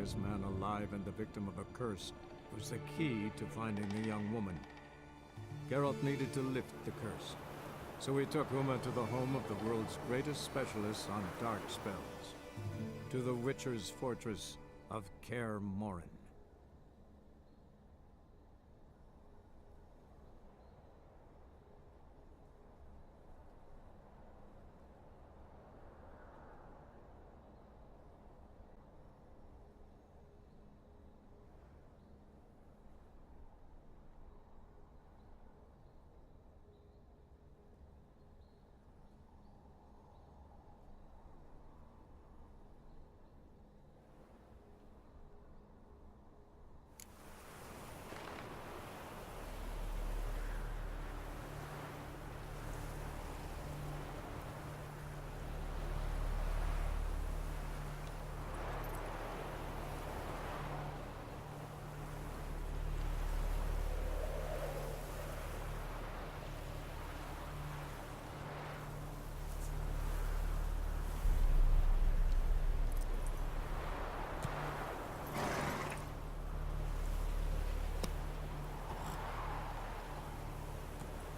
ugliest man alive and the victim of a curse, was the key to finding the young woman. Geralt needed to lift the curse, so he took Uma to the home of the world's greatest specialists on dark spells, to the Witcher's fortress of Kaer Morhen.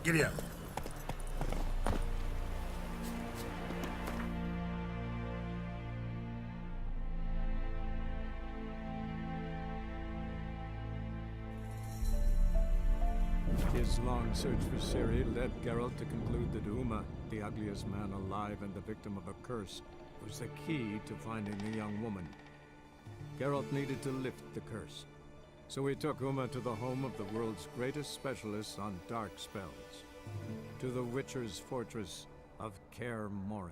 Giddy up. His long search for Ciri led Geralt to conclude that Uma, the ugliest man alive and the victim of a curse, was the key to finding the young woman. Geralt needed to lift the curse, so he took Uma to the home of the world's greatest specialists on dark spells, to the Witcher's fortress of Kaer Morhen.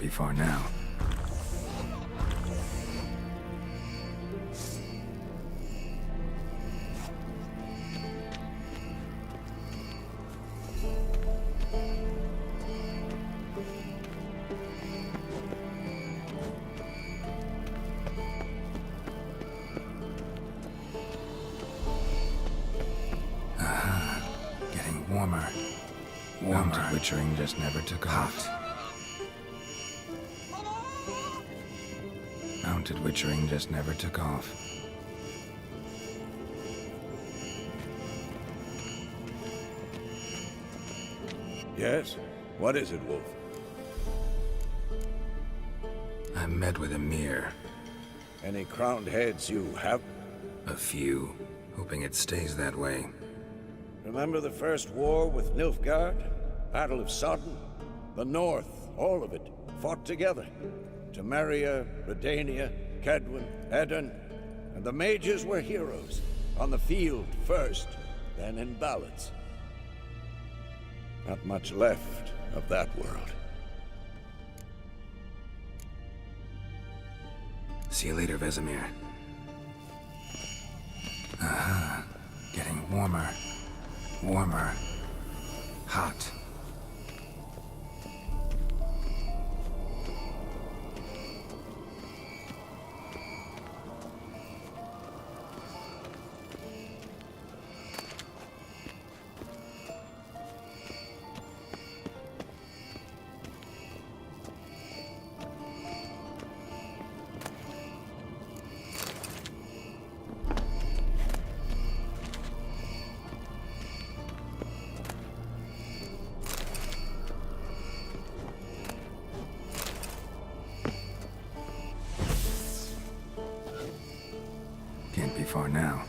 be far now. Warmer. Mounted witchering just never took off. Mounted witchering just never took off. Yes? What is it, Wolf? I met with Emir. Any crowned heads you have? A few. Hoping it stays that way. Remember the first war with Nilfgaard? Battle of Sodden? The North, all of it, fought together. Temeria, Redania, Kedwen, Edirn, and the mages were heroes. On the field first, then in ballads. Not much left of that world. See you later, Vesemir. Aha. Getting warmer. Warmer. Hot. Can't be far now.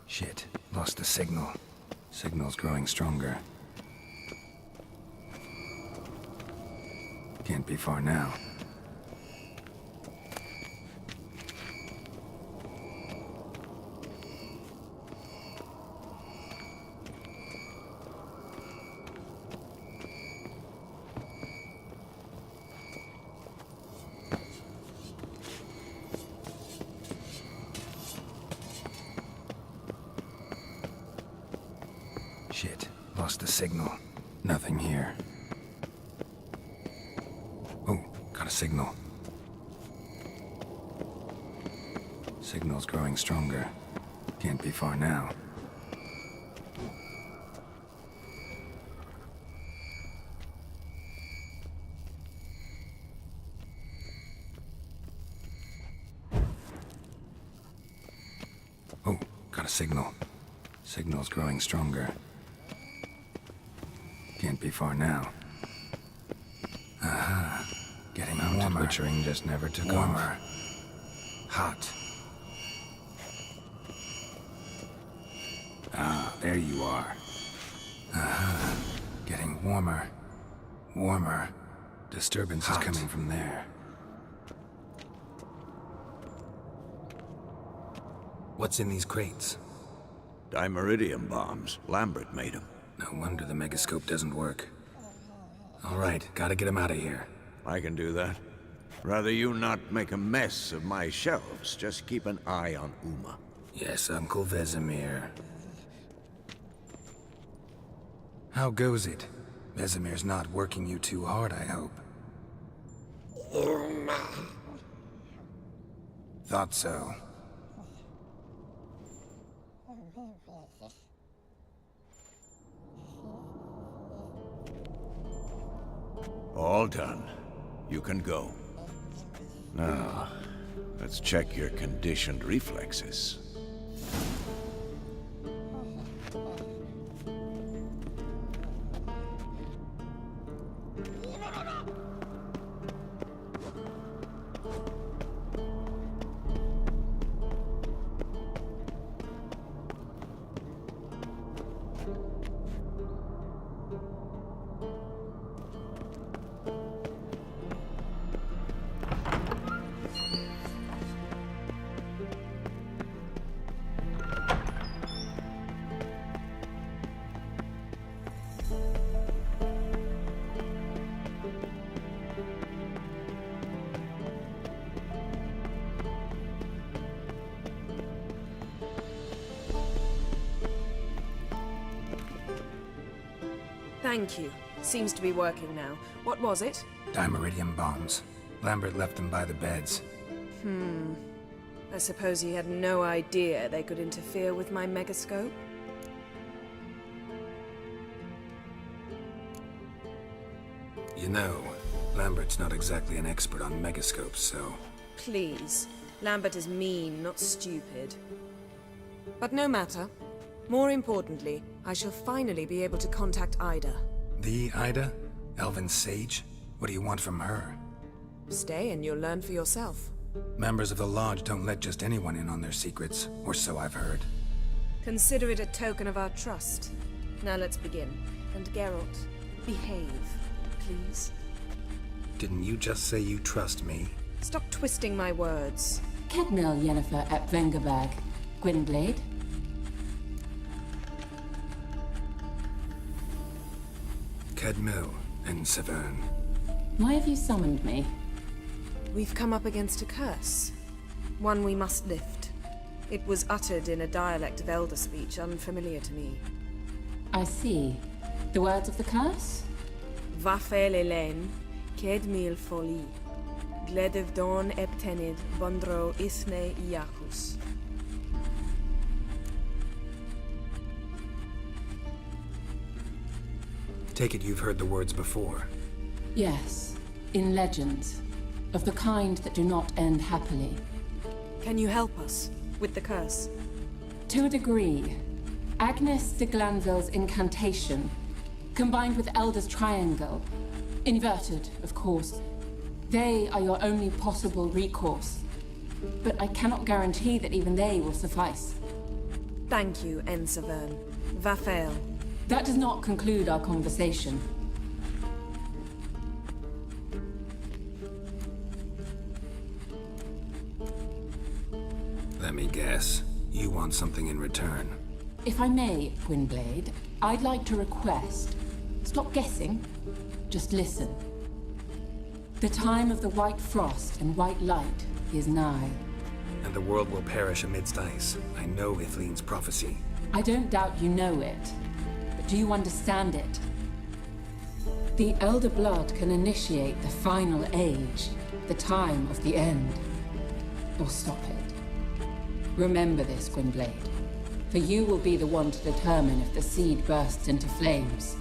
Shit, lost the signal. Signal's growing stronger. Can't be far now. Shit, lost the signal. Nothing here. Oh, got a signal. Signal's growing stronger. Can't be far now. Oh, got a signal. Signal's growing stronger. Can't be far now. Aha. Getting warmer. Witchering just never took off. Hot. Ah, there you are. Aha. Getting warmer. Warmer. Disturbance is coming from there. What's in these crates? Dimeridium bombs. Lambert made them. No wonder the megascope doesn't work. All right, gotta get him out of here. I can do that. Rather you not make a mess of my shelves. Just keep an eye on Uma. Yes, Uncle Vesemir. How goes it? Vesemir's not working you too hard, I hope. Uma. Thought so. All done. You can go. Now, let's check your conditioned reflexes. Thank you. Seems to be working now. What was it? Dimeridium bombs. Lambert left them by the beds. I suppose he had no idea they could interfere with my megascope? You know, Lambert's not exactly an expert on megascopes, so... Please. Lambert is mean, not stupid. But no matter. More importantly, I shall finally be able to contact Ida. The Ida? Elven Sage? What do you want from her? Stay and you'll learn for yourself. Members of the Lodge don't let just anyone in on their secrets, or so I've heard. Consider it a token of our trust. Now let's begin. And Geralt, behave, please. Didn't you just say you trust me? Stop twisting my words. Kedmil Yennefer at Vengerberg. Gwynblade? Kedmil and Severn. Why have you summoned me? We've come up against a curse. One we must lift. It was uttered in a dialect of Elder speech unfamiliar to me. I see. The words of the curse? Vafel Elen, Kedmil Foli, Gledev Don Eptenid, Bondro Isne Iacus. Take it you've heard the words before. Yes. In legends. Of the kind that do not end happily. Can you help us with the curse? To a degree. Agnes de Glanville's incantation, combined with Elder's triangle, inverted, of course. They are your only possible recourse. But I cannot guarantee that even they will suffice. Thank you, Ensevern. Vafel. That does not conclude our conversation. Let me guess. You want something in return. If I may, Gwynblade, I'd like to request... Stop guessing. Just listen. The time of the white frost and white light is nigh. And the world will perish amidst ice. I know Ithleen's prophecy. I don't doubt you know it. But do you understand it? The Elder Blood can initiate the final age, the time of the end. Or stop it. Remember this, Gwynblade. For you will be the one to determine if the seed bursts into flames.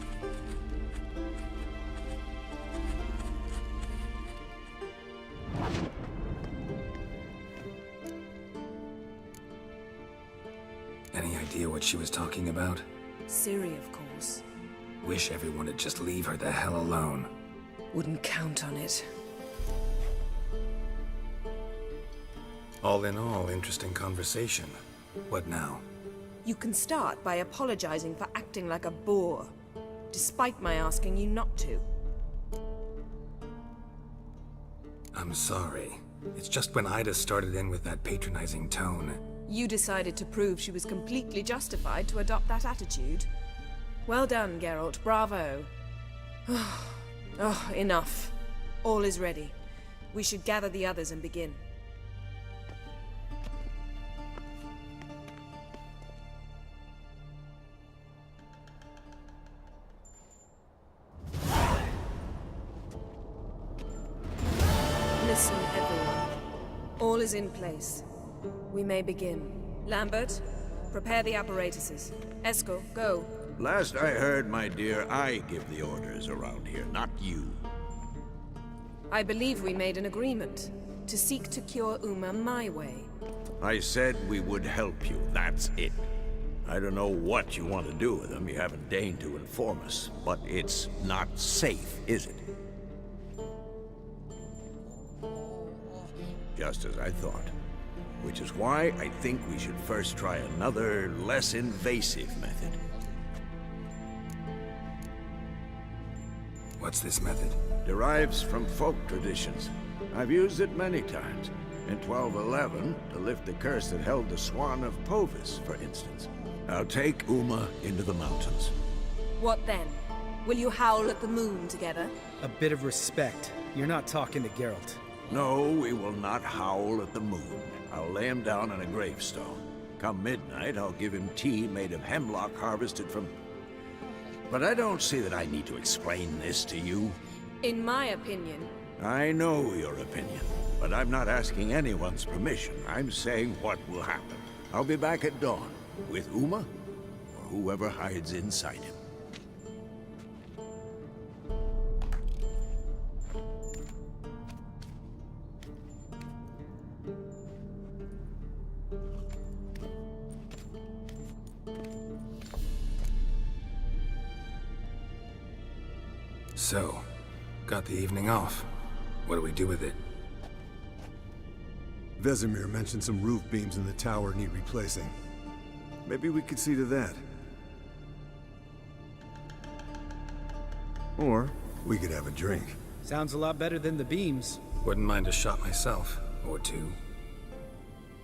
Any idea what she was talking about? Ciri, of course. Wish everyone would just leave her the hell alone. Wouldn't count on it. All in all, interesting conversation. What now? You can start by apologizing for acting like a boor, despite my asking you not to. I'm sorry. It's just when Ida started in with that patronizing tone. You decided to prove she was completely justified to adopt that attitude. Well done, Geralt. Bravo. Oh, enough. All is ready. We should gather the others and begin. Listen, everyone. All is in place. We may begin. Lambert, prepare the apparatuses. Eskel, go. Last I heard, my dear, I give the orders around here, not you. I believe we made an agreement to seek to cure Uma my way. I said we would help you, that's it. I don't know what you want to do with them, you haven't deigned to inform us, but it's not safe, is it? Just as I thought. Which is why I think we should first try another, less invasive method. What's this method? Derives from folk traditions. I've used it many times. In 1211, to lift the curse that held the Swan of Povis, for instance. I'll take Uma into the mountains. What then? Will you howl at the moon together? A bit of respect. You're not talking to Geralt. No, we will not howl at the moon. I'll lay him down on a gravestone. Come midnight, I'll give him tea made of hemlock harvested from... But I don't see that I need to explain this to you. In my opinion, I know your opinion, but I'm not asking anyone's permission. I'm saying what will happen. I'll be back at dawn, with Uma, or whoever hides inside him. So, got the evening off. What do we do with it? Vesemir mentioned some roof beams in the tower need replacing. Maybe we could see to that. Or we could have a drink. Sounds a lot better than the beams. Wouldn't mind a shot myself, or two.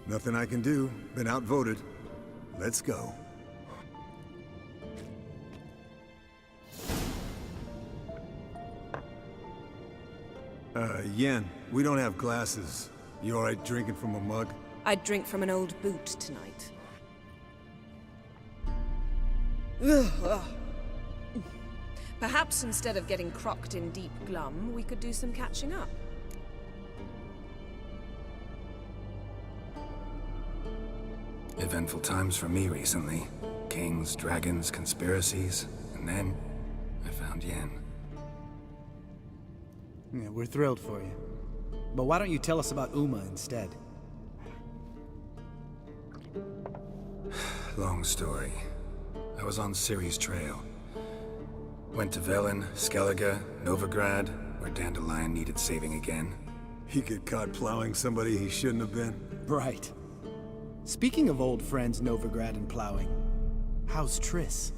Nothing I can do. Been outvoted. Let's go. Yen, we don't have glasses. You alright drinking from a mug? I'd drink from an old boot tonight. Perhaps instead of getting crocked in deep glum, we could do some catching up. Eventful times for me recently. Kings, dragons, conspiracies, and then I found Yen. Yeah, we're thrilled for you. But why don't you tell us about Uma instead? Long story. I was on Ciri's trail. Went to Velen, Skellige, Novigrad, where Dandelion needed saving again. He get caught plowing somebody he shouldn't have been. Right. Speaking of old friends Novigrad and plowing, how's Triss?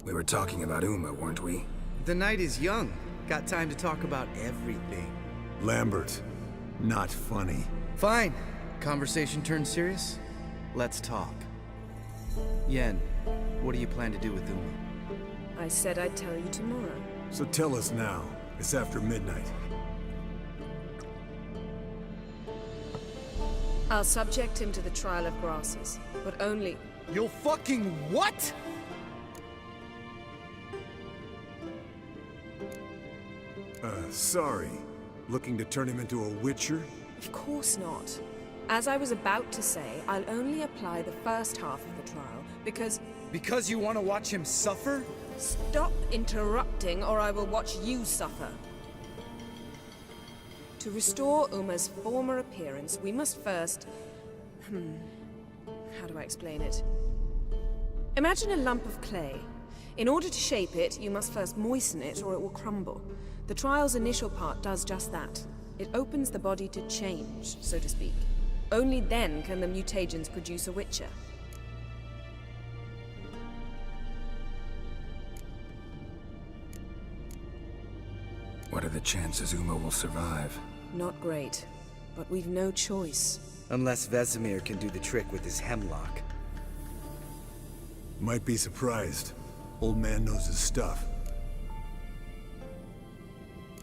We were talking about Uma, weren't we? The night is young. Got time to talk about everything. Lambert, not funny. Fine. Conversation turned serious? Let's talk. Yen, what do you plan to do with Uma? I said I'd tell you tomorrow. So tell us now. It's after midnight. I'll subject him to the trial of grasses, but only... You'll fucking what? Sorry. Looking to turn him into a witcher? Of course not. As I was about to say, I'll only apply the first half of the trial, because... Because you want to watch him suffer? Stop interrupting, or I will watch you suffer. To restore Uma's former appearance, we must first... How do I explain it? Imagine a lump of clay. In order to shape it, you must first moisten it, or it will crumble. The trial's initial part does just that. It opens the body to change, so to speak. Only then can the mutagens produce a witcher. What are the chances Uma will survive? Not great, but we've no choice. Unless Vesemir can do the trick with his hemlock. Might be surprised. Old man knows his stuff.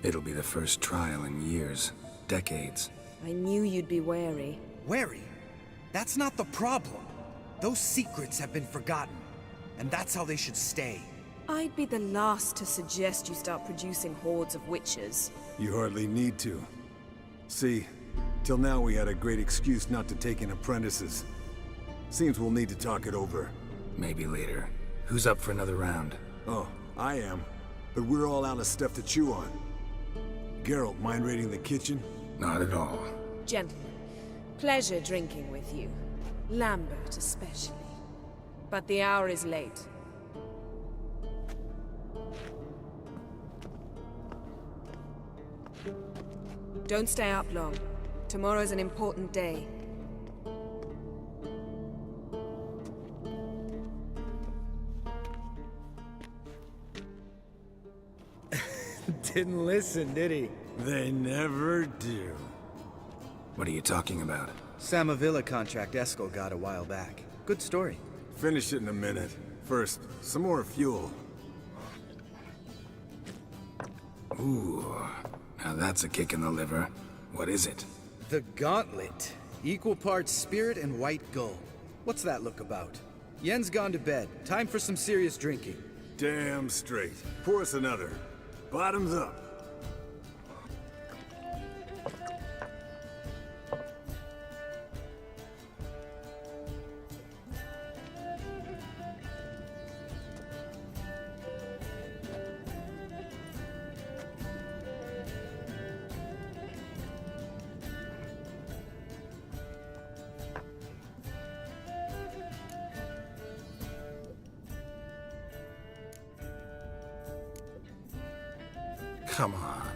It'll be the first trial in years, decades. I knew you'd be wary. Wary? That's not the problem. Those secrets have been forgotten. And that's how they should stay. I'd be the last to suggest you start producing hordes of witches. You hardly need to. See, till now we had a great excuse not to take in apprentices. Seems we'll need to talk it over. Maybe later. Who's up for another round? Oh, I am. But we're all out of stuff to chew on. Geralt, mind raiding the kitchen? Not at all. Gentlemen, pleasure drinking with you. Lambert especially. But the hour is late. Don't stay up long. Tomorrow's an important day. Didn't listen, did he? They never do. What are you talking about? Samavilla contract Eskel got a while back. Good story. Finish it in a minute. First, some more fuel. Ooh, now that's a kick in the liver. What is it? The Gauntlet. Equal parts spirit and white gull. What's that look about? Yen's gone to bed. Time for some serious drinking. Damn straight. Pour us another. Bottoms up. Come on,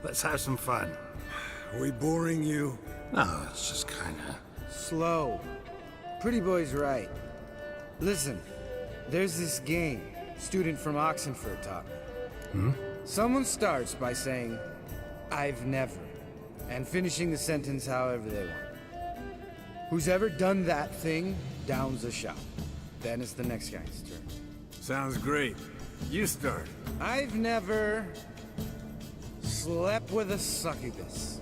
let's have some fun. Are we boring you? No, it's just kinda... Slow. Pretty boy's right. Listen, there's this game student from Oxenford taught me. Someone starts by saying, "I've never," and finishing the sentence however they want. Who's ever done that thing downs a shot. Then it's the next guy's turn. Sounds great. You start. I've never slept with a succubus.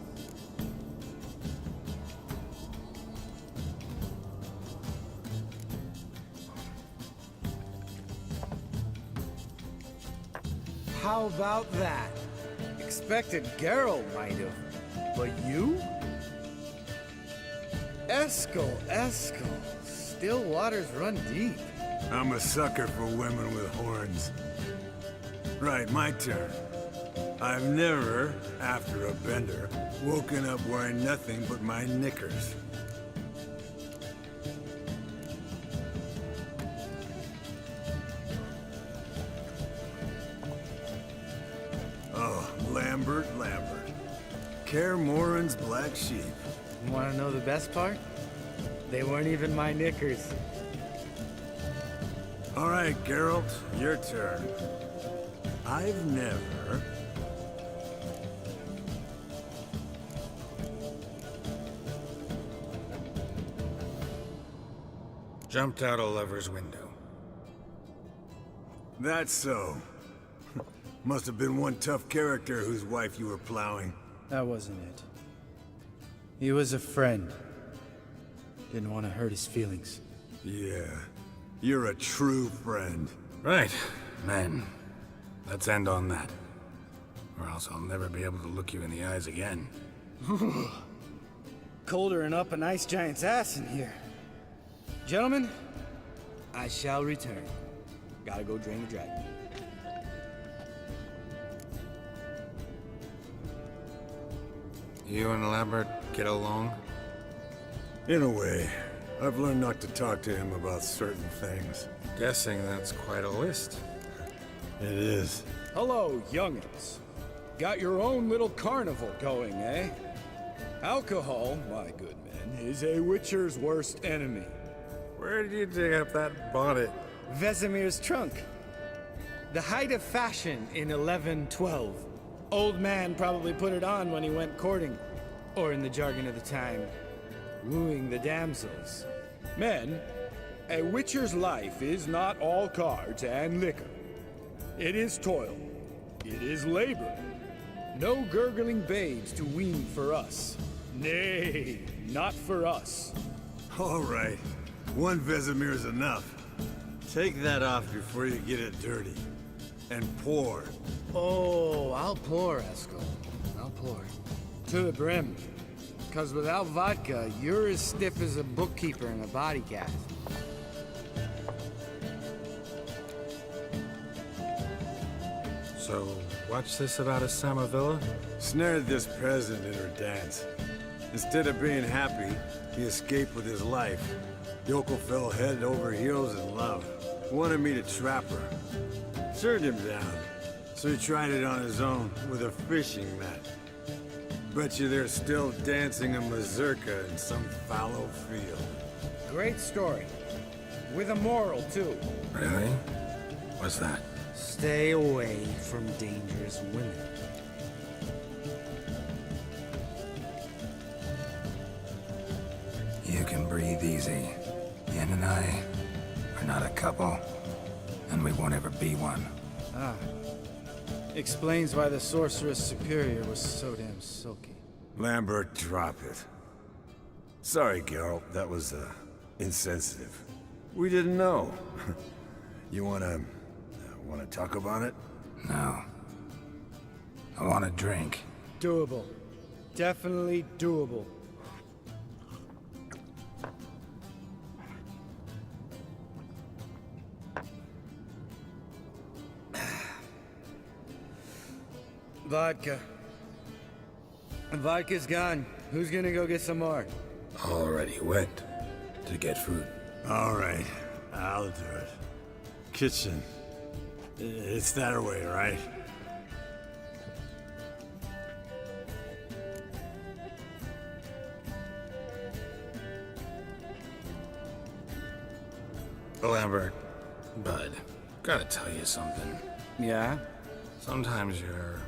How about that? Expected Geralt might have, but you? Eskel. Still waters run deep. I'm a sucker for women with horns. Right, my turn. I've never, after a bender, woken up wearing nothing but my knickers. Oh, Lambert. Kaer Morhen's black sheep. Want to know the best part? They weren't even my knickers. All right, Geralt, your turn. I've never... Jumped out a lover's window. That's so. Must have been one tough character whose wife you were plowing. That wasn't it. He was a friend. Didn't want to hurt his feelings. Yeah, you're a true friend. Right, men. Let's end on that. Or else I'll never be able to look you in the eyes again. Colder and up an ice giant's ass in here. Gentlemen, I shall return. Gotta go drain the dragon. You and Lambert get along? In a way. I've learned not to talk to him about certain things. Guessing that's quite a list. It is. Hello, youngins. Got your own little carnival going, eh? Alcohol, my good men, is a witcher's worst enemy. Where did you dig up that bonnet? Vesemir's trunk. The height of fashion in 1112. Old man probably put it on when he went courting. Or in the jargon of the time, wooing the damsels. Men, a witcher's life is not all cards and liquor. It is toil. It is labor. No gurgling babes to wean for us. Nay, not for us. All right. One Vesemir's enough. Take that off before you get it dirty. And pour. Oh, I'll pour, Eskel. I'll pour. To the brim. Because without vodka, you're as stiff as a bookkeeper in a body cast. So, what's this about a Samavilla? Snared this peasant in her dance. Instead of being happy, he escaped with his life. Yoko fell head over heels in love. Wanted me to trap her. Turned him down. So he tried it on his own with a fishing net. Bet you they're still dancing a mazurka in some fallow field. Great story. With a moral, too. Really? What's that? Stay away from dangerous women. You can breathe easy. Yen and I are not a couple, and we won't ever be one. Ah. Explains why the Sorceress Superior was so damn silky. Lambert, drop it. Sorry, Geralt. That was, insensitive. We didn't know. You wanna talk about it? No. I want a drink. Doable. Definitely doable. Vodka. Vodka's gone. Who's gonna go get some more? Already went to get food. All right, I'll do it. Kitchen. It's that way, right? Lambert, bud, gotta tell you something. Yeah? Sometimes you're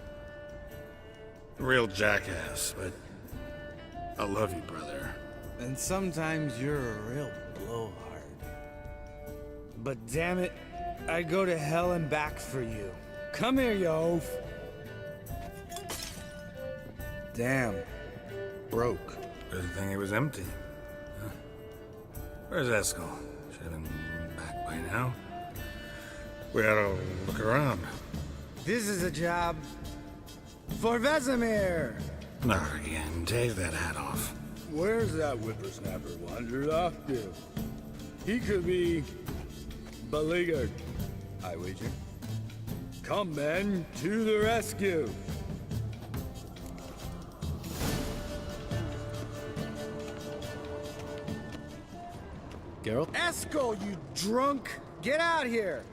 a real jackass, but I love you, brother. And sometimes you're a real blowhard. But damn it, I'd go to hell and back for you. Come here, you oaf. Damn. Broke. Good thing it was empty. Huh? Where's Eskel? Should have been back by now. We ought to look around. This is a job for Vesemir. Not again. Take that hat off. Where's that whippersnapper wandered off to? He could be beleaguered, I wager. Come, men, to the rescue! Geralt? Eskel, you drunk! Get out here!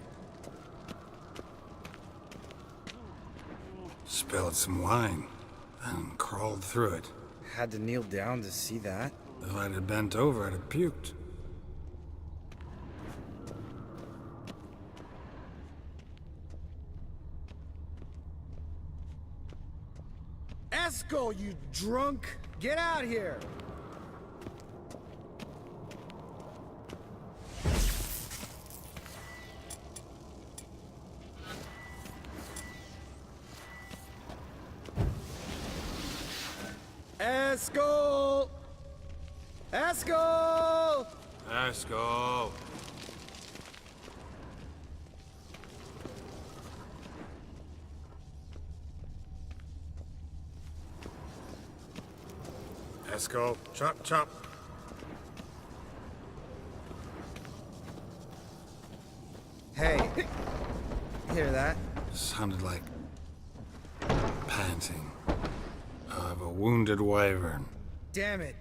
Spilled some wine and crawled through it. Had to kneel down to see that. If I'd have bent over, I'd have puked. Eskel, you drunk! Get out here! Eskel! Eskel! Eskel! Eskel, chop, chop. Hey, hear that? Sounded like panting of a wounded wyvern. Damn it.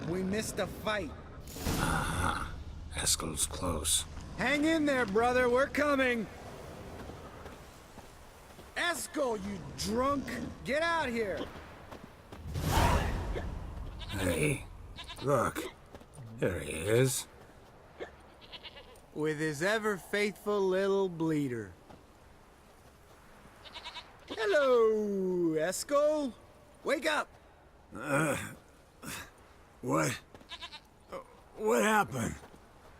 We missed a fight. Aha. Eskel's close. Hang in there, brother. We're coming. Eskel, you drunk! Get out here! Hey, look. There he is. With his ever-faithful little bleeder. Hello, Eskel. Wake up! What? What happened?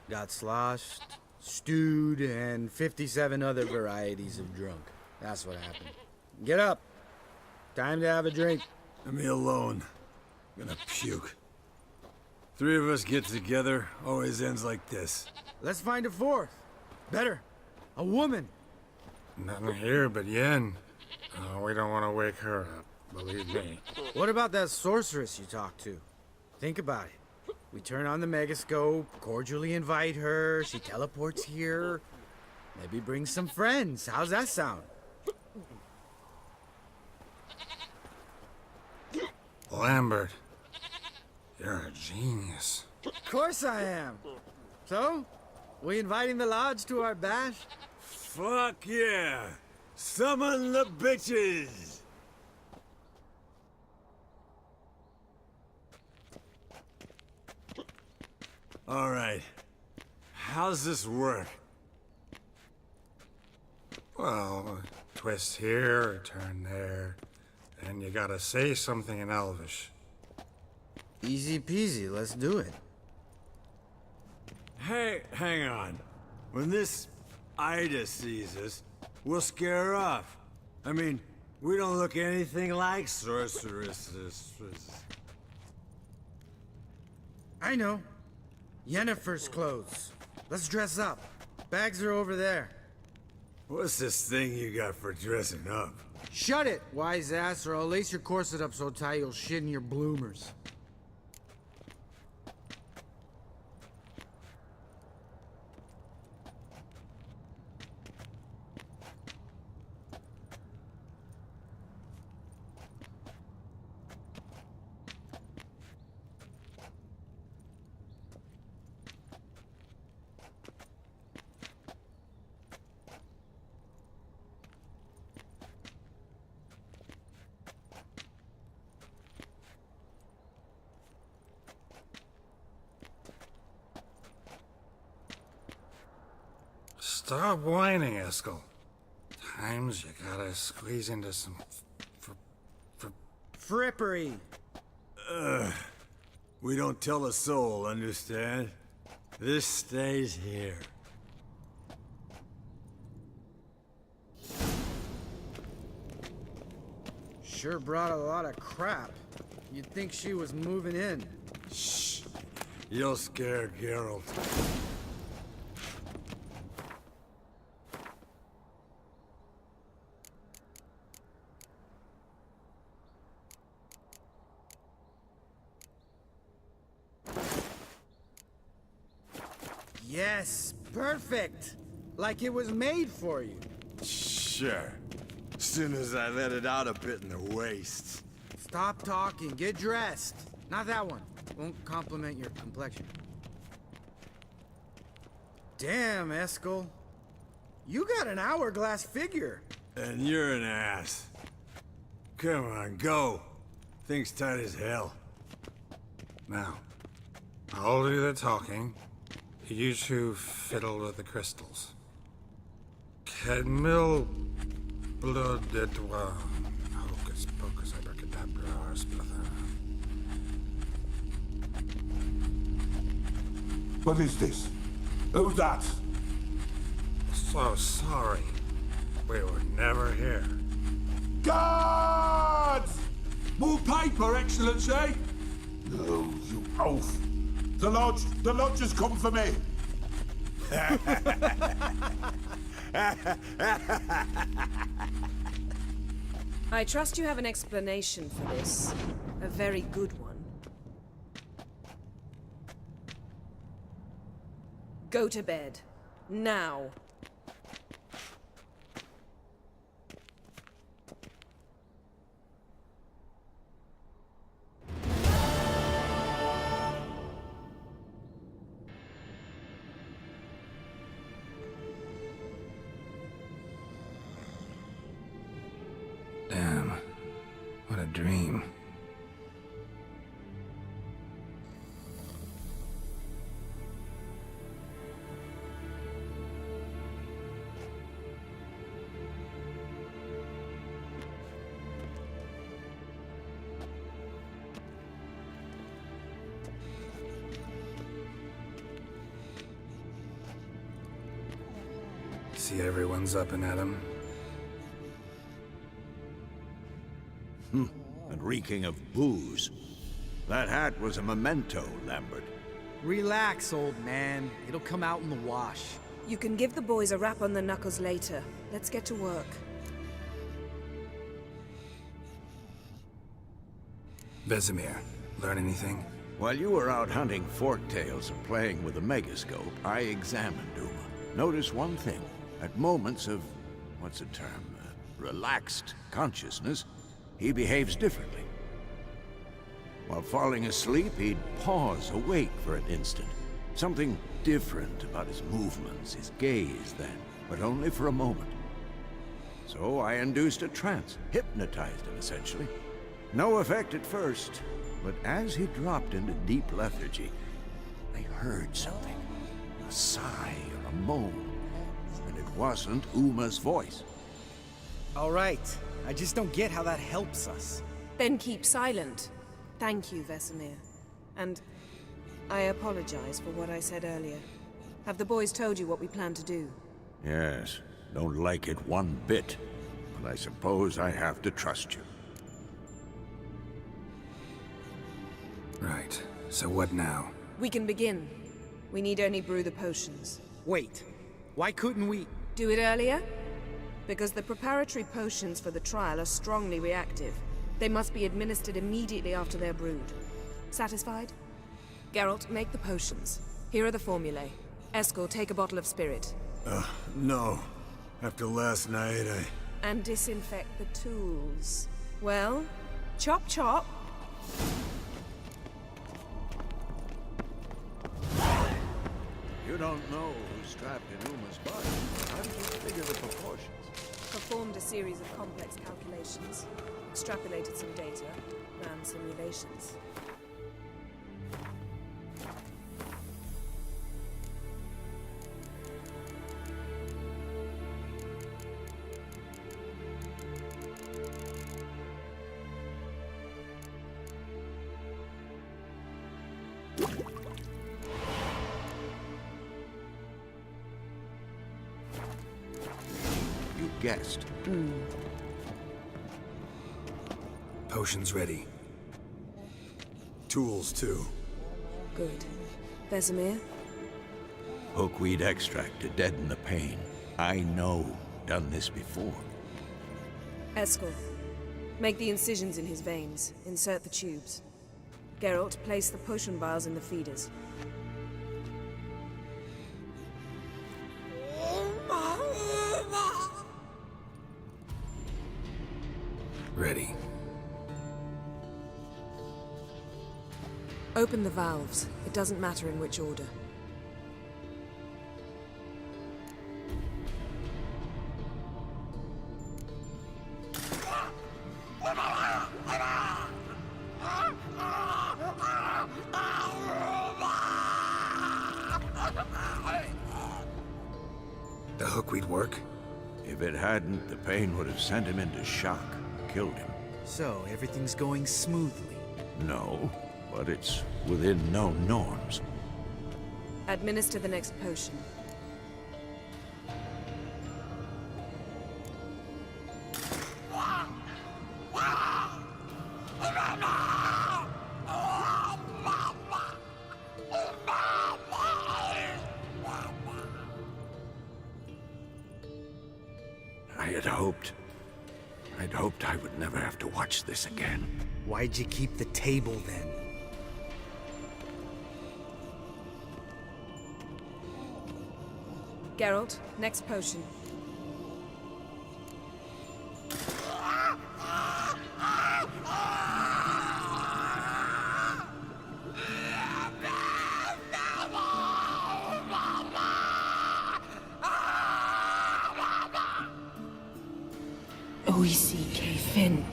Got sloshed, stewed, and 57 other varieties of drunk. That's what happened. Get up. Time to have a drink. Leave me alone. I'm gonna puke. Three of us get together, always ends like this. Let's find a fourth. Better. A woman. Nothing here but Yen. Oh, we don't want to wake her up, believe me. What about that sorceress you talked to? Think about it. We turn on the megascope, cordially invite her, she teleports here. Maybe bring some friends. How's that sound? Lambert, you're a genius. Of course I am. So, we inviting the lodge to our bash? Fuck yeah! Summon the bitches! All right. How's this work? Well, twist here, or turn there, and you gotta say something in Elvish. Easy peasy, let's do it. Hey, hang on. When this Ida sees us, we'll scare her off. I mean, we don't look anything like sorceresses. I know. Yennefer's clothes. Let's dress up. Bags are over there. What's this thing you got for dressing up? Shut it, wise ass, or I'll lace your corset up so tight you'll shit in your bloomers. Stop whining, Eskel. Times you gotta squeeze into some Frippery. We don't tell a soul, understand? This stays here. Sure brought a lot of crap. You'd think she was moving in. Shh. You'll scare Geralt. Yes, perfect. Like it was made for you. Sure. As soon as I let it out a bit in the waist. Stop talking, get dressed. Not that one. Won't compliment your complexion. Damn, Eskel. You got an hourglass figure. And you're an ass. Come on, go. Thing's tight as hell. Now, I'll do the talking. You two fiddle with the crystals. Kedmil blood et hocus pocus abracadabra splather. What is this? Who's that? So sorry. We were never here. Guards! More paper, Excellency! No, you oaf. The lodge has come for me. I trust you have an explanation for this. A very good one. Go to bed. Now. Damn. What a dream. See everyone's up and at 'em. And reeking of booze. That hat was a memento, Lambert. Relax, old man. It'll come out in the wash. You can give the boys a rap on the knuckles later. Let's get to work. Vesemir, learn anything? While you were out hunting forktails and playing with the megascope, I examined Uma. Notice one thing. At moments of, what's the term, relaxed consciousness, he behaves differently. While falling asleep, he'd pause, awake for an instant. Something different about his movements, his gaze then, but only for a moment. So I induced a trance, hypnotized him essentially. No effect at first, but as he dropped into deep lethargy, I heard something. A sigh or a moan. And it wasn't Uma's voice. All right. I just don't get how that helps us. Then keep silent. Thank you, Vesemir. And I apologize for what I said earlier. Have the boys told you what we plan to do? Yes, don't like it one bit. But I suppose I have to trust you. Right. So what now? We can begin. We need only brew the potions. Wait, why couldn't we? Do it earlier? Because the preparatory potions for the trial are strongly reactive. They must be administered immediately after they're brewed. Satisfied? Geralt, make the potions. Here are the formulae. Eskel, take a bottle of spirit. No. After last night, And disinfect the tools. Well, chop chop. You don't know who's trapped in Uma's body. How did you figure the proportions? Performed a series of complex calculations. Extrapolated some data. Ran simulations. You guessed. Potions ready. tools too. Good. Vesemir? Hookweed extract to deaden the pain. I know. Done this before. Eskel. Make the incisions in his veins. Insert the tubes. Geralt, place the potion vials in the feeders. Ready. Open the valves. It doesn't matter in which order. The hookweed work? If it hadn't, the pain would have sent him into shock, killed him. So, everything's going smoothly. No, but it's within known norms. Administer the next potion. I'd hoped I would never have to watch this again. Why'd you keep the table then? Geralt, next potion. O-E-C-K Finn.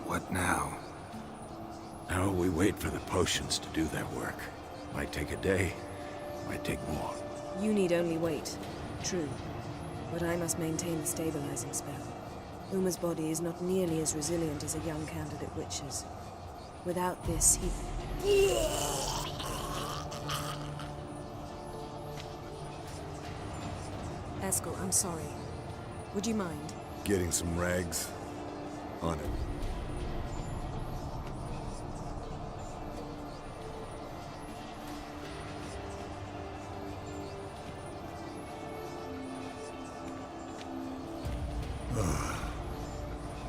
What now? Now we wait for the potions to do their work. Might take a day, might take more. You need only wait. True. But I must maintain the stabilizing spell. Uma's body is not nearly as resilient as a young candidate witch's. Without this, he... Eskel, I'm sorry. Would you mind? Getting some rags? On it.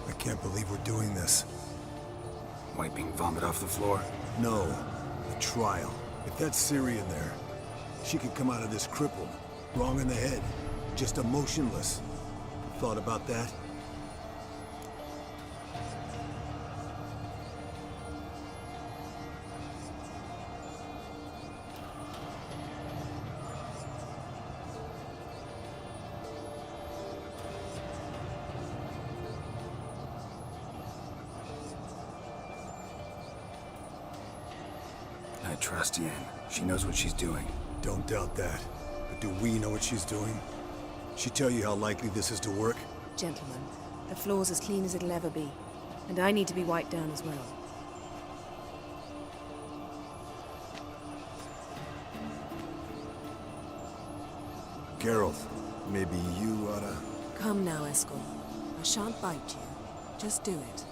I can't believe we're doing this. Wiping vomit off the floor? No, the trial. If that's Ciri in there, she could come out of this crippled, wrong in the head, just emotionless. Thought about that? I trust Yen. She knows what she's doing. Don't doubt that. But do we know what she's doing? She tell you how likely this is to work? Gentlemen, the floor's as clean as it'll ever be. And I need to be wiped down as well. Geralt, maybe you oughta... Come now, Eskel. I shan't bite you. Just do it.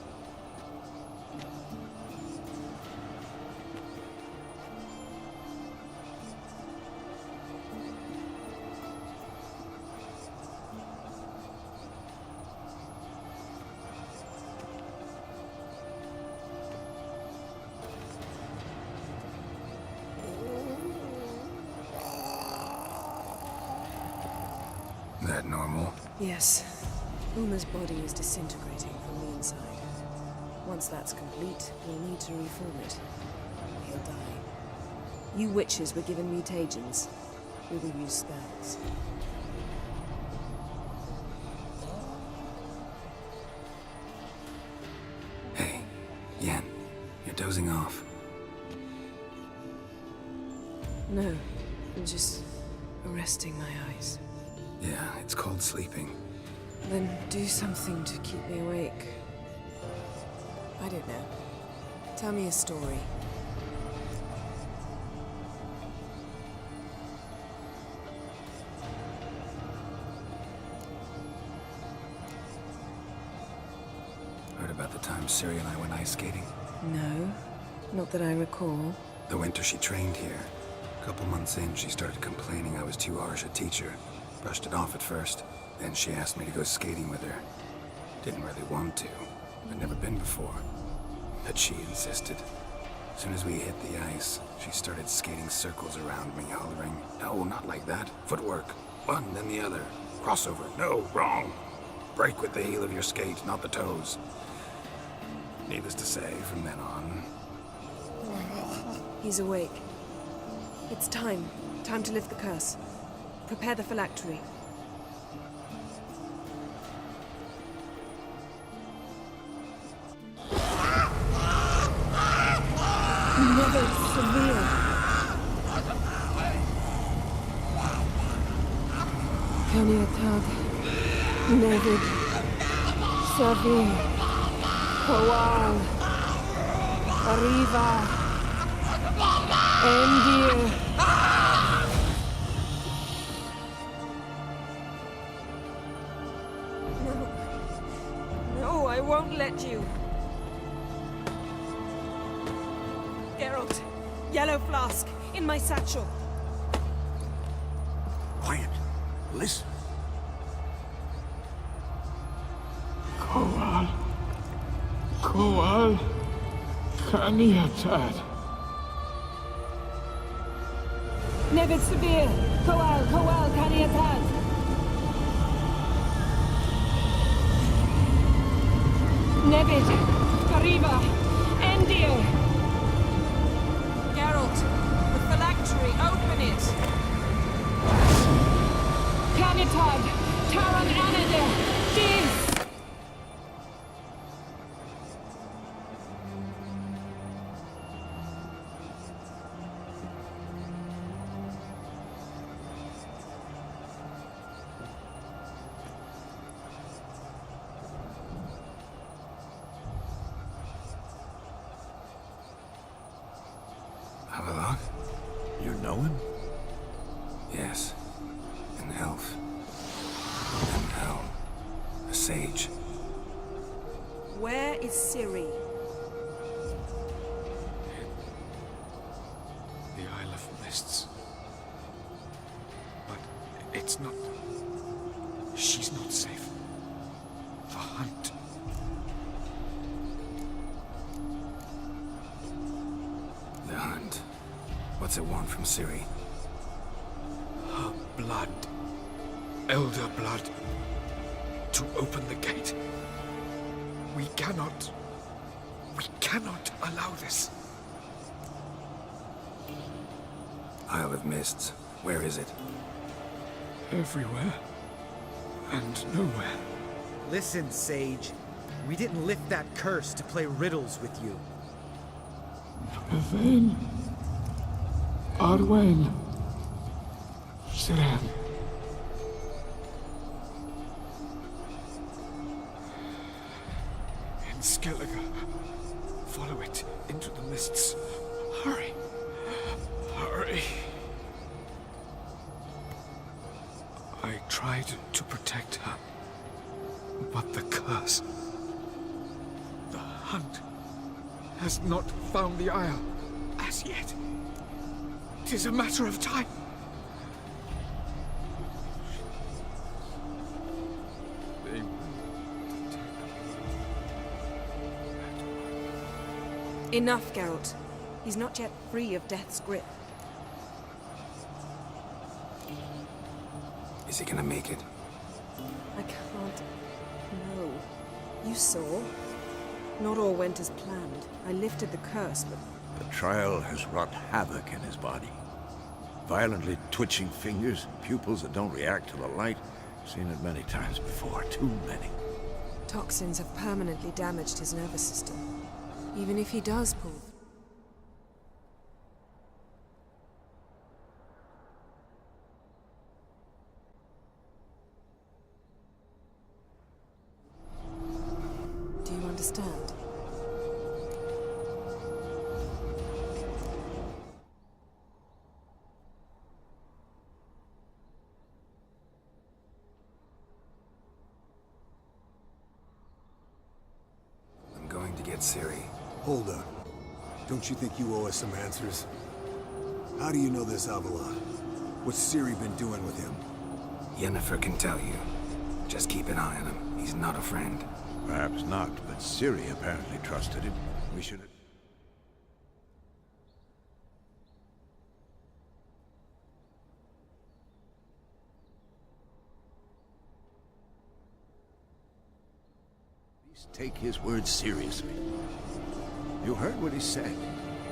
that normal? Yes. Uma's body is disintegrating from the inside. Once that's complete, we'll need to reform it. He'll die. You witches were given mutagens. We will use spells. Hey, Yen, you're dozing off. No, I'm just resting my eyes. Yeah, it's called sleeping. Then do something to keep me awake. I don't know. Tell me a story. Heard about the time Ciri and I went ice skating? No, not that I recall. The winter she trained here. A couple months in, she started complaining I was too harsh a teacher. Brushed it off at first. Then she asked me to go skating with her. Didn't really want to. I'd never been before. But she insisted. As soon as we hit the ice, she started skating circles around me, hollering, "No, not like that. Footwork. One, then the other. Crossover. No, wrong. Break with the heel of your skate, not the toes." Needless to say, from then on... He's awake. It's time. Time to lift the curse. Prepare the phylactery. Never severe. Kaniatad, Nevid, Savi, Kowal, Arriva, Endir. No, I won't let you. Geralt, yellow flask, in my satchel. Quiet. Listen. Kowal, Kaniatad. Nevid Severe, Kowal, Kaniatad. Nevid, Arriva, Endir. Geralt, the phylactery, open it! Kanitad, Taran Anadir, Dis! Havelock? You know him? Yes. An elf. An elf. A sage. Where is Ciri? The Isle of Mists. But it's not... She's not safe. The hunt. The hunt. What's it want from Ciri? Her blood. Elder blood. To open the gate. We cannot allow this. Isle of Mists. Where is it? Everywhere. And nowhere. Listen, Sage. We didn't lift that curse to play riddles with you. Yvain. Arwen. Siren. In Skellige. Follow it into the mists. Hurry. Hurry. I tried to protect her. But the curse... The hunt... has not found the Isle as yet. 'Tis a matter of time. Enough, Geralt. He's not yet free of death's grip. Is he gonna make it? I can't... No. You saw? Not all went as planned. I lifted the curse, but... The trial has wrought havoc in his body. Violently twitching fingers, pupils that don't react to the light. Seen it many times before, too many. Toxins have permanently damaged his nervous system. Even if he does pull... Do you understand? I'm going to get Ciri. Hold up. Don't you think you owe us some answers? How do you know this Avalon? What's Ciri been doing with him? Yennefer can tell you. Just keep an eye on him. He's not a friend. Perhaps not, but Ciri apparently trusted him. We should... take his words seriously. You heard what he said.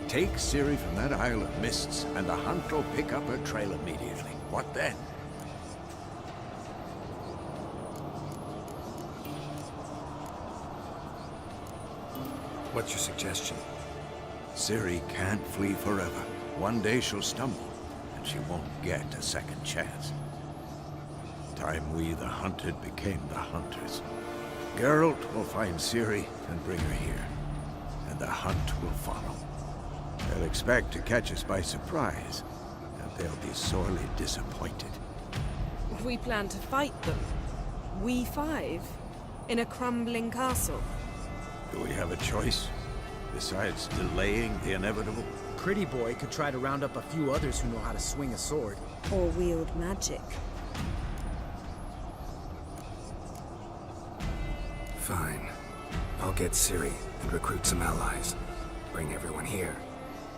Take Ciri from that Isle of Mists, and the Hunt will pick up her trail immediately. What then? What's your suggestion? Ciri can't flee forever. One day she'll stumble, and she won't get a second chance. Time we, the hunted, became the hunters. Geralt will find Ciri and bring her here, and the hunt will follow. They'll expect to catch us by surprise, and they'll be sorely disappointed. We plan to fight them. We five? In a crumbling castle? Do we have a choice? Besides delaying the inevitable? Pretty Boy could try to round up a few others who know how to swing a sword. Or wield magic. Fine. I'll get Ciri and recruit some allies. Bring everyone here.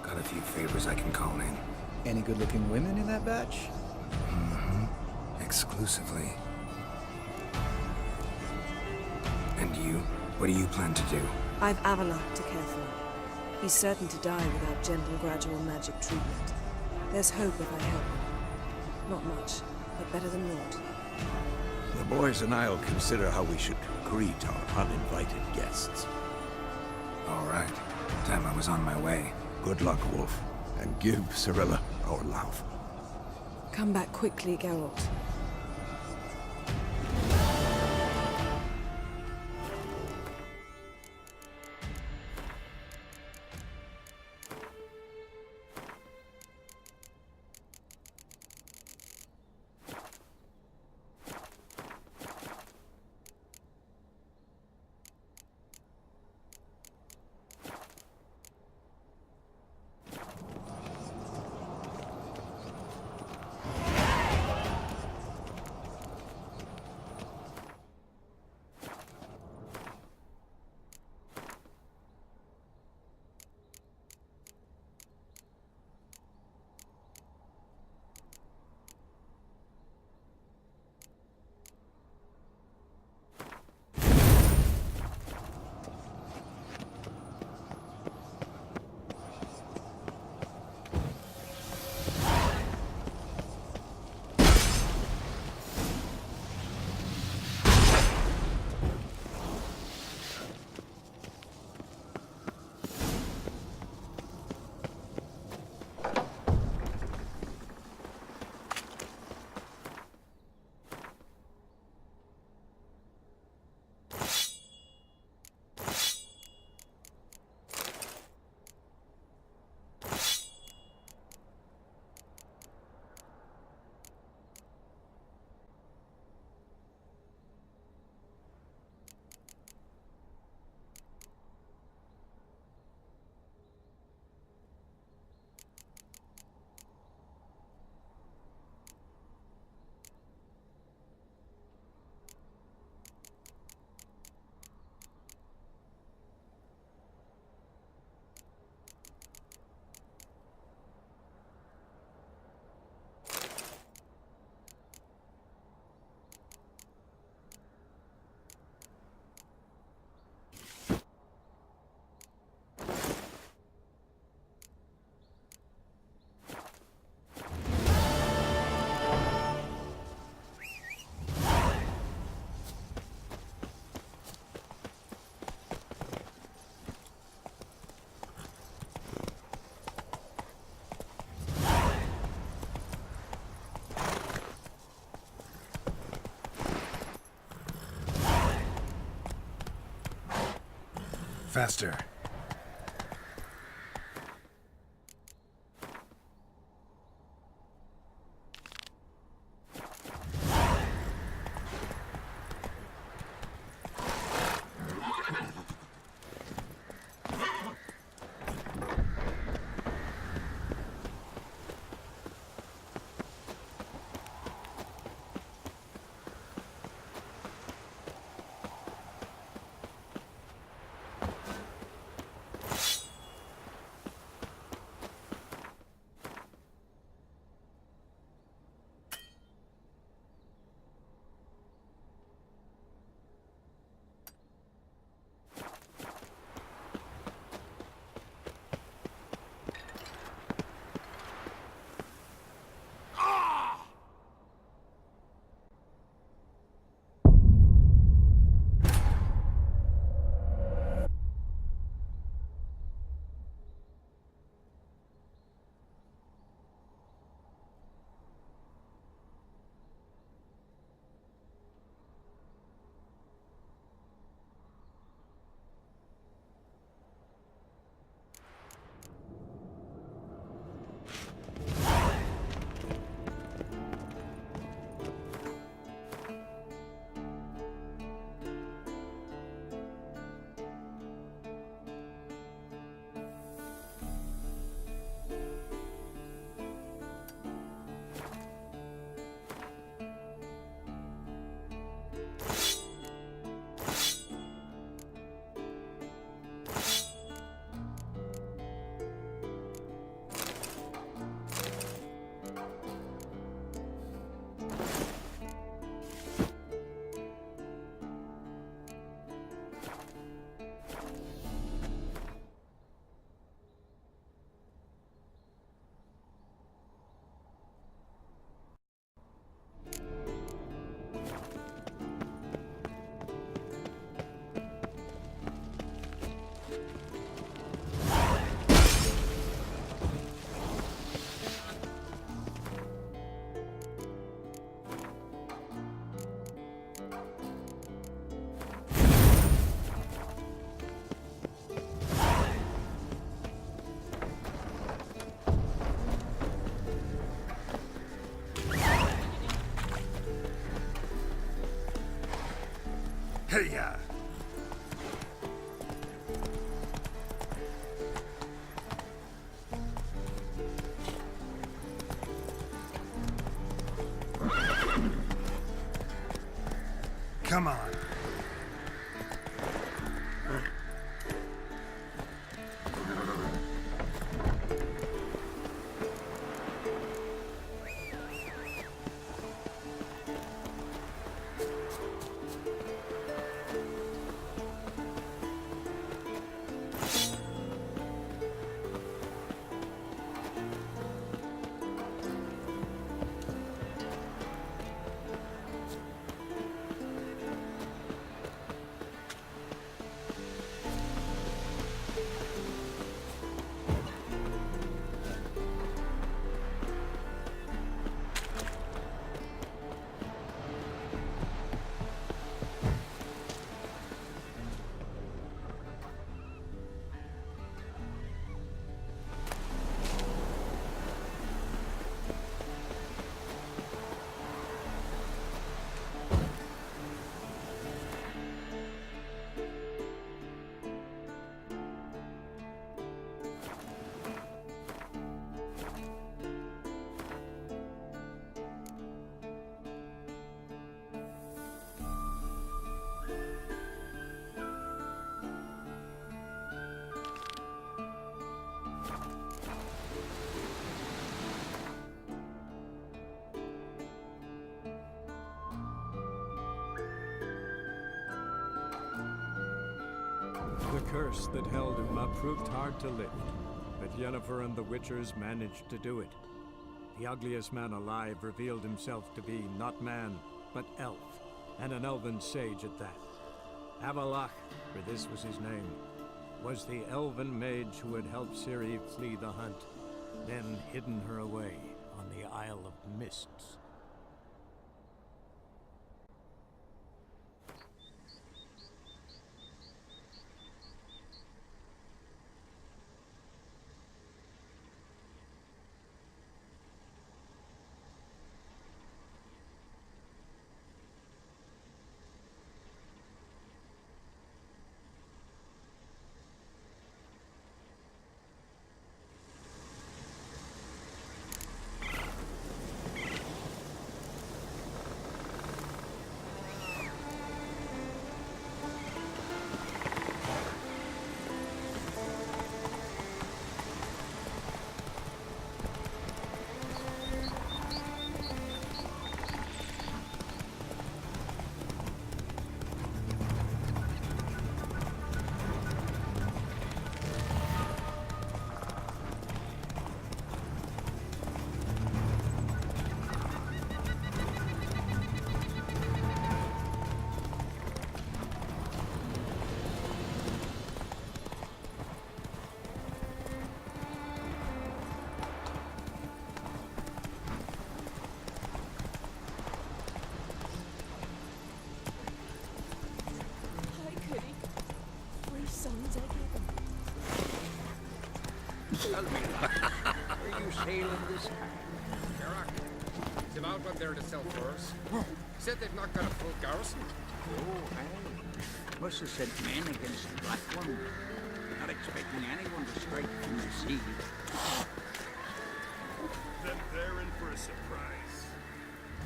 Got a few favors I can call in. Any good-looking women in that batch? Mm-hmm. Exclusively. And you? What do you plan to do? I've Avalon to care for. He's certain to die without gentle, gradual magic treatment. There's hope if I help him. Not much, but better than naught. The boys and I'll consider how we should greet our uninvited guests. All right. Time I was on my way. Good luck, Wolf, and give Cirilla our love. Come back quickly, Geralt. Faster. Hey-ya! Come on. The curse that held Uma proved hard to lift, but Yennefer and the Witchers managed to do it. The ugliest man alive revealed himself to be not man, but elf, and an elven sage at that. Avallac'h, for this was his name, was the elven mage who had helped Ciri flee the hunt, then hidden her away on the Isle of Mists. sale in this town. Garak, is the Malbon there to sell furs? Said they've not got a full garrison. Oh, aye. Must have sent men against the Black One. Not expecting anyone to strike from the sea. Then they're in for a surprise.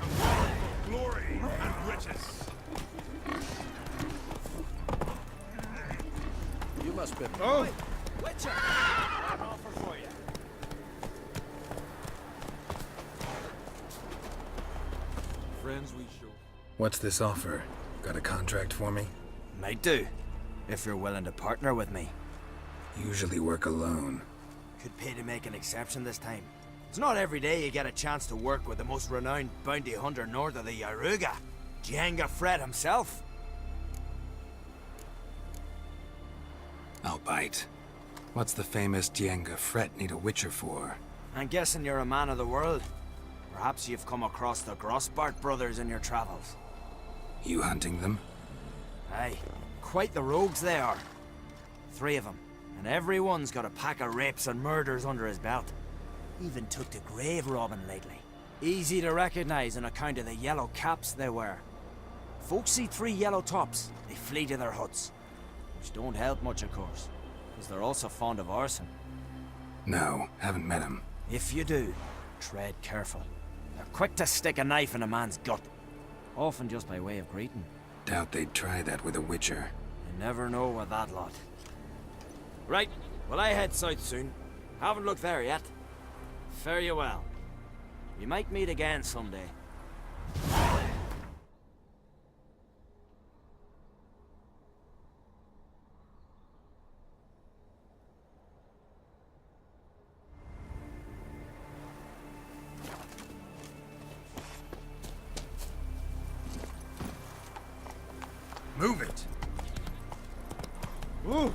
A war for glory and riches. You must be... Oh! Witcher! An offer for you. Friends we show. What's this offer? Got a contract for me? Might do, if you're willing to partner with me. Usually work alone. Could pay to make an exception this time. It's not every day you get a chance to work with the most renowned bounty hunter north of the Yaruga, Jenga Fred himself. I'll bite. What's the famous Jenga Fred need a witcher for? I'm guessing you're a man of the world. Perhaps you've come across the Grossbart brothers in your travels. You hunting them? Aye, quite the rogues they are. 3 of them, and every one's got a pack of rapes and murders under his belt. Even took to grave robbing lately. Easy to recognize on account of the yellow caps they wear. Folks see 3 yellow tops, they flee to their huts. Which don't help much, of course, because they're also fond of arson. No, haven't met him. If you do, tread careful. They're quick to stick a knife in a man's gut, often just by way of greeting. Doubt they'd try that with a witcher. You never know with that lot. Right, well I head south soon. Haven't looked there yet. Fare you well. We might meet again someday. Move it! Ooh!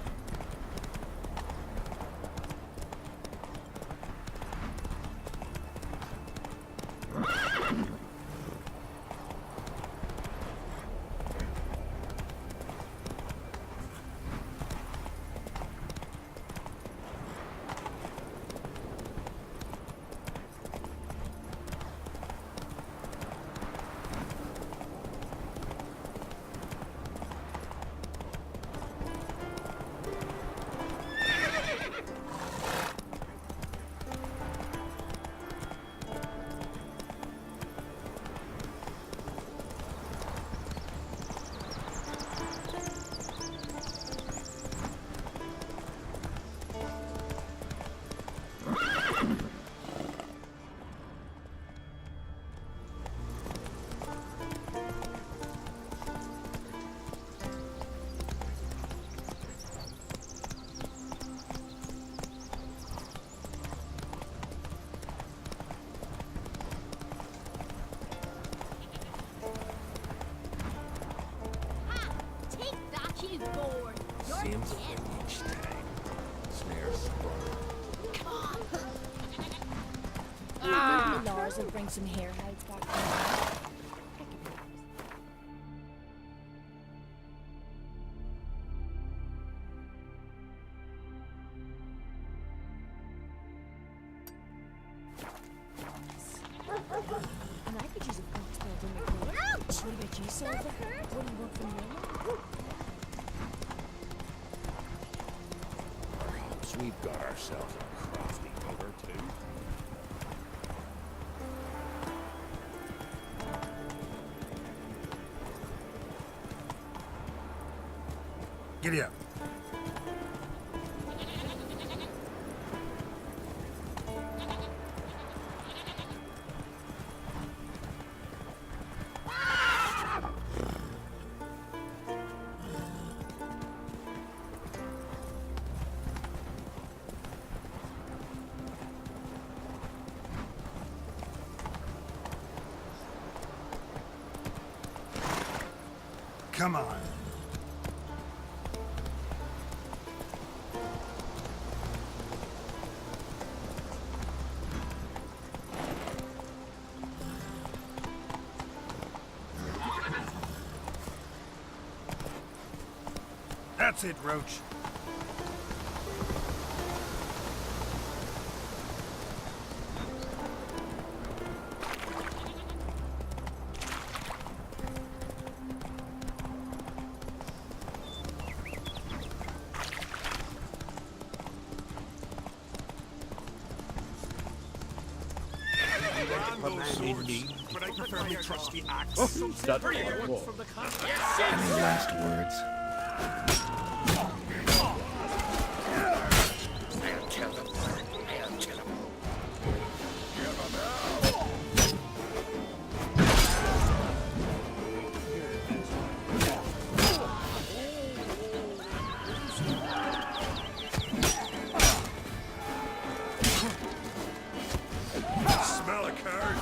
Same thing each time. Snare sprung. Come on! Ah! Lars will bring some hair hides back home. And I could use a box belt in the corner. Ouch! What about you, Silver? Wouldn't work for me. Perhaps we've got ourselves a crafty bugger too. Giddy up. Come on. That's it, Roach. help a man in need, but I prefer my trusty axe. That's Any last words? I'll kill them. I'll kill them. Smell a card.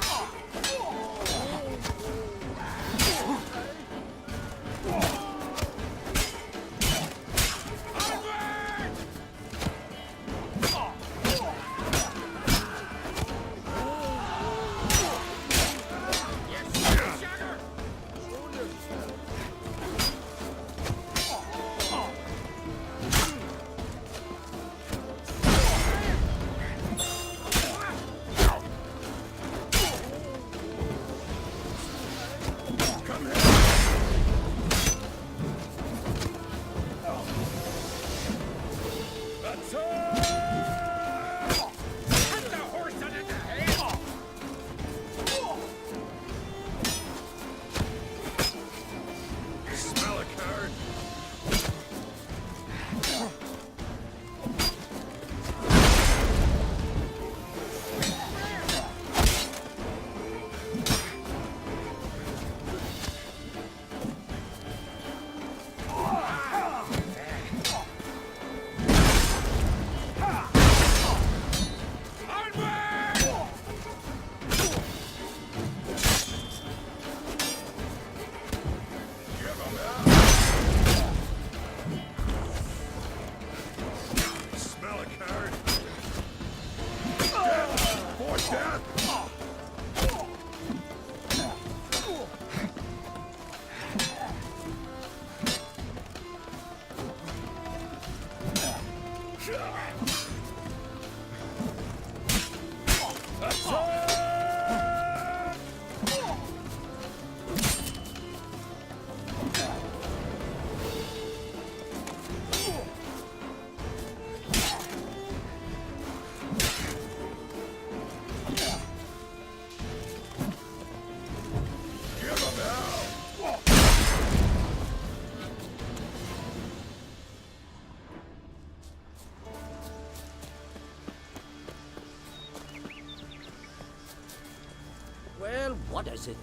Well, what is it?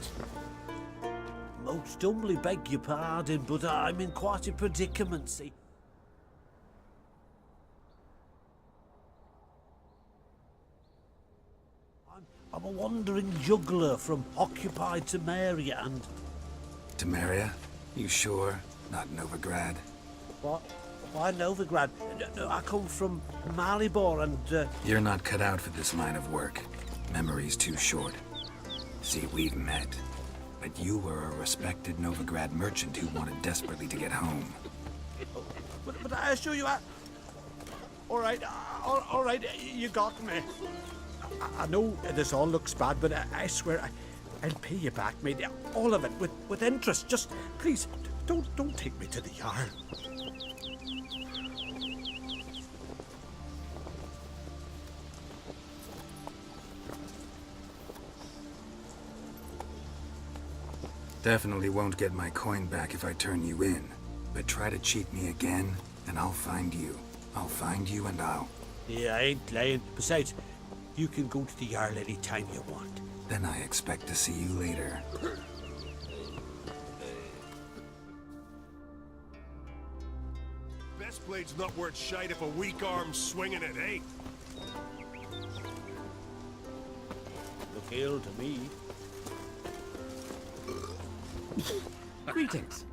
Most humbly beg your pardon, but I'm in quite a predicament, see. I'm a wandering juggler from occupied Temeria and... Temeria? You sure? Not Novigrad? What? Why Novigrad? No, I come from Maribor and... You're not cut out for this line of work. Memory's too short. See, we've met. But you were a respected Novigrad merchant who wanted desperately to get home. But I assure you, all right, you got me. I know this all looks bad, but I swear I'll pay you back, mate. All of it, with interest. Just, please, don't take me to the yard. Definitely won't get my coin back if I turn you in. But try to cheat me again, and I'll find you. I'll find you and I'll... Yeah, I ain't lying. Besides, you can go to the Jarl any time you want. Then I expect to see you later. Best blade's not worth shite if a weak arm's swinging it, eh? Look ill to me. Greetings.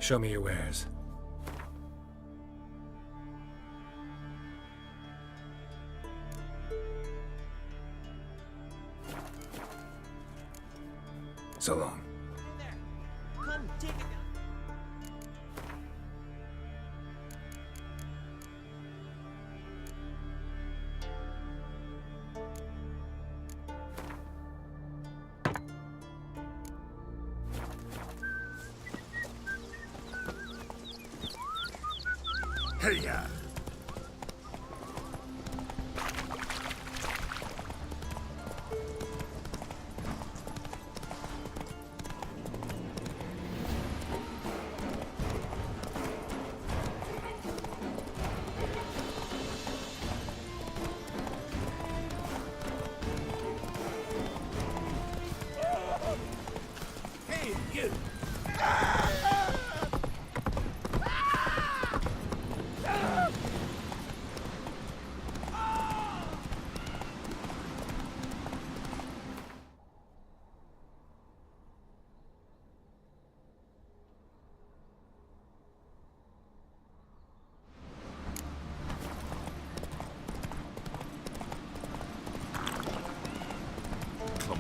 Show me your wares. So long. Come, take it. Hey,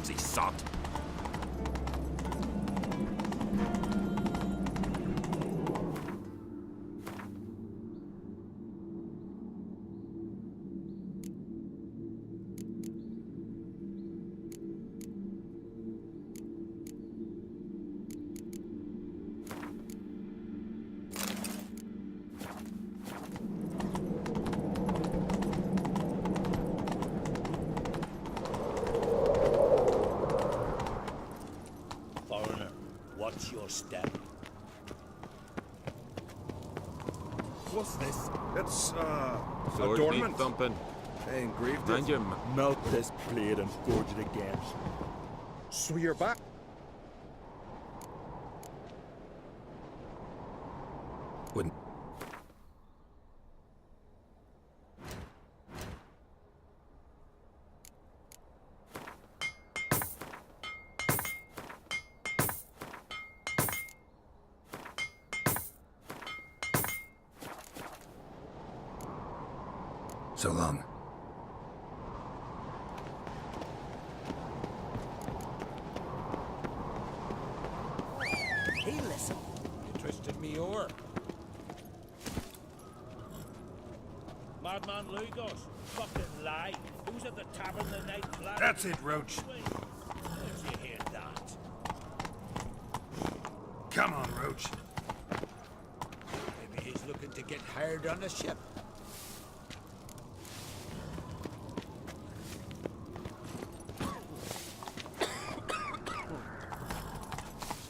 clumsy sod. Foreigner, watch your step. What's this? It's, Sword adornment. needs thumping. They engraved Mind it. you, Melt this blade and forge it again. So you're back? Wouldn't. So long. Hey, listen. You twisted me oar. Madman Lugos, fucking lie. Who's at the tavern the night club? That's it, Roach. Where'd you hear that? Come on, Roach. Maybe he's looking to get hired on a ship.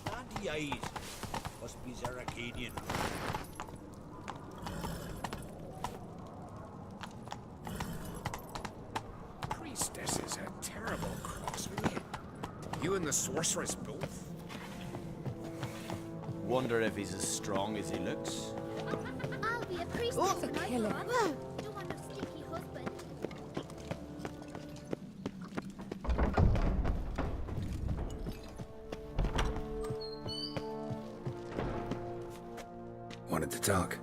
Sandy eyes. Must be Zaracadian. Priestess is a terrible cross with you. You and the sorceress both. Wonder if he's as strong as he looks. I'll be a priestess. Oh, for killing. Whoa. Don't want no stinky husband. Wanted to talk.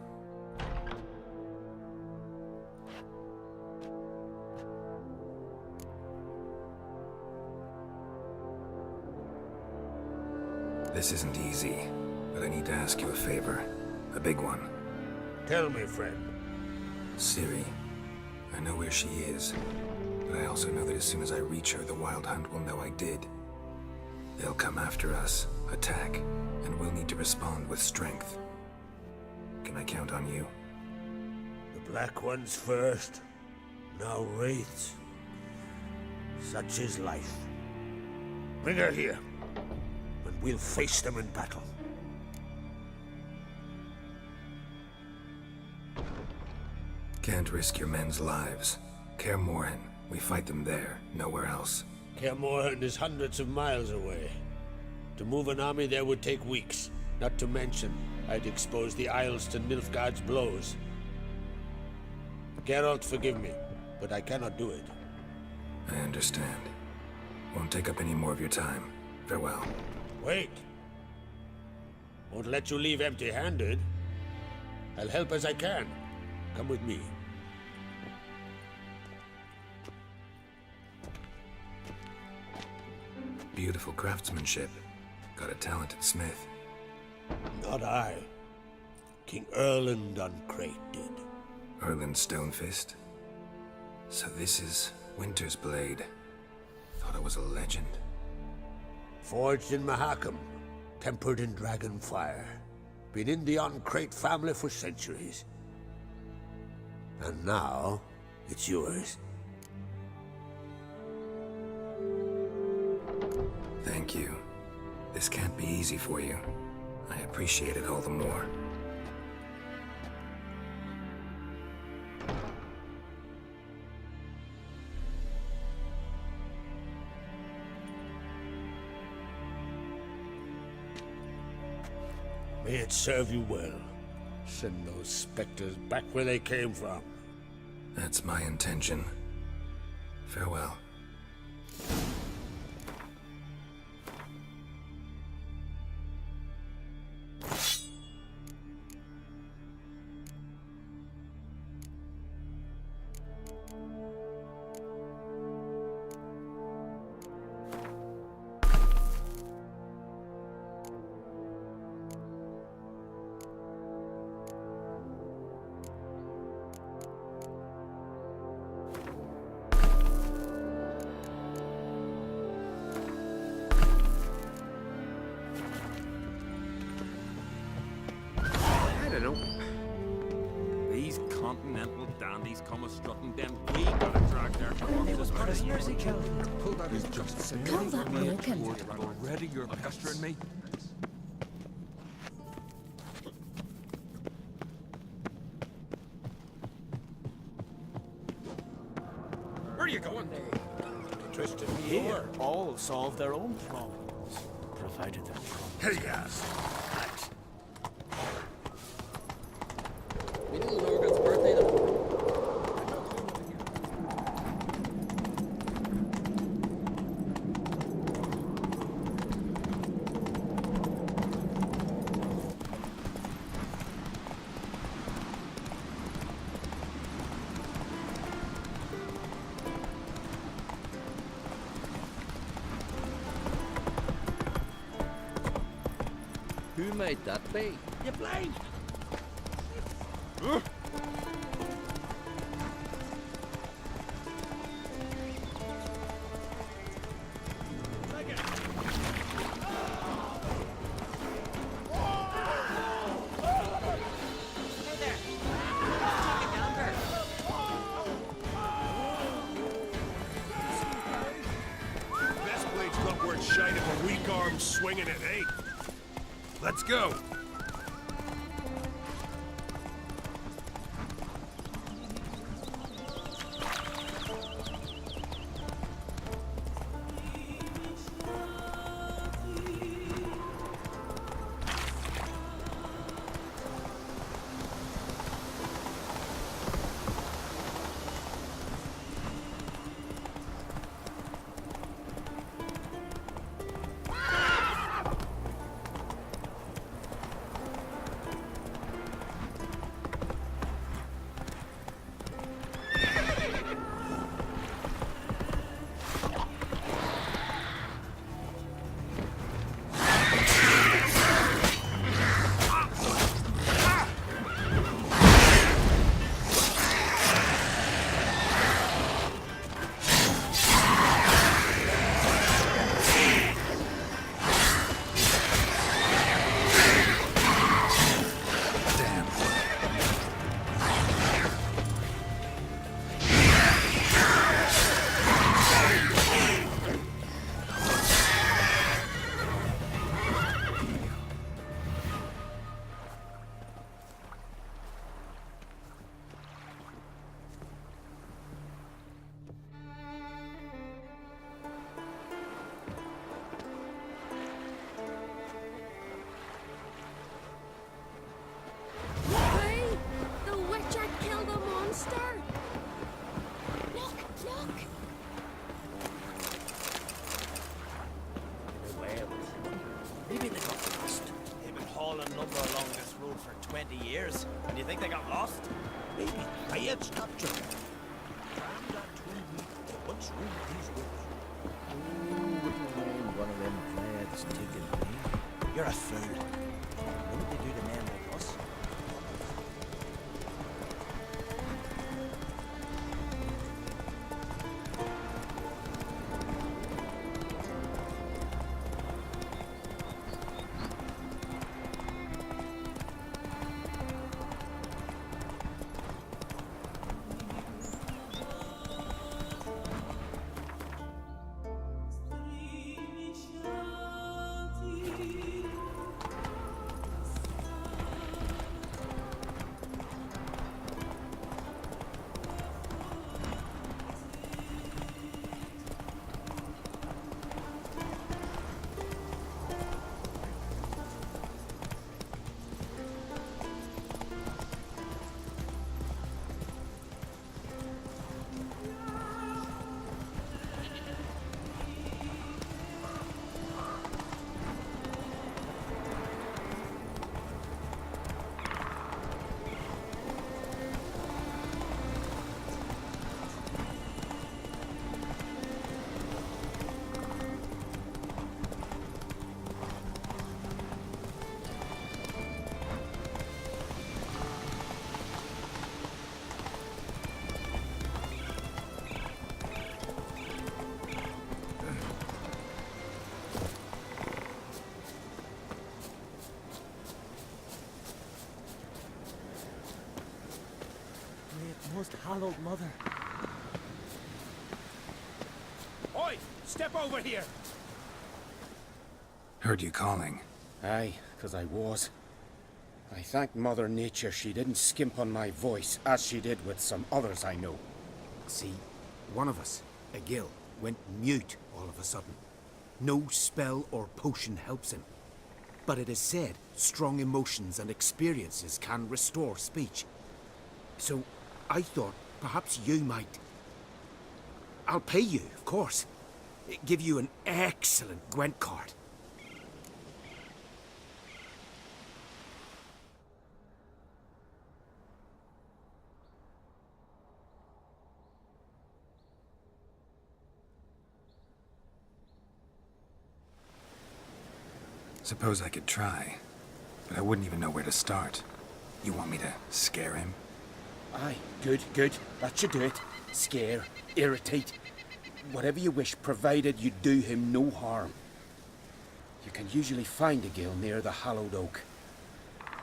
This isn't easy, but I need to ask you a favor. A big one. Tell me, friend. Ciri. I know where she is, but I also know that as soon as I reach her, the Wild Hunt will know I did. They'll come after us, attack, and we'll need to respond with strength. Can I count on you? The Black Ones first, now Wraiths. Such is life. Bring her here, and we'll face them in battle. Can't risk your men's lives. Kaer Morhen, we fight them there, nowhere else. Kaer Morhen is hundreds of miles away. To move an army there would take weeks, not to mention I'd expose the Isles to Nilfgaard's blows. Geralt, forgive me, but I cannot do it. I understand. Won't take up any more of your time. Farewell. Wait. Won't let you leave empty-handed. I'll help as I can. Come with me. Beautiful craftsmanship. Got a talented smith. Not I. King Erland Uncrate did. Erland Stonefist. So this is Winter's Blade. Thought it was a legend. Forged in Mahakam, tempered in dragon fire. Been in the Uncrate family for centuries. And now, it's yours. Thank you. This can't be easy for you. I appreciate it all the more. May it serve you well. Send those specters back where they came from. That's my intention. Farewell. bandies come a-strutting, then we gotta drag their corpses out of here. Pull that is just saying. Call that broken. Already you're pestering me. Where are you going? Tristan, Here, all solve their own problems, provided they're Here you guys. We knew Lorgan's birthday though. Who might that be? You blind! Best blade's not worth shite if a weak arm's swinging it, eh? Let's go. Maybe they got lost. They've been hauling lumber along this road for 20 years, and you think they got lost? Maybe Riots captured them. Crammed that 2 weeks once round these woods. Wouldn't mind one of them lads taking me. You're a fool. Wouldn't they do to men like us? hallowed mother. Oi! Step over here! Heard you calling. Aye, 'cause I was. I thank Mother Nature she didn't skimp on my voice, as she did with some others I know. See, one of us, a Gil, went mute all of a sudden. No spell or potion helps him. But it is said strong emotions and experiences can restore speech. So I thought perhaps you might... I'll pay you, of course. Give you an excellent Gwent card. Suppose I could try, but I wouldn't even know where to start. You want me to scare him? Aye, good, good. That should do it. Scare, irritate, whatever you wish, provided you do him no harm. You can usually find a Gil near the Hallowed Oak.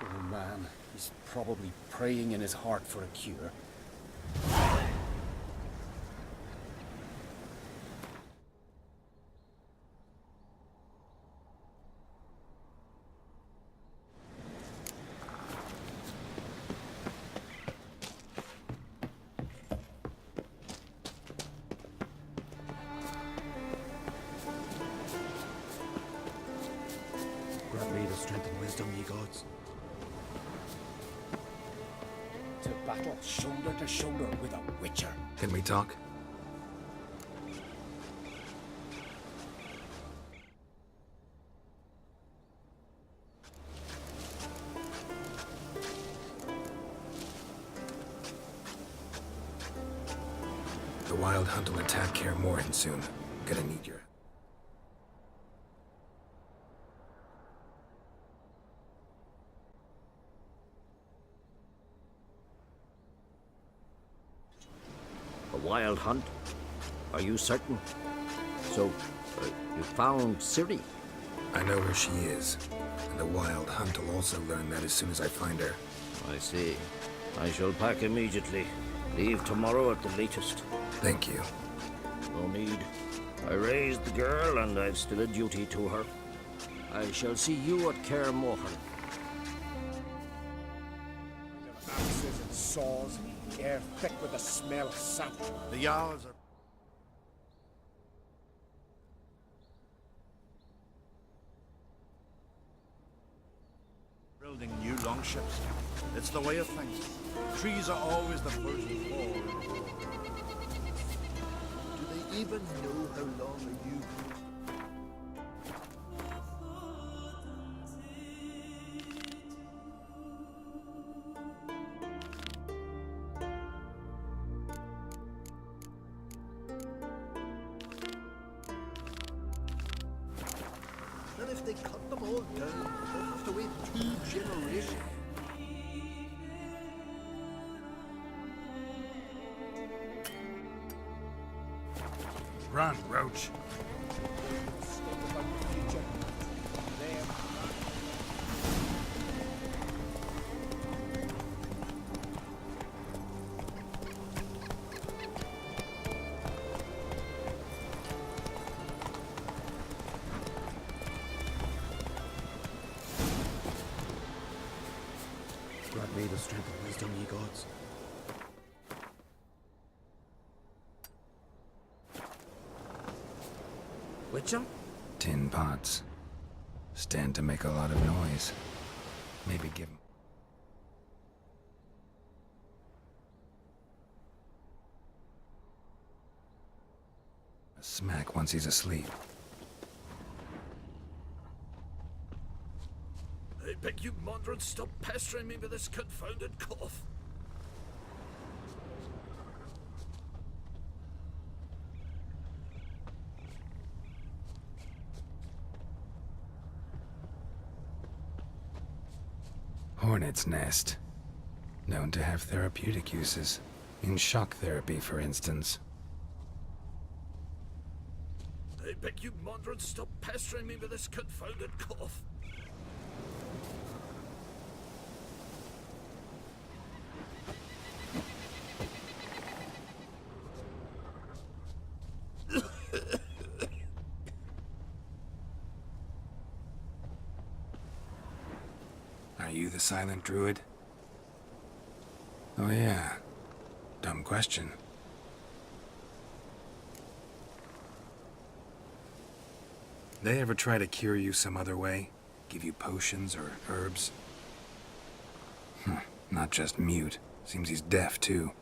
Oh man, he's probably praying in his heart for a cure. Grant me the strength and wisdom, ye gods. To battle shoulder to shoulder with a witcher. Can we talk? The Wild Hunt will attack Kaer Morhen soon. Gonna need your... A wild hunt? Are you certain? So, you found Ciri? I know where she is. And the Wild Hunt will also learn that as soon as I find her. I see. I shall pack immediately. Leave tomorrow at the latest. Thank you. No need. I raised the girl, and I've still a duty to her. I shall see you at Kaer Morhen. Axes and saws, air thick with the smell of sap. The Jarls are... building new longships. It's the way of things. Trees are always the first to fall in a war. Do they even know how long a yew grows? Then if they cut them all down, they'll have to wait 2 generations. Run, Roach. Grant me the strength and wisdom, ye gods. Witcher? Tin pots. Stand to make a lot of noise. Maybe give him... a smack once he's asleep. I beg you, Mondred, stop pestering me with this confounded cough. Hornet's nest. Known to have therapeutic uses. In shock therapy, for instance. I beg you, Mondred, stop pestering me with this confounded cough. Are you the silent druid? Oh yeah. Dumb question. They ever try to cure you some other way? Give you potions or herbs? Not just mute. Seems he's deaf, too.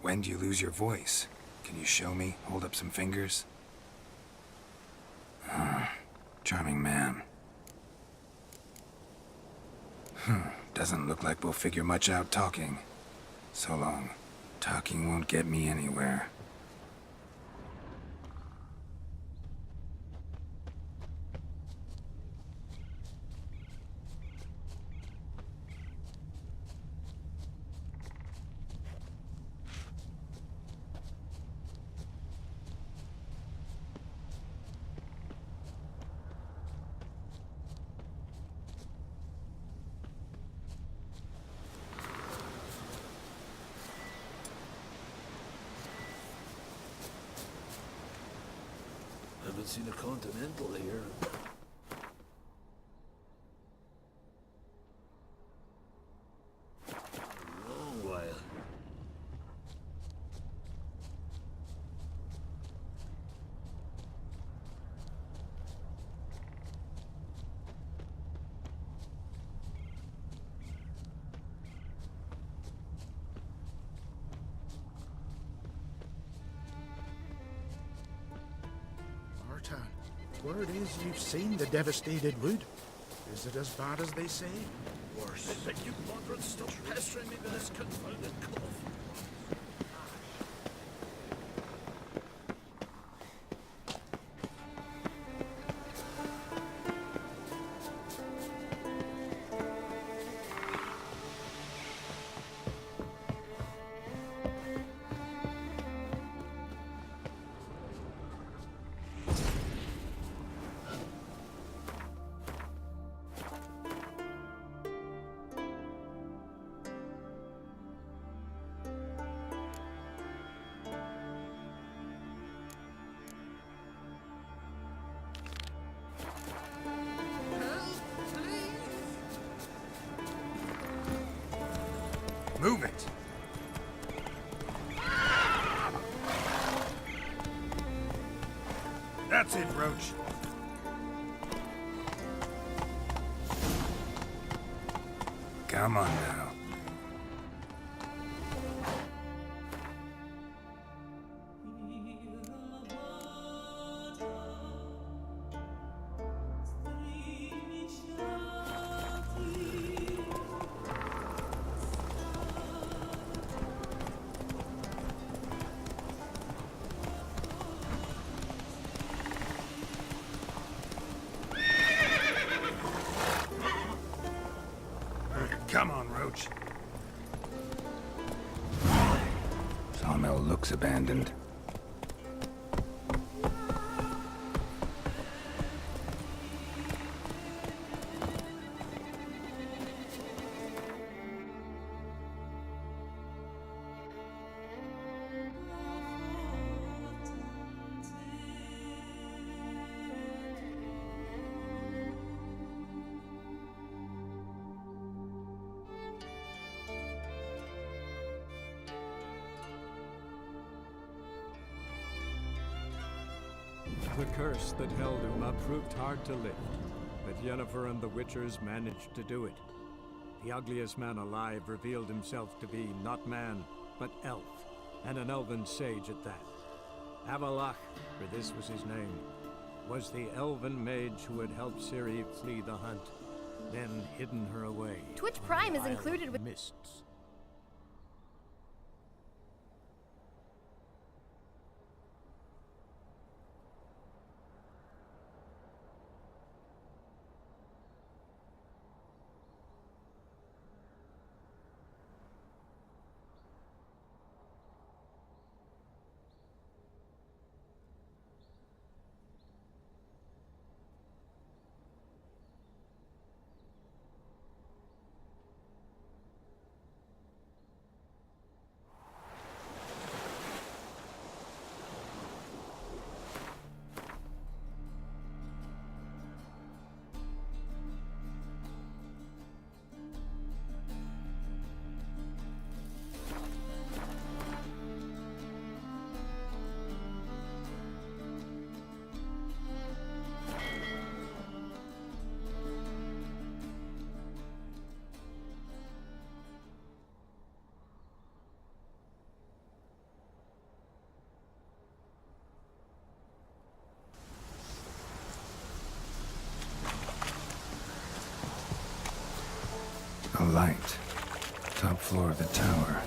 When do you lose your voice? Can you show me? Hold up some fingers? Charming man. Doesn't look like we'll figure much out talking. So long. Talking won't get me anywhere. Haven't seen a Continental here. A long while. Artan, word is you've seen the devastated wood. Is it as bad as they say? Worse. I beg you, Mordred, stop pestering me with this confounded cough. Move it! That's it, Roach. Come on now. Come on, Roach. Sawmill looks abandoned. The curse that held Uma proved hard to lift, but Yennefer and the Witchers managed to do it. The ugliest man alive revealed himself to be not man, but elf, and an elven sage at that. Avalach, for this was his name, was the elven mage who had helped Ciri flee the hunt, then hidden her away. Twitch Prime is included with mists. A light. Top floor of the tower.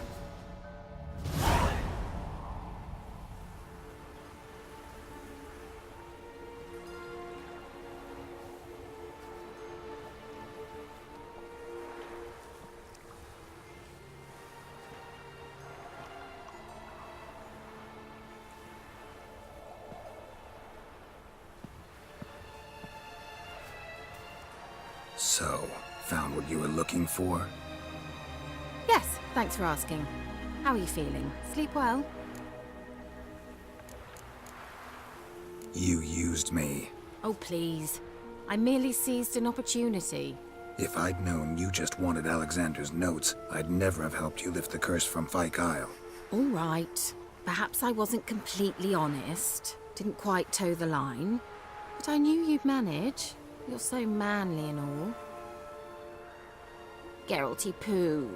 So, found what you were looking for? Yes, thanks for asking. How are you feeling? Sleep well? You used me. Oh, please. I merely seized an opportunity. If I'd known you just wanted Alexander's notes, I'd never have helped you lift the curse from Fyke Isle. All right. Perhaps I wasn't completely honest. Didn't quite toe the line. But I knew you'd manage. You're so manly and all. Geralty Pooh.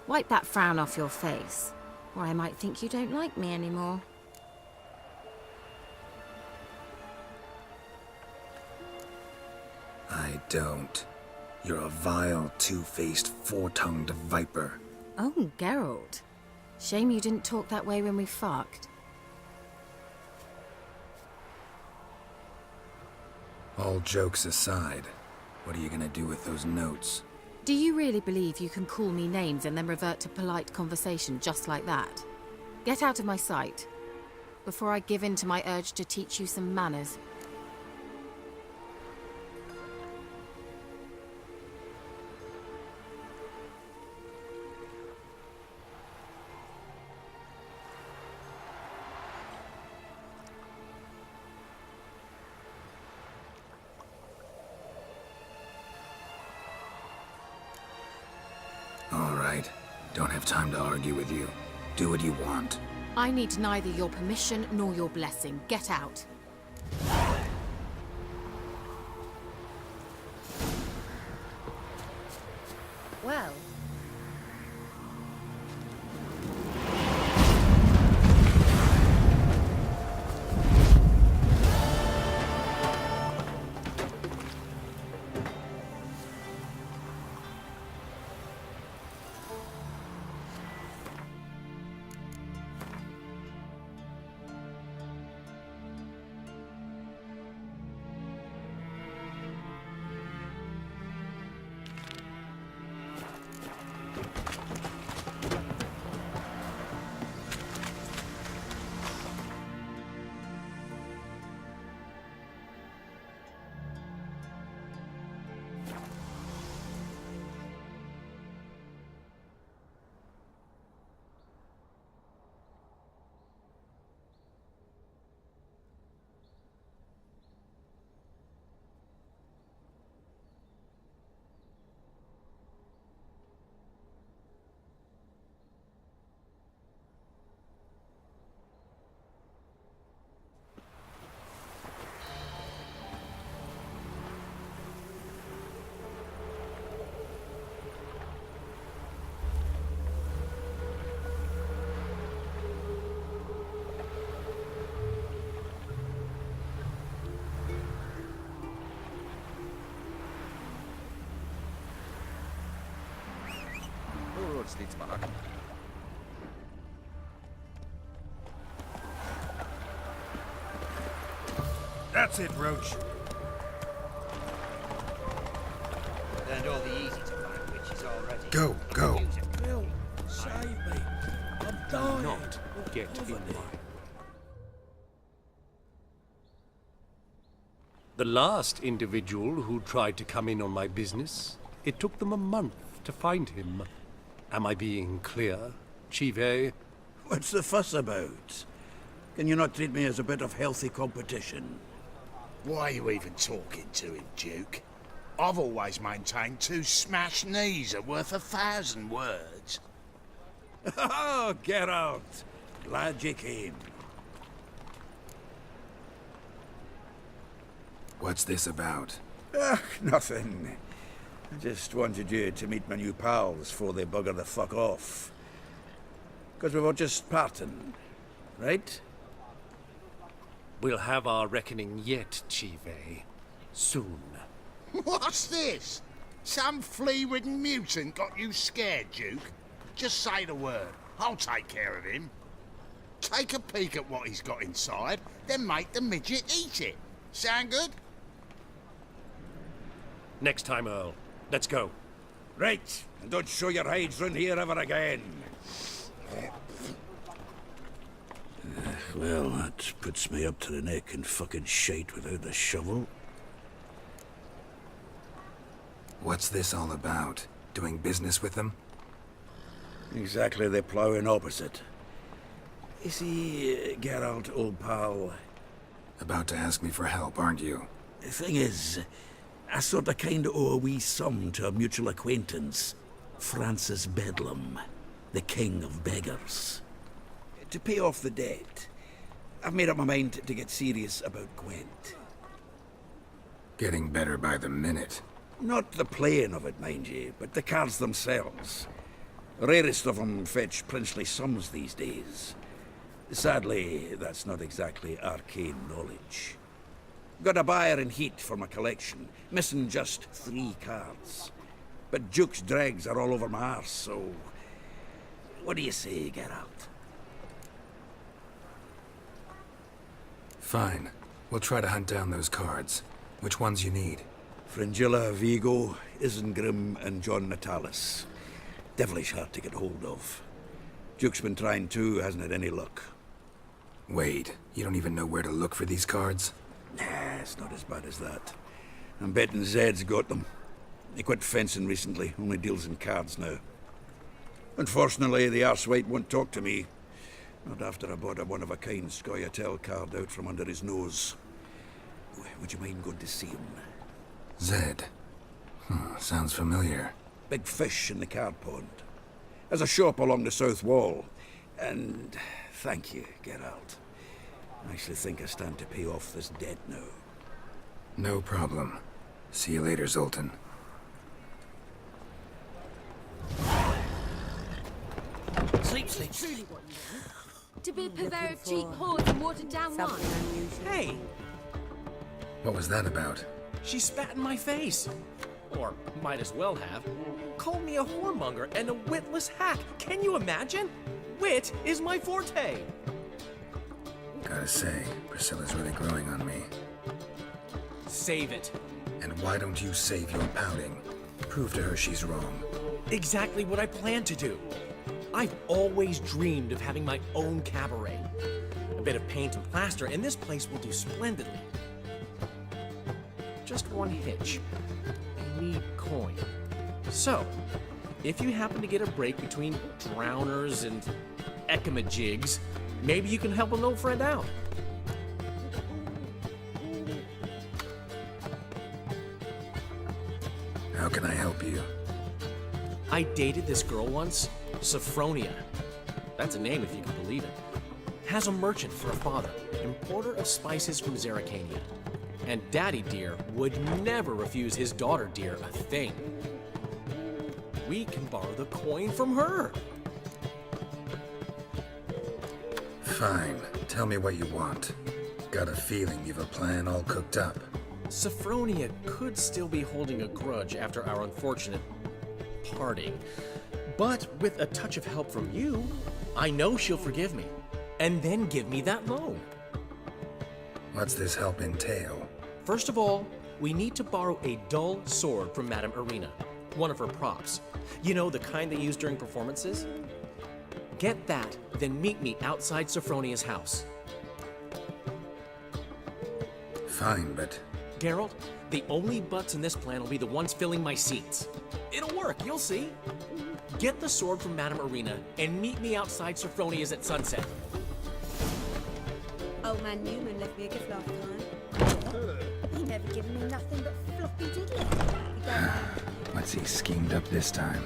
Wipe that frown off your face, or I might think you don't like me anymore. I don't. You're a vile, two-faced, four-tongued viper. Oh, Geralt. Shame you didn't talk that way when we fucked. All jokes aside, what are you gonna do with those notes? Do you really believe you can call me names and then revert to polite conversation just like that? Get out of my sight, before I give in to my urge to teach you some manners. All right. Don't have time to argue with you. Do what you want. I need neither your permission nor your blessing. Get out. Well. That's it, Roach. Learned all the easy to find witches already. Go, go. Bill, save me. I'm dying. Not get in line. The last individual who tried to come in on my business, it took them a month to find him. Am I being clear, Chive? What's the fuss about? Can you not treat me as a bit of healthy competition? Why are you even talking to him, Duke? I've always maintained 2 smashed knees are worth 1,000 words. Oh, Geralt. Glad you came. What's this about? Nothing. I just wanted you to meet my new pals before they bugger the fuck off. Because we were just parting, right? We'll have our reckoning yet, Chive. Soon. What's this? Some flea-ridden mutant got you scared, Duke? Just say the word. I'll take care of him. Take a peek at what he's got inside, then make the midget eat it. Sound good? Next time, Earl. Let's go. Right, and don't show your hides round here ever again. Well, that puts me up to the neck in fucking shite without the shovel. What's this all about? Doing business with them? Exactly the ploughing opposite. You see, Geralt, old pal... About to ask me for help, aren't you? The thing is, I sort of kinda owe a wee sum to a mutual acquaintance, Francis Bedlam, the king of beggars. To pay off the debt, I've made up my mind to get serious about Gwent. Getting better by the minute. Not the playing of it, mind you, but the cards themselves. Rarest of them fetch princely sums these days. Sadly, that's not exactly arcane knowledge. Got a buyer in heat for my collection, missing just 3 cards. But Duke's dregs are all over my arse, so... What do you say, Geralt? Fine. We'll try to hunt down those cards. Which ones you need? Fringilla, Vigo, Isengrim, and John Natalis. Devilish hard to get hold of. Duke's been trying too, hasn't had any luck. Wait, you don't even know where to look for these cards? Nah, it's not as bad as that. I'm betting Zed's got them. He quit fencing recently, only deals in cards now. Unfortunately, the arsewite won't talk to me. Not after I bought a one-of-a-kind Scoia'tael card out from under his nose. Would you mind going to see him? Zed. Sounds familiar. Big fish in the card pond. Has a shop along the south wall. And thank you, Geralt. I actually think I stand to pay off this debt now. No problem. See you later, Zoltan. Sleep. To be a purveyor of cheap hoards and watered down wine. Hey, What was that about? she spat in my face. Or might as well have. Called me a whoremonger and a witless hack. Can you imagine? Wit is my forte. Gotta say, Priscilla's really growing on me. Save it. And why don't you save your pouting? Prove to her she's wrong. Exactly what I plan to do. I've always dreamed of having my own cabaret. A bit of paint and plaster, and this place will do splendidly. Just one hitch. I need coin. So, if you happen to get a break between drowners and ekamajigs, maybe you can help an old friend out. How can I help you? I dated this girl once, Sophronia. That's a name if you can believe it. Has a merchant for a father, importer of spices from Zerrikania. And Daddy Dear would never refuse his daughter Dear a thing. We can borrow the coin from her. Fine. Tell me what you want. Got a feeling you've a plan all cooked up. Sophronia could still be holding a grudge after our unfortunate parting. But with a touch of help from you, I know she'll forgive me. And then give me that loan. What's this help entail? First of all, we need to borrow a dull sword from Madame Irina, one of her props. You know, the kind they use during performances? Get that, then meet me outside Sophronia's house. Fine, but... Geralt, the only butts in this plan will be the ones filling my seats. It'll work, you'll see. Get the sword from Madame Irina and meet me outside Sophronia's at sunset. Old man Newman left me a gift last time. He never given me nothing but floppy diddly. What's he schemed up this time?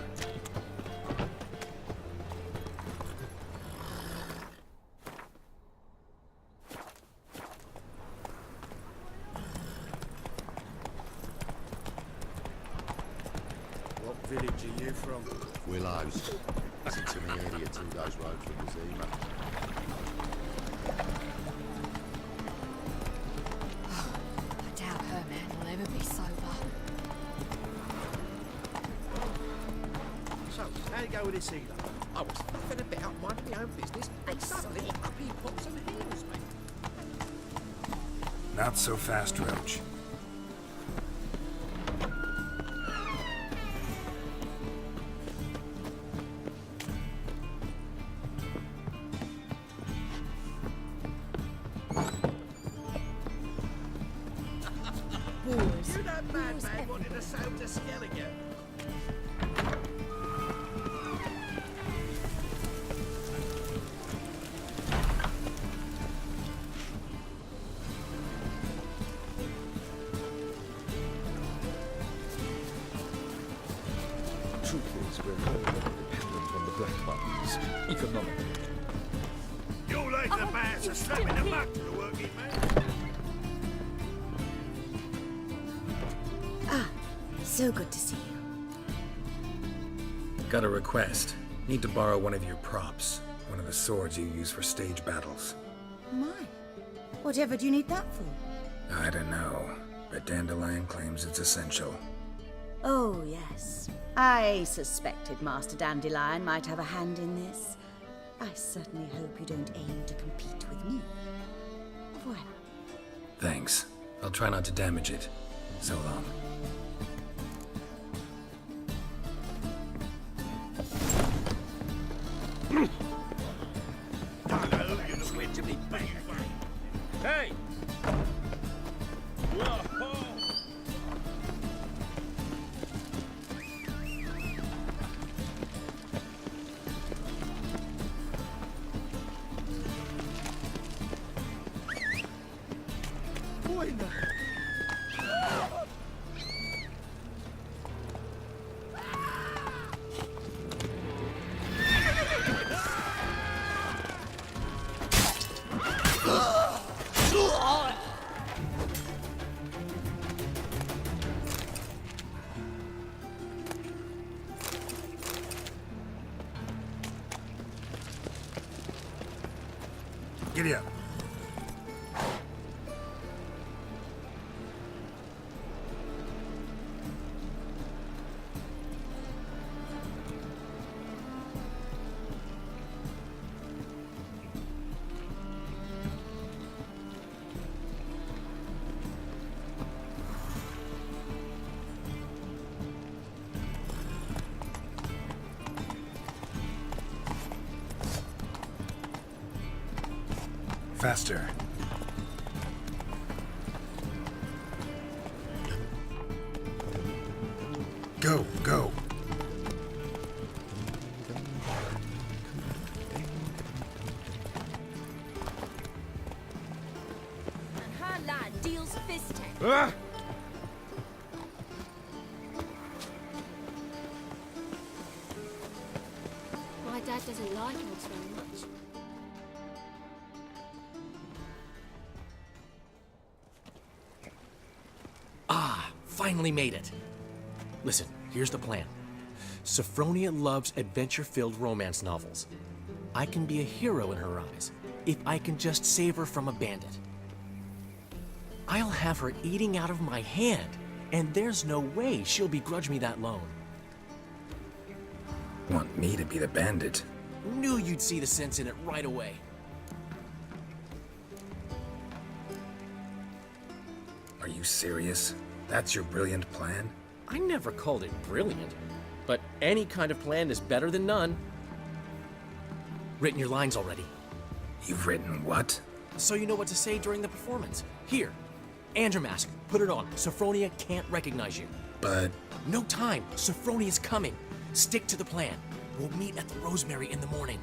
What village are you from? Willows. Sits in the area 2 days' road from the Zima. I doubt her man will ever be sober. go with this healer? I was fed a bit out minding my own business, and suddenly up he pops and heals me. Not so fast, Roach. You that madman wanted to sail to Skellige. Truth is, we're more dependent on the Black Markets, economically. You'll like the bass are slapping the muck to the working man. Ah, so good to see you. Got a request. Need to borrow one of your props. One of the swords you use for stage battles. My. Whatever do you need that for? I don't know, but Dandelion claims it's essential. Oh, yes. I suspected Master Dandelion might have a hand in this. I certainly hope you don't aim to compete with me. Voilà. Thanks. I'll try not to damage it. So long. Hello, you swear to me, bang. Hey! Giddy up. Faster. Go, go. And her lad deals fist tech. Ah! My dad doesn't like us very much. Ah, finally made it. Listen, here's the plan. Sophronia loves adventure-filled romance novels. I can be a hero in her eyes if I can just save her from a bandit. I'll have her eating out of my hand, and there's no way she'll begrudge me that loan. Want me to be the bandit? Knew you'd see the sense in it right away. Are you serious? That's your brilliant plan? I never called it brilliant, but any kind of plan is better than none. Written your lines already. You've written what? So you know what to say during the performance. Here, Andromask, put it on. Sophronia can't recognize you. But... No time. Sophronia's coming. Stick to the plan. We'll meet at the Rosemary in the morning.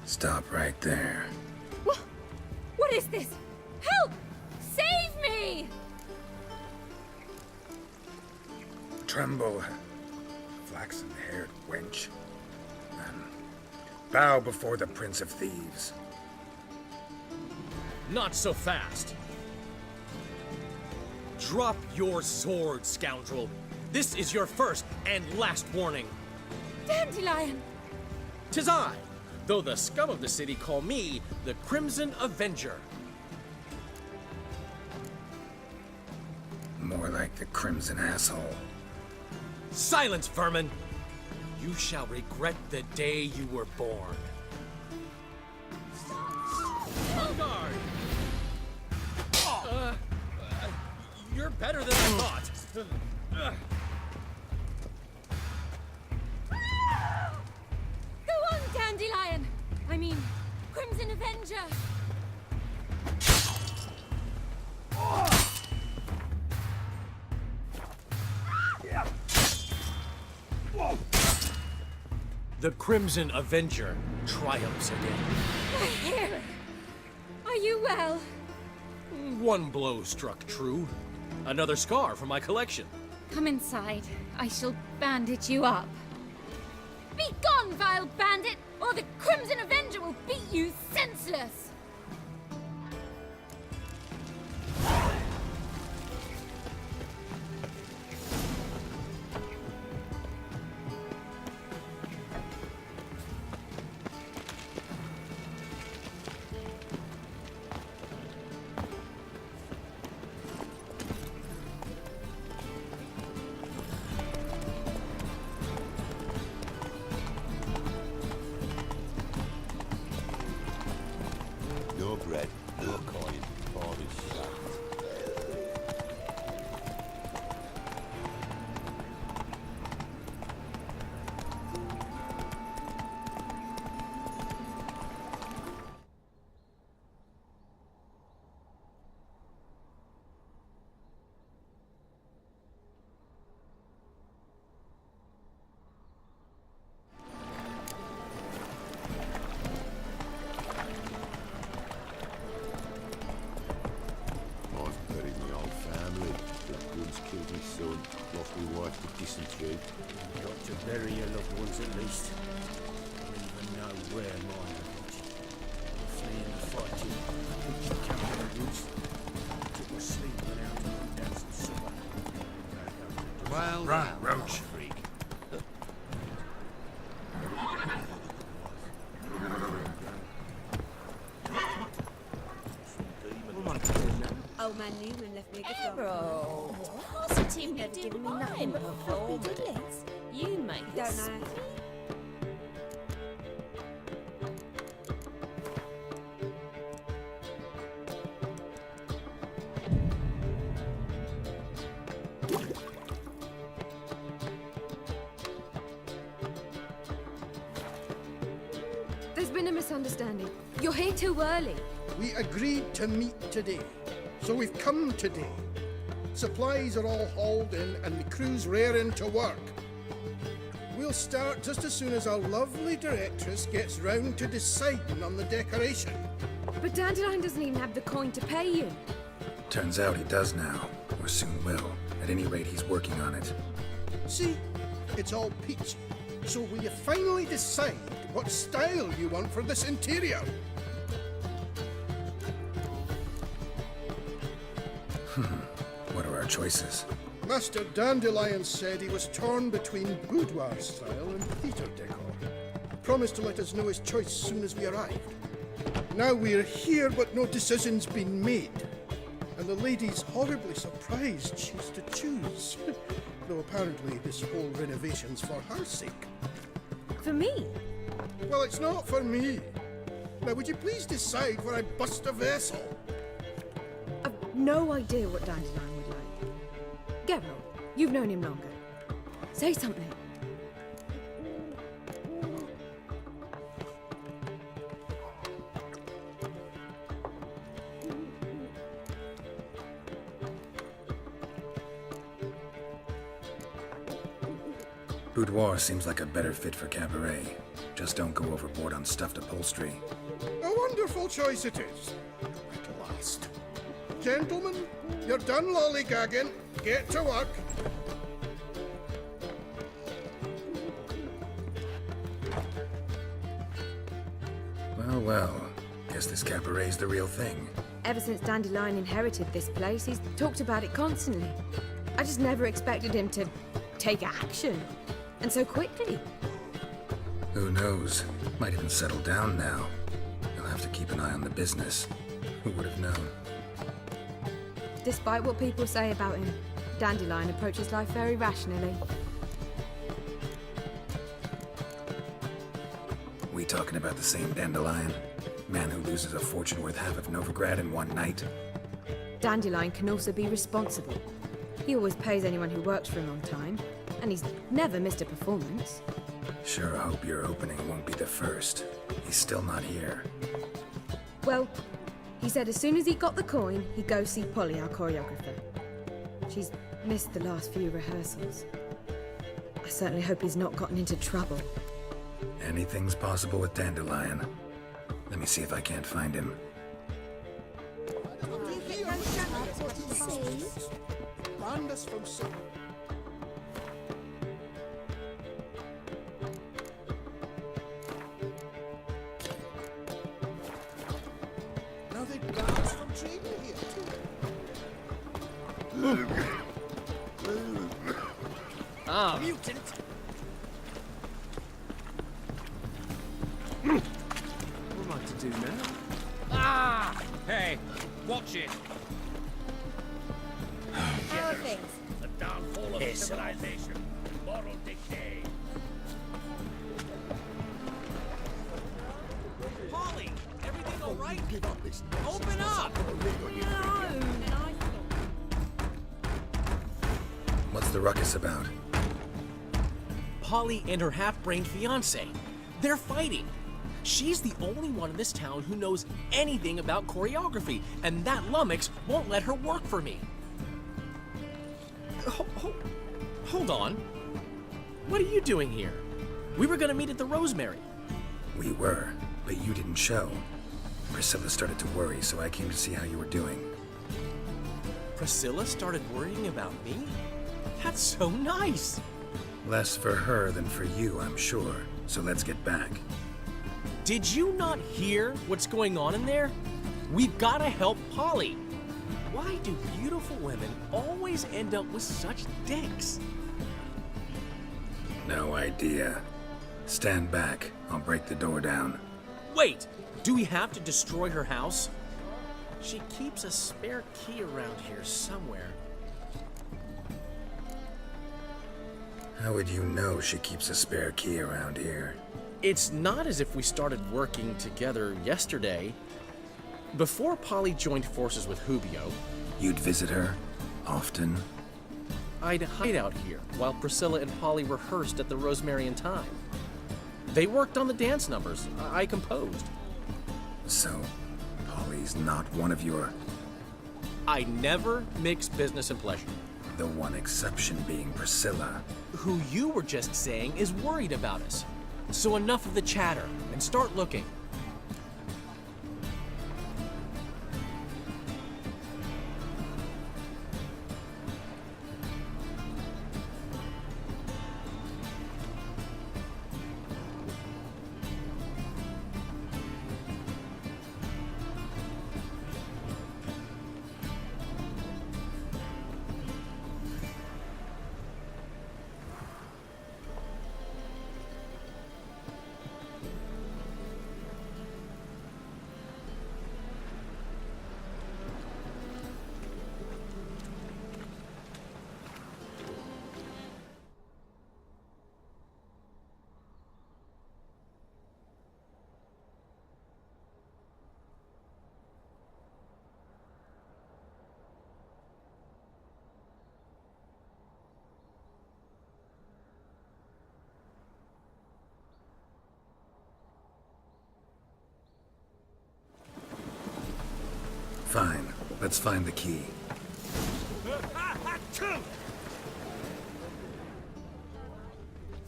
Stop right there. What is this? Help! Save me! Tremble, flaxen-haired wench. Bow before the Prince of Thieves. Not so fast. Drop your sword, scoundrel. This is your first and last warning. Dandelion! 'Tis I, though the scum of the city call me the Crimson Avenger. More like the Crimson Asshole. Silence, vermin! You shall regret the day you were born. On guard! You're better than I thought. Go on, Dandelion! I mean, Crimson Avenger! The Crimson Avenger triumphs again. I hear it. Are you well? One blow struck true. Another scar from my collection. Come inside. I shall bandage you up. Be gone, vile bandit, or the Crimson Avenger will beat you senseless! No bread, no coin, father's shaft. Got to bury your loved ones at least. Don't even know where mine are lodged. Fleeing the fighting, put your camera roots. Took a sleep went out and went down some supper. Well, Run, well, Roach. freak. Old man Newman left me a gift. Bro, positive Never given me nothing but floppy diddlings. You make Don't this. know. There's been a misunderstanding. You're here too early. We agreed to meet today, so we've come today. Supplies are all hauled in and the crew's raring to work. We'll start just as soon as our lovely directress gets round to deciding on the decoration. But Dandelion doesn't even have the coin to pay you. Turns out he does now, or soon will. At any rate, he's working on it. See, it's all peachy. So will you finally decide what style you want for this interior? What are our choices? Master Dandelion said he was torn between boudoir style and theatre decor. Promised to let us know his choice as soon as we arrived. Now we're here, but no decision's been made. And the lady's horribly surprised she's to choose. Though apparently this whole renovation's for her sake. For me? Well, it's not for me. Now, would you please decide where I bust a vessel? I've no idea what Dandelion would like. Geralt, you've known him longer. Say something. Boudoir seems like a better fit for cabaret. Just don't go overboard on stuffed upholstery. A wonderful choice it is. At last. Gentlemen, you're done lollygagging. Get to work. Well, well. Guess this cabaret's the real thing. Ever since Dandelion inherited this place, he's talked about it constantly. I just never expected him to take action. And so quickly. Who knows? Might even settle down now. You'll have to keep an eye on the business. Who would have known? Despite what people say about him, Dandelion approaches life very rationally. We talking about the same Dandelion? Man who loses a fortune worth half of Novigrad in one night? Dandelion can also be responsible. He always pays anyone who works for him on time, and he's never missed a performance. Sure hope your opening won't be the first. He's still not here. Well, he said as soon as he got the coin, he'd go see Polly, our choreographer. She's missed the last few rehearsals. I certainly hope he's not gotten into trouble. Anything's possible with Dandelion. Let me see if I can't find him. Banned us from some. Now they banned us from trading here too. Ah. Mutant! What am I to do now? Ah! Hey, watch it. How are things? The downfall of civilization. Moral decay. Polly, everything all right? Give up this. Open up! What's the ruckus about? Polly and her half-brained fiancé. They're fighting. She's the only one in this town who knows anything about choreography, and that lummox won't let her work for me. Hold on. What are you doing here? We were gonna meet at the Rosemary. We were, but you didn't show. Priscilla started to worry, so I came to see how you were doing. Priscilla started worrying about me? That's so nice. Less for her than for you, I'm sure. So let's get back. Did you not hear what's going on in there? We've got to help Polly. Why do beautiful women always end up with such dicks? No idea. Stand back. I'll break the door down. Wait, do we have to destroy her house? She keeps a spare key around here somewhere. How would you know she keeps a spare key around here? It's not as if we started working together yesterday. Before Polly joined forces with Hubio, You'd visit her? Often? I'd hide out here while Priscilla and Polly rehearsed at the Rosemary in Time. They worked on the dance numbers. I composed. So, Polly's not one of your... I never mix business and pleasure. The one exception being Priscilla. Who you were just saying is worried about us. So enough of the chatter, and start looking. Fine. Let's find the key.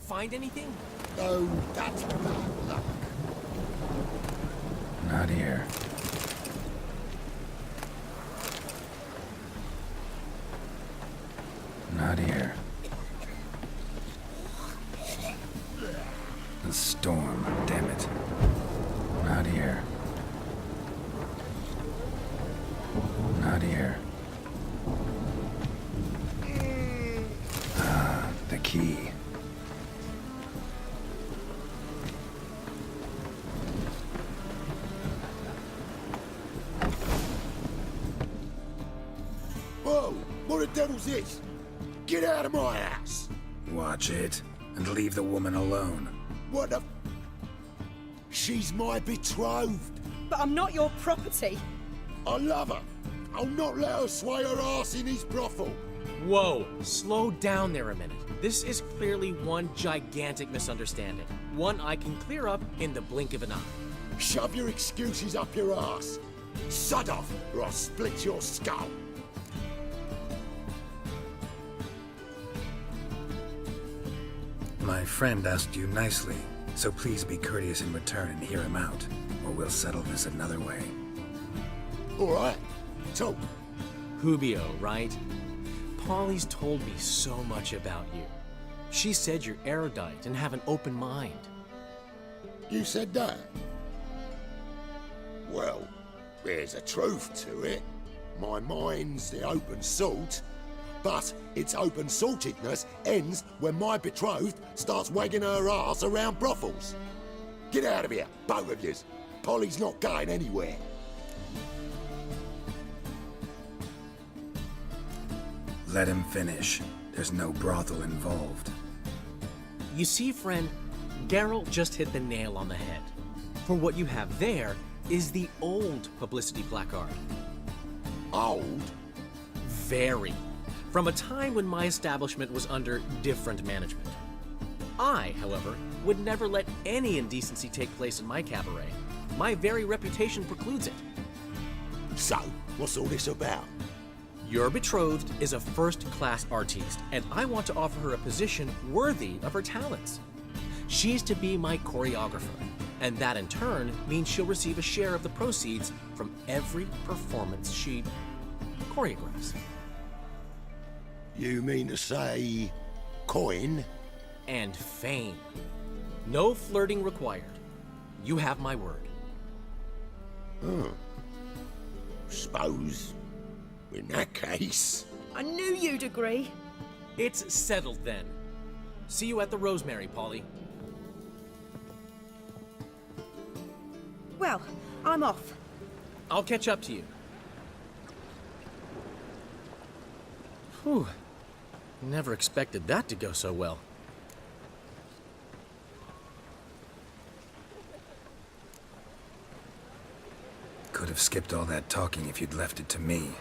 Find anything? Oh, that's bad luck. Not here. Not here. The storm, damn it. Not here. Not here. Ah, the key. Whoa! What the devil's this? Get out of my house! Watch it, and leave the woman alone. What the... She's my betrothed. But I'm not your property. I love her. I'll not let her sway her ass in his brothel. Whoa, slow down there a minute. This is clearly one gigantic misunderstanding. One I can clear up in the blink of an eye. Shove your excuses up your ass. Sod off, or I'll split your skull. My friend asked you nicely, so please be courteous in return and hear him out, or we'll settle this another way. All right, talk. Hubio, right? Polly's told me so much about you. She said you're erudite and have an open mind. You said that? Well, there's a truth to it. My mind's the open salt, but its open-saltedness ends when my betrothed starts wagging her ass around brothels. Get out of here, both of yous. Polly's not going anywhere. Let him finish. There's no brothel involved. You see, friend, Geralt just hit the nail on the head. For what you have there is the old publicity placard. Old? Very. From a time when my establishment was under different management. I, however, would never let any indecency take place in my cabaret. My very reputation precludes it. So, what's all this about? Your betrothed is a first-class artiste, and I want to offer her a position worthy of her talents. She's to be my choreographer, and that in turn means she'll receive a share of the proceeds from every performance she choreographs. You mean to say... coin? And fame. No flirting required. You have my word. Suppose... in that case... I knew you'd agree. It's settled then. See you at the Rosemary, Polly. Well, I'm off. I'll catch up to you. Whew. Never expected that to go so well. Could have skipped all that talking if you'd left it to me.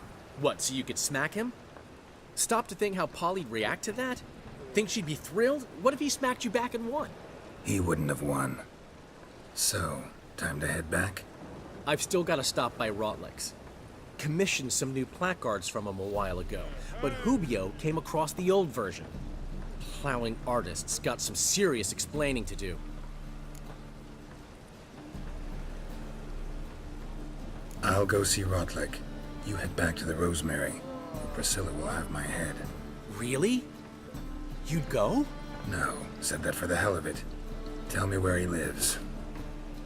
What, so you could smack him? Stop to think how Polly'd react to that? Think she'd be thrilled? What if he smacked you back and won? He wouldn't have won. So, time to head back? I've still got to stop by Rotlick's. Commissioned some new placards from him a while ago, but Hubio came across the old version. Plowing artists got some serious explaining to do. I'll go see Rotlick. You head back to the Rosemary. Priscilla will have my head. Really? You'd go? No, said that for the hell of it. Tell me where he lives.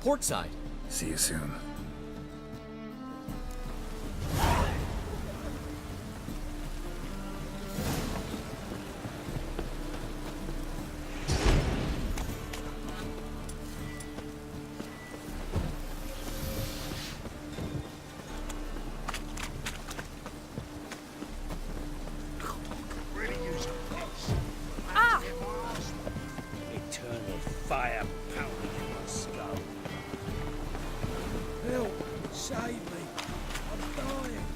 Portside. See you soon. Eternal fire pounding in my skull. Help! Save me! I'm dying!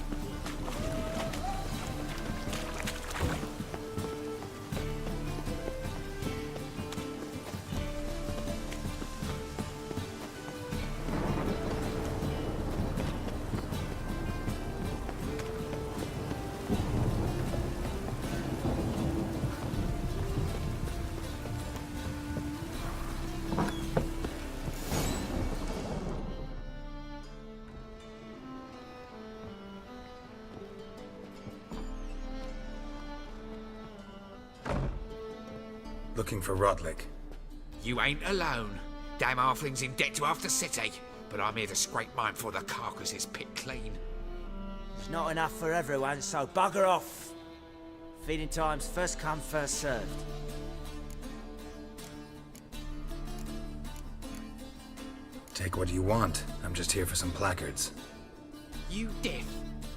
Looking for Rotlick. You ain't alone. Damn halfling's in debt to half the city. But I'm here to scrape mine before the carcass is picked clean. It's not enough for everyone, so bugger off. Feeding time's first come, first served. Take what you want. I'm just here for some placards. You deaf?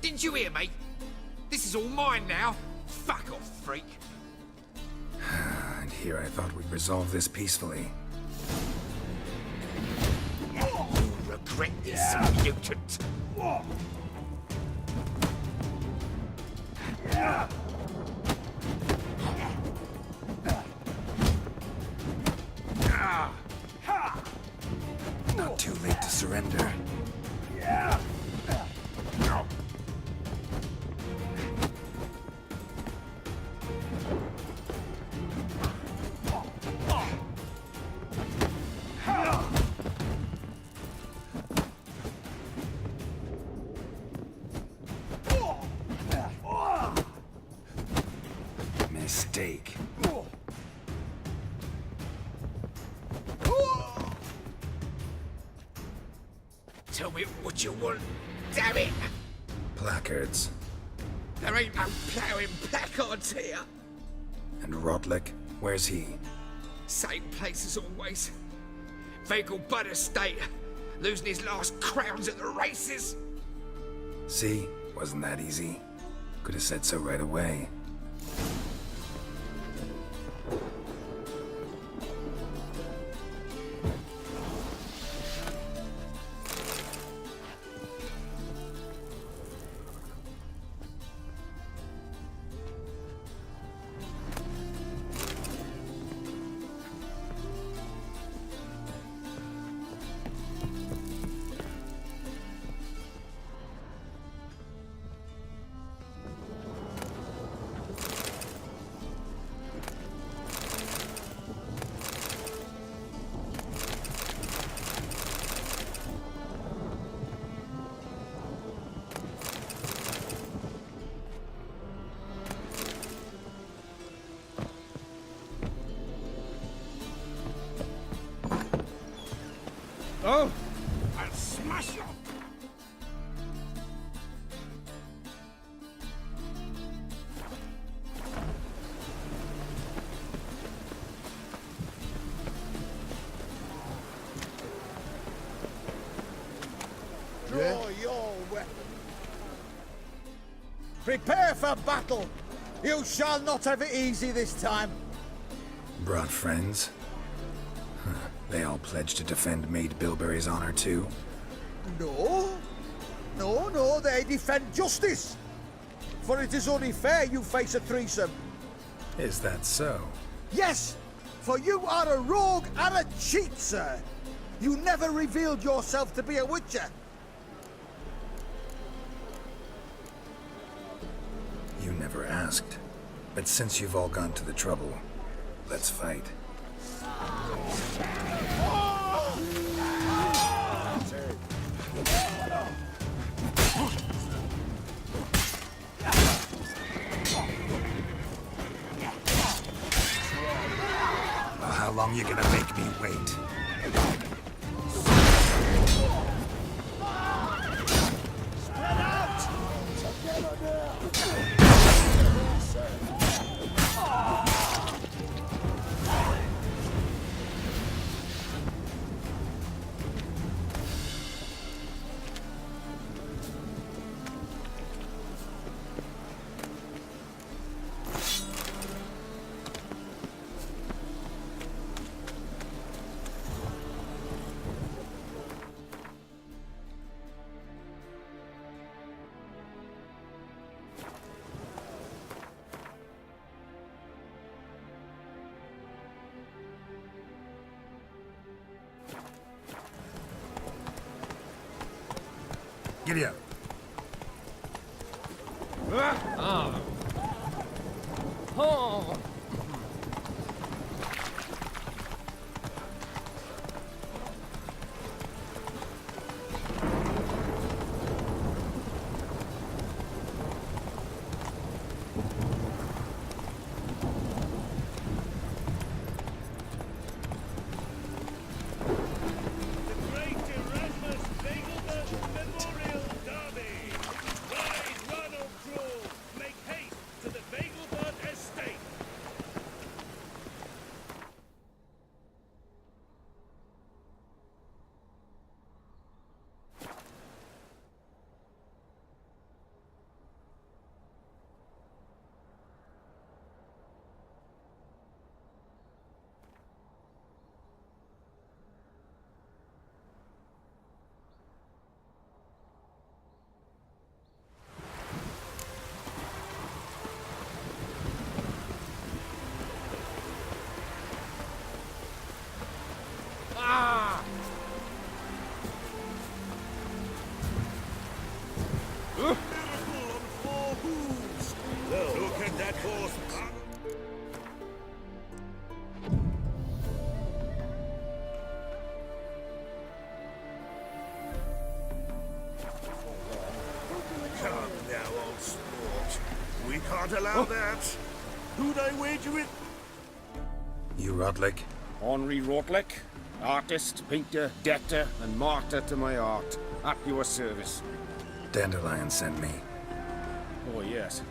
Didn't you hear me? This is all mine now. Fuck off, freak. here, I thought we'd resolve this peacefully. You'll regret this, mutant. Not too late to surrender. Mistake. Tell me what you want, damn it! Placards. There ain't no ploughing placards here. And Rodlick, where's he? Same place as always. Vagel Bud Estate, losing his last crowns at the races. See? Wasn't that easy? Could have said so right away. Oh! I'll smash you! Draw your weapon. Prepare for battle. You shall not have it easy this time. Brought friends? They all pledged to defend Maid Bilberry's honor too? No. No, they defend justice. For it is only fair you face a threesome. Is that so? Yes, for you are a rogue and a cheat, sir. You never revealed yourself to be a witcher. You never asked. But since you've all gone to the trouble, let's fight. Well, how long you gonna make me wait? Spread out! Together now! Giddy up. Oh. Oh. Can't allow that. Who'd I wager with? You, Rodlick? Henri Rodlick, artist, painter, debtor, and martyr to my art. At your service. Dandelion sent me. Oh, yes.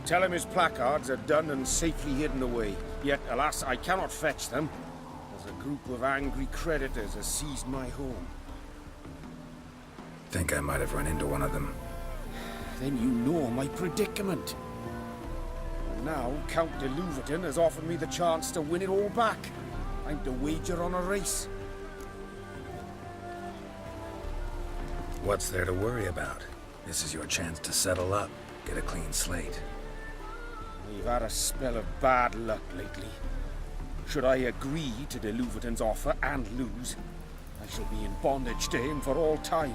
Tell him his placards are done and safely hidden away. Yet, alas, I cannot fetch them, as a group of angry creditors has seized my home. Think I might have run into one of them. Then you know my predicament. And now, Count de Louverton has offered me the chance to win it all back. I'm to wager on a race. What's there to worry about? This is your chance to settle up, get a clean slate. We've had a spell of bad luck lately. Should I agree to de Louverton's offer and lose, I shall be in bondage to him for all time.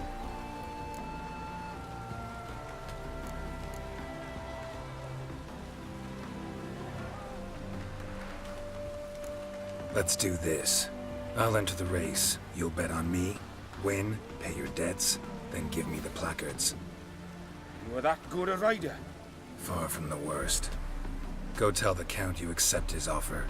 Let's do this. I'll enter the race. You'll bet on me, win, pay your debts, then give me the placards. You are that good a rider? Far from the worst. Go tell the Count you accept his offer.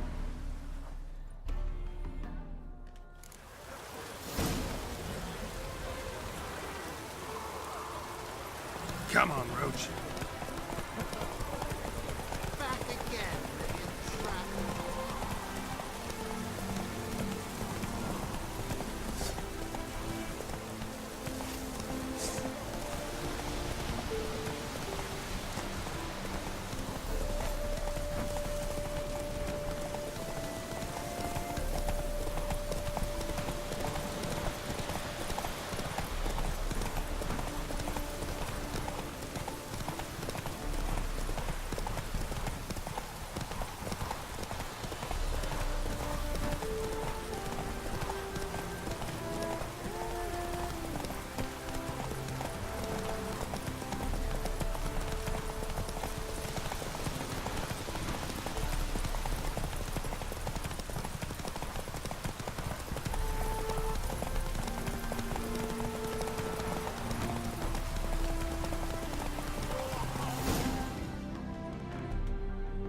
Come on, Roach. Back again, you trap.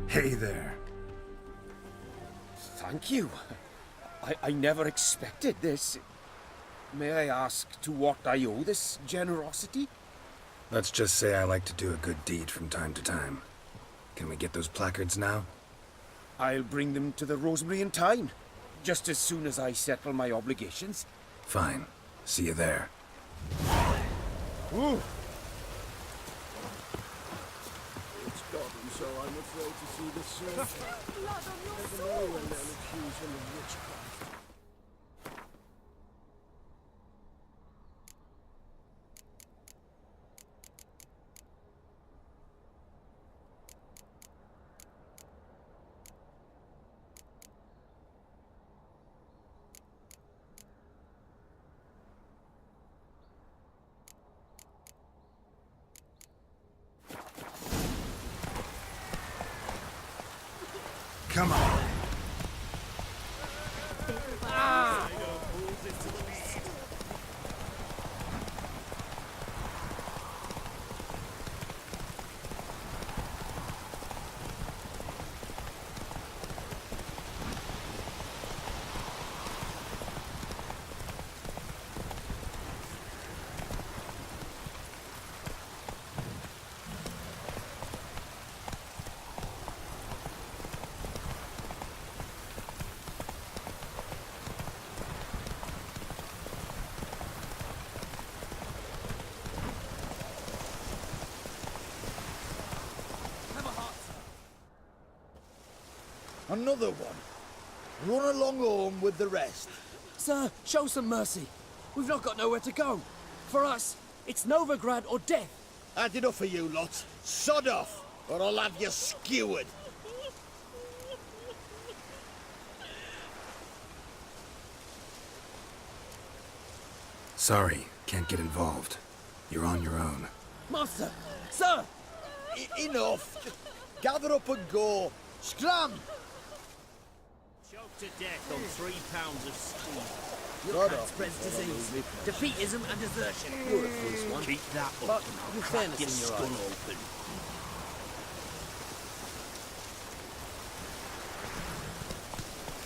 Hey there. Thank you. I never expected this. May I ask to what I owe this generosity? Let's just say I like to do a good deed from time to time. Can we get those placards now? I'll bring them to the Rosemary in time, just as soon as I settle my obligations. Fine. See you there. Ooh. It's gotten so I'm afraid to see the surf. Blood on your Never sword! know when they'll accuse him of witchcraft. Come on. Ah! Another one. Run along home with the rest. Sir, show some mercy. We've not got nowhere to go. For us, it's Novigrad or death. Had enough of you lot. Sod off, or I'll have you skewered. Sorry, can't get involved. You're on your own. Master! Sir! Enough. Gather up and go. Scram! Choked to death on 3 pounds of steam. Shut Your up. hand spreads disease, defeatism and desertion. You're a first one. Keep that up. But and I'll with crack fairness your in your skull eyes. open.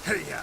Hey-ya!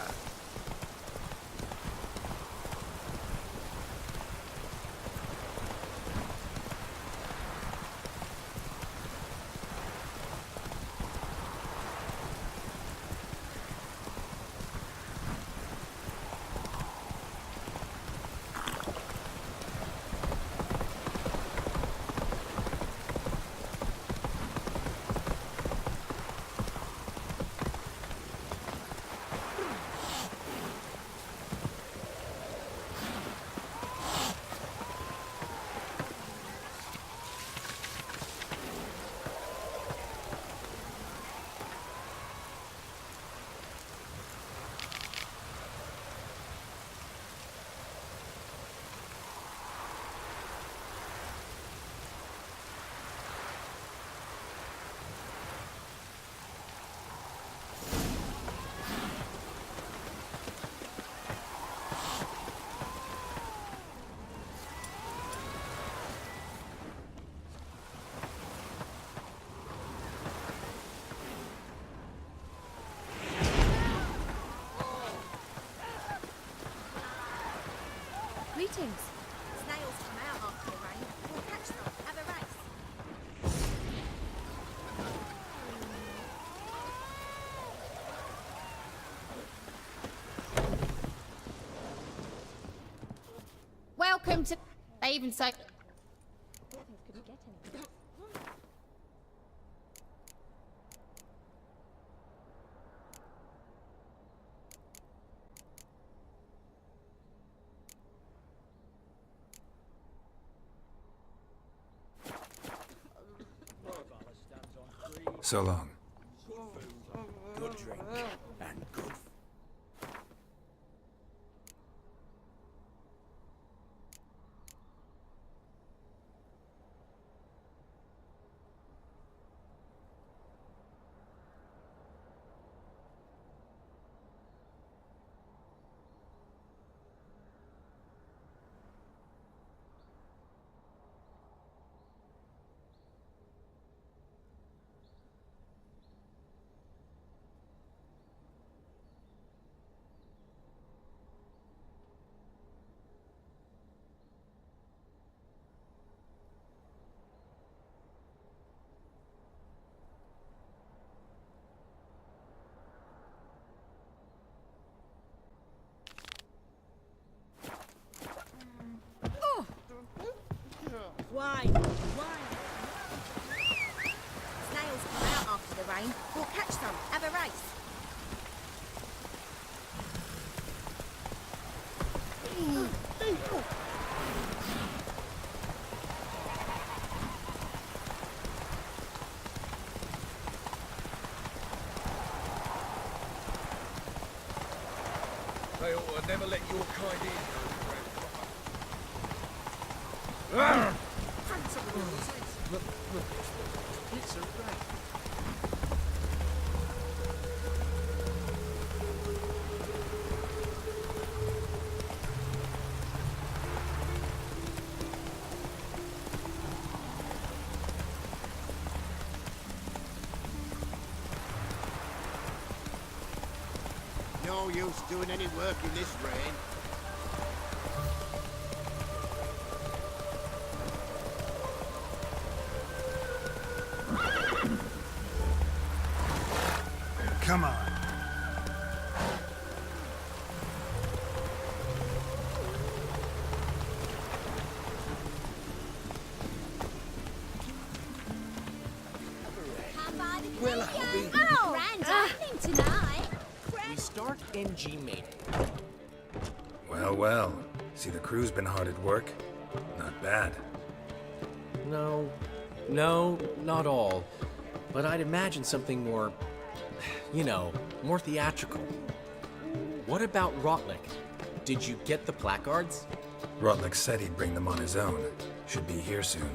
Greetings. Snails come out after the rain. We'll catch them. Have a race. Welcome to... They even say... So long. Good drink. And good. Wine. Snails come out after the rain. We'll catch some. Have a race. They ought to never let your kind in. It's a race. No use doing any work in this rain. Come on. Well, oh, grand opening tonight. We start NG mating. Well, well. See, the crew's been hard at work. Not bad. No, not all. But I'd imagine something more, you know, more theatrical. What about Rotlick? Did you get the placards? Rotlick said he'd bring them on his own. Should be here soon.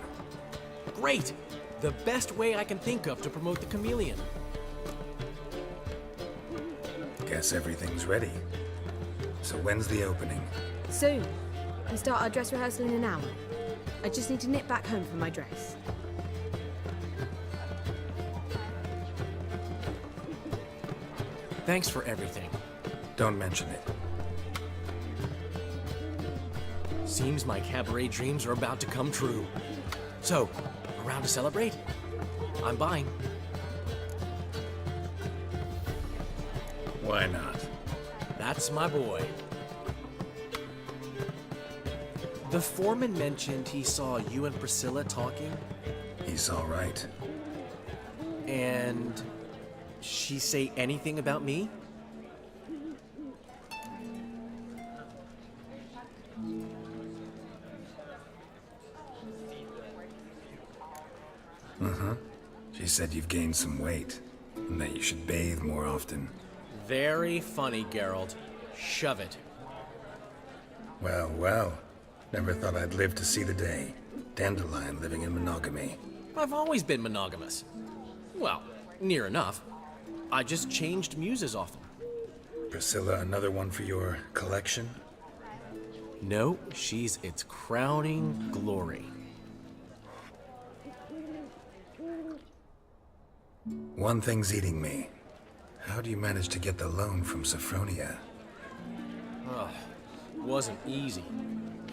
Great! The best way I can think of to promote the Chameleon. Guess everything's ready. So when's the opening? Soon. We start our dress rehearsal in an hour. I just need to nip back home for my dress. Thanks for everything. Don't mention it. Seems my cabaret dreams are about to come true. So, around to celebrate? I'm buying. Why not? That's my boy. The foreman mentioned he saw you and Priscilla talking. He's all right. And she say anything about me? Uh-huh. She said you've gained some weight, and that you should bathe more often. Very funny, Geralt. Shove it. Well, well. Never thought I'd live to see the day. Dandelion living in monogamy. I've always been monogamous. Well, near enough. I just changed muses often. Priscilla, another one for your collection? No, she's its crowning glory. One thing's eating me. How do you manage to get the loan from Sophronia? Ugh, wasn't easy.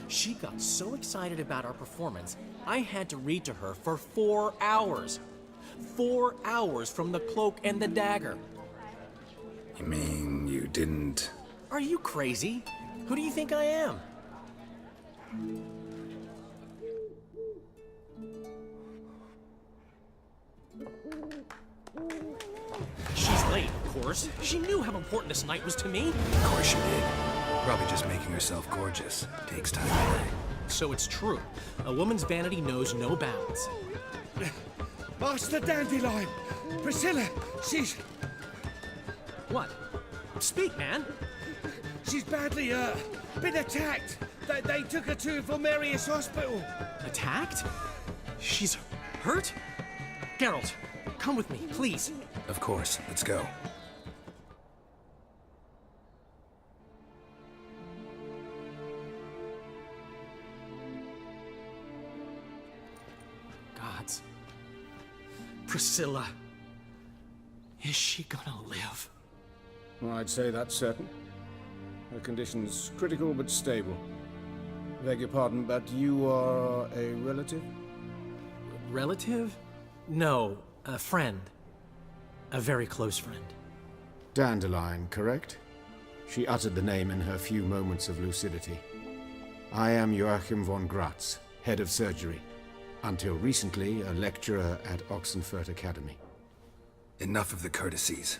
She got so excited about our performance, I had to read to her for 4 hours. 4 hours from the Cloak and the Dagger. You mean you didn't... Are you crazy? Who do you think I am? She's late, of course. She knew how important this night was to me. Of course she did. Probably just making herself gorgeous. Takes time anyway. So it's true. A woman's vanity knows no bounds. Master Dandelion! Priscilla, she's... What? Speak, man. She's badly, been attacked. They took her to Vulmerius Hospital. Attacked? She's hurt? Geralt, come with me, please. Of course. Let's go. Gods. Priscilla. Is she gonna live? Well, I'd say that's certain. Her condition's critical but stable. Beg your pardon, but you are a relative? Relative? No, a friend. A very close friend. Dandelion, correct? She uttered the name in her few moments of lucidity. I am Joachim von Gratz, head of surgery. Until recently, a lecturer at Oxenfurt Academy. Enough of the courtesies.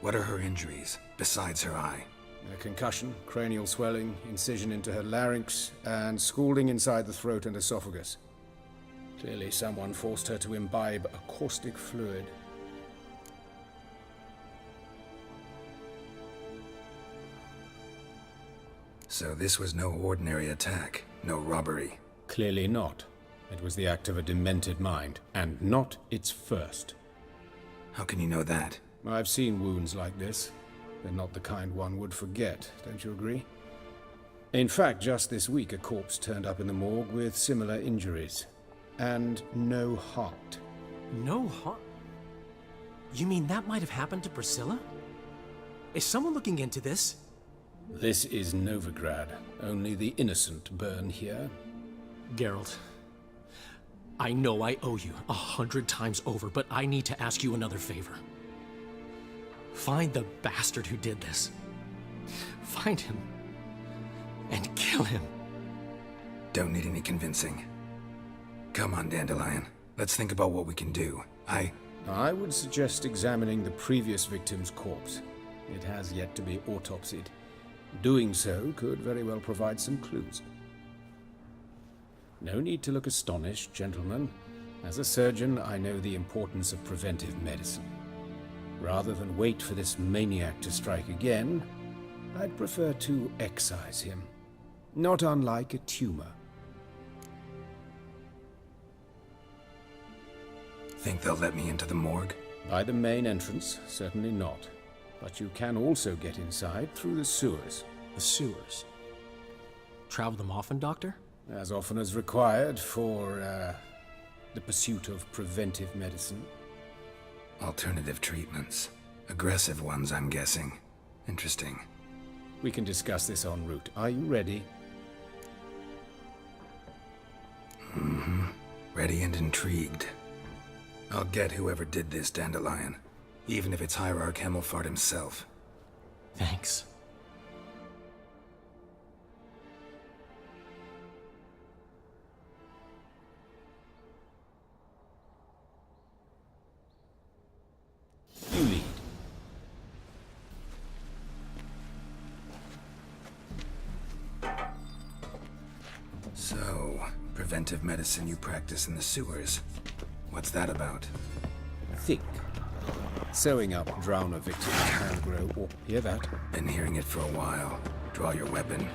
What are her injuries, besides her eye? A concussion, cranial swelling, incision into her larynx, and scalding inside the throat and esophagus. Clearly someone forced her to imbibe a caustic fluid. So this was no ordinary attack, no robbery. Clearly not. It was the act of a demented mind, and not its first. How can you know that? I've seen wounds like this. They're not the kind one would forget, don't you agree? In fact, just this week a corpse turned up in the morgue with similar injuries. And no heart. No heart? You mean that might have happened to Priscilla? Is someone looking into this? This is Novigrad. Only the innocent burn here. Geralt, I know I owe you 100 times over, but I need to ask you another favor. Find the bastard who did this. Find him. And kill him. Don't need any convincing. Come on, Dandelion. Let's think about what we can do. I would suggest examining the previous victim's corpse. It has yet to be autopsied. Doing so could very well provide some clues. No need to look astonished, gentlemen. As a surgeon, I know the importance of preventive medicine. Rather than wait for this maniac to strike again, I'd prefer to excise him. Not unlike a tumor. Think they'll let me into the morgue? By the main entrance, certainly not. But you can also get inside through the sewers. The sewers? Travel them often, Doctor? As often as required for, the pursuit of preventive medicine. Alternative treatments. Aggressive ones, I'm guessing. Interesting. We can discuss this en route. Are you ready? Mm-hmm. Ready and intrigued. I'll get whoever did this, Dandelion. Even if it's Hierarch Hemelfart himself. Thanks. You lead. So, preventive medicine you practice in the sewers. What's that about? Think. Sewing up drowner victims can grow or hear that? Been hearing it for a while. Draw your weapon.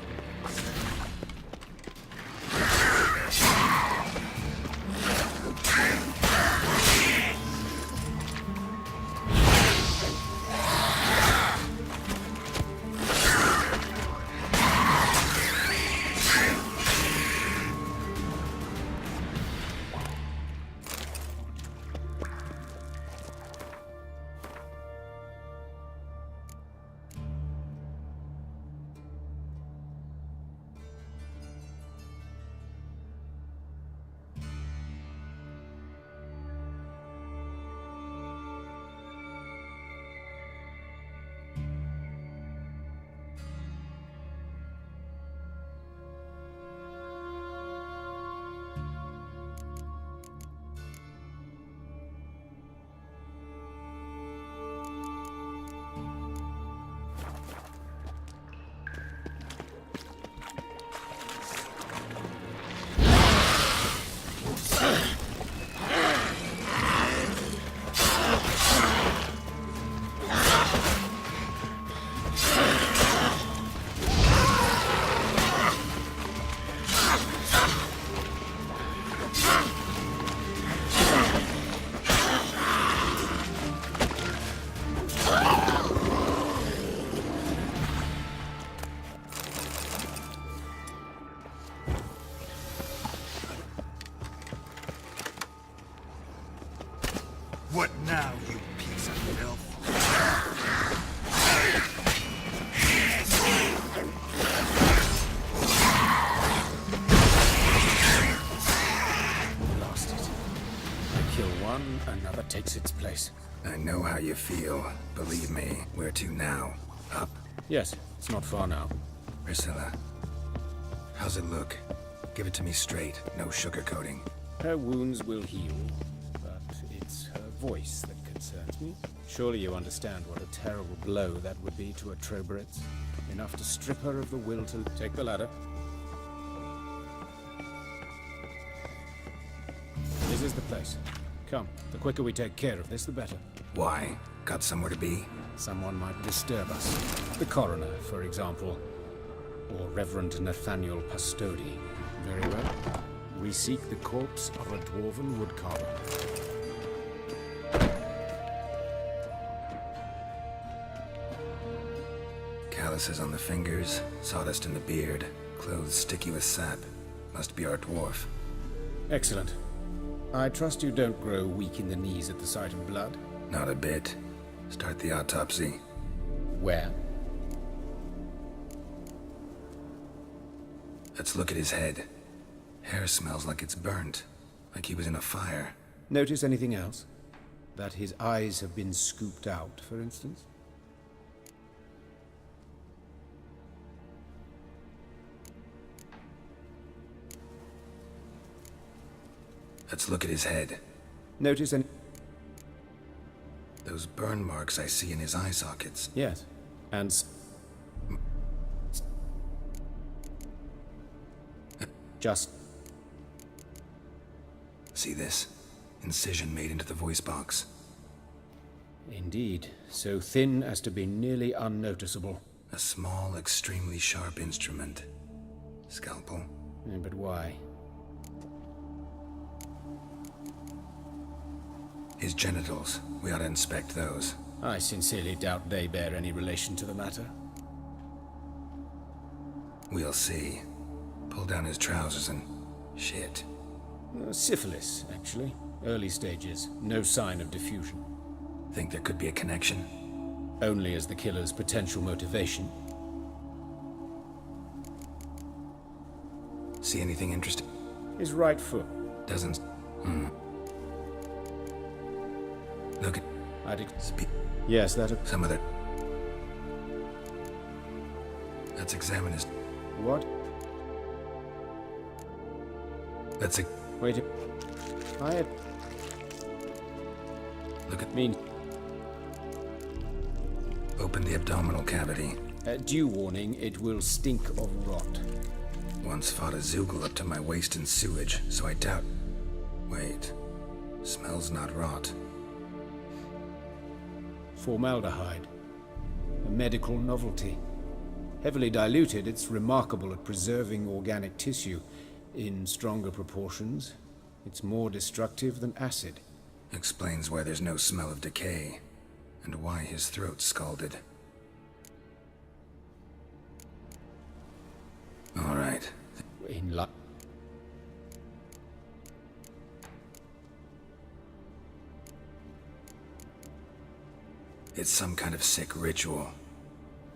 What now, you piece of filth? Lost it. I kill one, another takes its place. I know how you feel. Believe me. Where to now? Up? Yes, it's not far now. Priscilla. How's it look? Give it to me straight. No sugarcoating. Her wounds will heal, but it's her voice that concerns me. Surely you understand what a terrible blow that would be to a Troberet. Enough to strip her of the will to take the ladder. This is the place. Come, the quicker we take care of this, the better. Why? Got somewhere to be? Someone might disturb us. The coroner, for example. Or Reverend Nathaniel Pastodi. Very well. We seek the corpse of a dwarven woodcarver. Calluses on the fingers, sawdust in the beard, clothes sticky with sap. Must be our dwarf. Excellent. I trust you don't grow weak in the knees at the sight of blood? Not a bit. Start the autopsy. Where? Let's look at his head. Hair smells like it's burnt. Like he was in a fire. Notice anything else? That his eyes have been scooped out, for instance? Let's look at his head. Notice any... Those burn marks I see in his eye sockets. Yes. And... Just... See this? Incision made into the voice box. Indeed. So thin as to be nearly unnoticeable. A small, extremely sharp instrument. Scalpel. But why? His genitals. We ought to inspect those. I sincerely doubt they bear any relation to the matter. We'll see. Pull down his trousers and... shit. Syphilis, actually. Early stages. No sign of diffusion. Think there could be a connection? Only as the killer's potential motivation. See anything interesting? His right foot. Doesn't... Look at... Yes, that... Some other... Let's examine his... What? Let's... Wait a... Look at... Mean... Open the abdominal cavity. Due warning, it will stink of rot. Once fought a Zoogle up to my waist in sewage, so I doubt... Wait. Smells not rot. Formaldehyde. A medical novelty. Heavily diluted, it's remarkable at preserving organic tissue. In stronger proportions, it's more destructive than acid. Explains why there's no smell of decay, and why his throat's scalded. All right. It's some kind of sick ritual.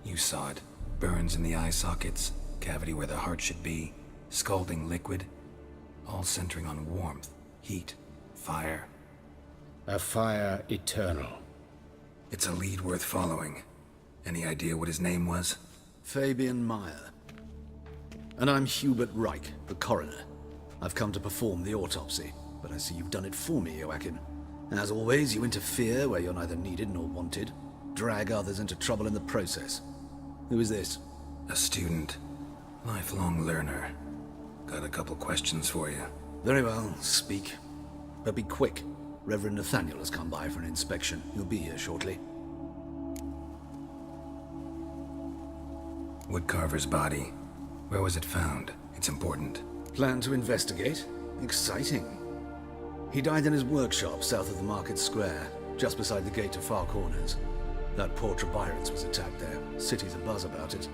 You saw it. Burns in the eye sockets, cavity where the heart should be, scalding liquid, all centering on warmth, heat, fire. A fire eternal. It's a lead worth following. Any idea what his name was? Fabian Meyer. And I'm Hubert Reich, the coroner. I've come to perform the autopsy, but I see you've done it for me, Joachim. As always, you interfere where you're neither needed nor wanted. Drag others into trouble in the process. Who is this? A student. Lifelong learner. Got a couple questions for you. Very well, speak. But be quick. Reverend Nathaniel has come by for an inspection. He'll be here shortly. Woodcarver's body. Where was it found? It's important. Plan to investigate? Exciting. He died in his workshop south of the market square, just beside the gate to Far Corners. That poor Trebyron's was attacked there. City's abuzz about it.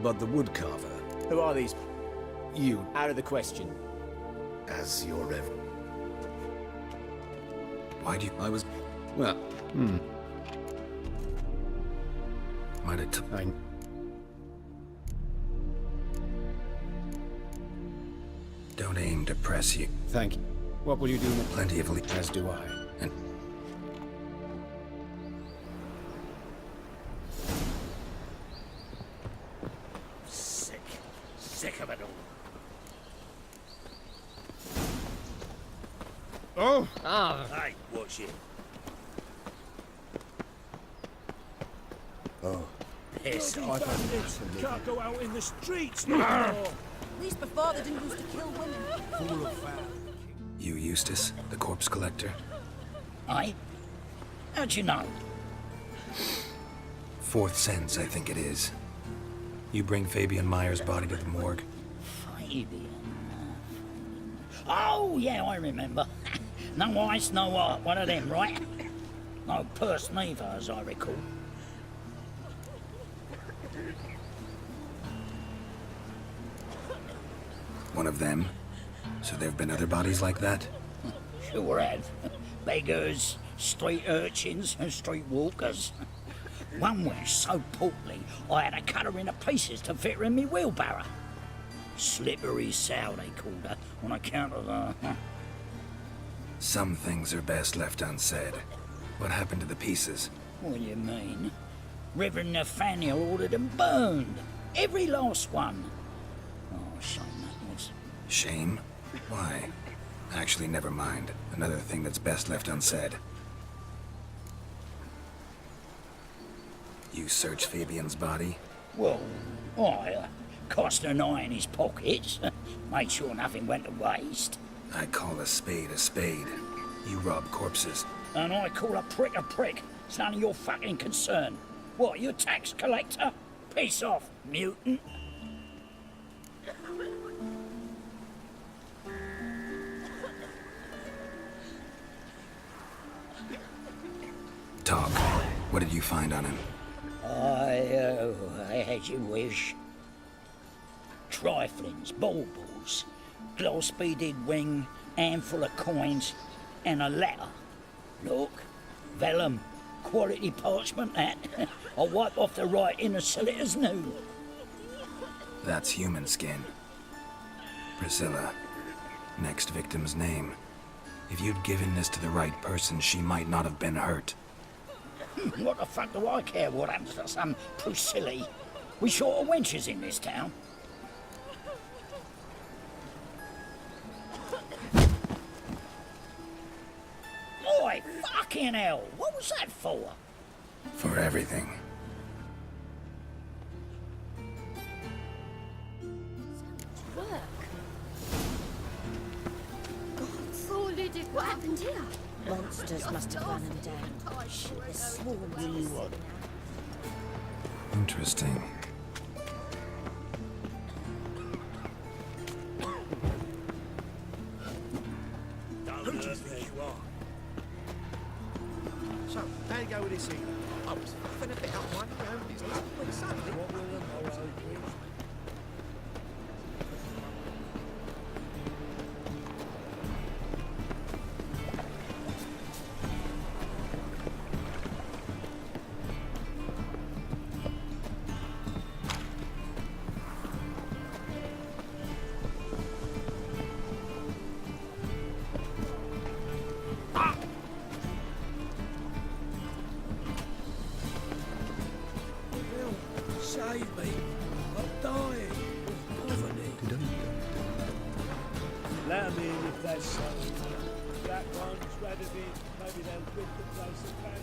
But the woodcarver... Who are these? You. Out of the question. As your reverend. Why do you... I was... Well... Might have took... Don't aim to press you. Thank you. What will you do? Plenty of As do I. And... Sick of it Oh! all. Hey, watch it. Oh. Piss Bloody off. bandits can't go out in the streets no more. At least before they didn't used to kill women. Fool of fat. You Eustace, the corpse collector? Aye? How'd you know? Fourth sense, I think it is. You bring Fabian Meyer's body to the morgue? Fabian. Oh, yeah, I remember. No eyes, no art. One of them, right? No purse neither, as I recall. One of them? So there have been other bodies like that? Sure have. Beggars, street urchins, and street walkers. One went so portly, I had to cut her into pieces to fit her in me wheelbarrow. Slippery sow, they called her, on account of her. Some things are best left unsaid. What happened to the pieces? What do you mean? Reverend Nathaniel ordered them burned. Every last one. Oh, shame that was. Shame? Why? Actually, never mind. Another thing that's best left unsaid. You search Fabian's body? Well, I cast an eye in his pockets. Made sure nothing went to waste. I call a spade a spade. You rob corpses. And I call a prick a prick. It's none of your fucking concern. What, you a tax collector? Piss off, mutant. Talk. What did you find on him? I had you wish. Triflings, baubles, gloss-beaded ring, handful of coins, and a letter. Look, vellum, quality parchment that. I'll wipe off the writing and sell it as new. That's human skin. Priscilla. Next victim's name. If you'd given this to the right person, she might not have been hurt. What the fuck do I care what happens to some Priscilla? We short of wenches in this town. Oi, fucking hell! What was that for? For everything. Work. God, Thorley did what happened here? Monsters must have run him down. The swarms. Interesting. So, how you go with this evening? I was flipping a bit up one, it's not when suddenly... Save me. I'm dying of poverty. Let me in if that's so. Black ones, rather than maybe they'll rip the place apart.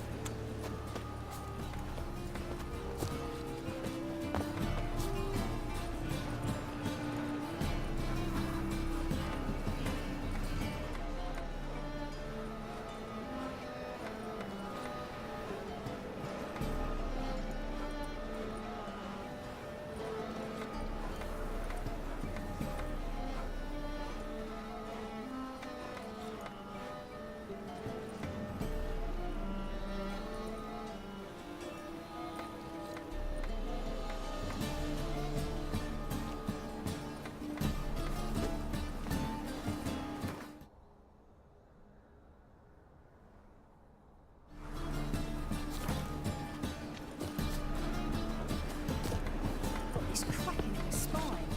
He's cracking in his spine.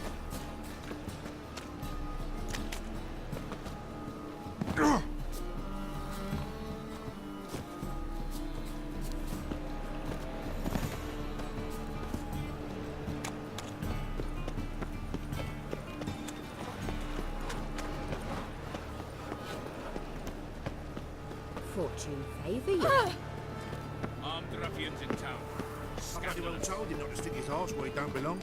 Fortune favour you. Armed ruffians in town. I bloody well told him not to stick his arse where he don't belong.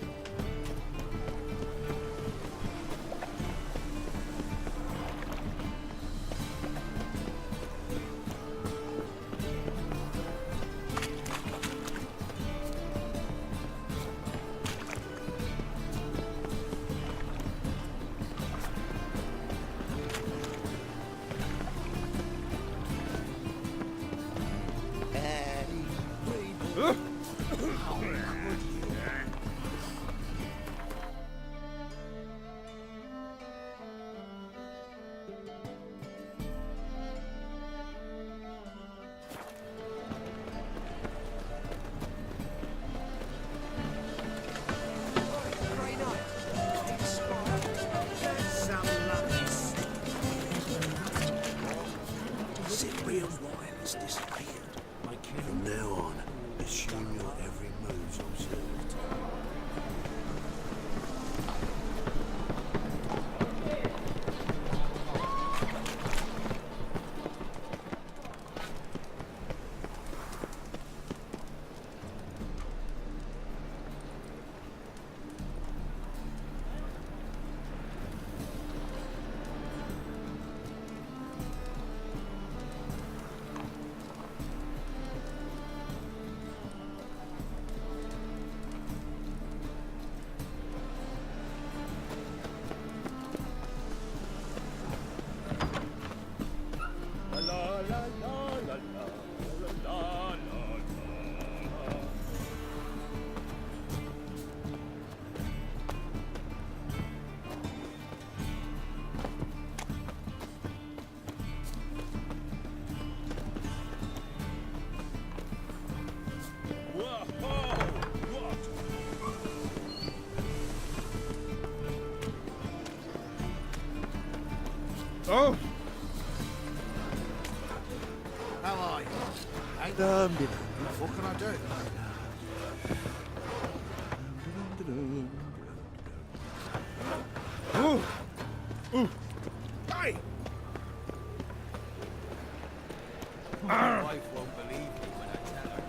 Oh! How are you? Ain't what can I do? Hey! My wife won't believe me when I tell her.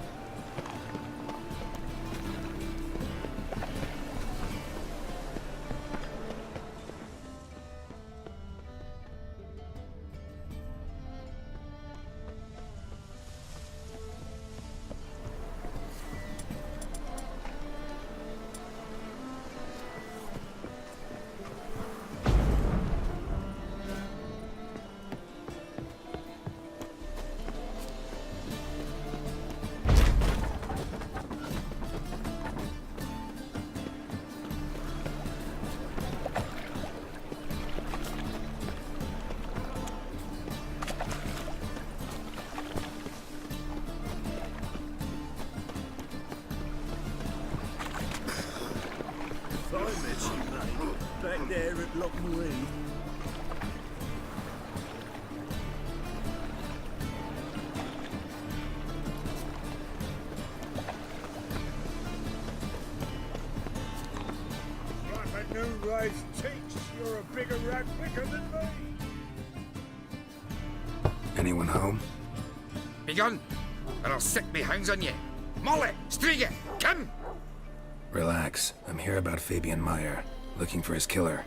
Back there at Loch Maree. Like a new race teach, you're a bigger rat picker than me. Anyone home? Begone, or I'll sick me hounds on you. Molly, Striga, come! Relax. I'm here about Fabian Meyer, looking for his killer.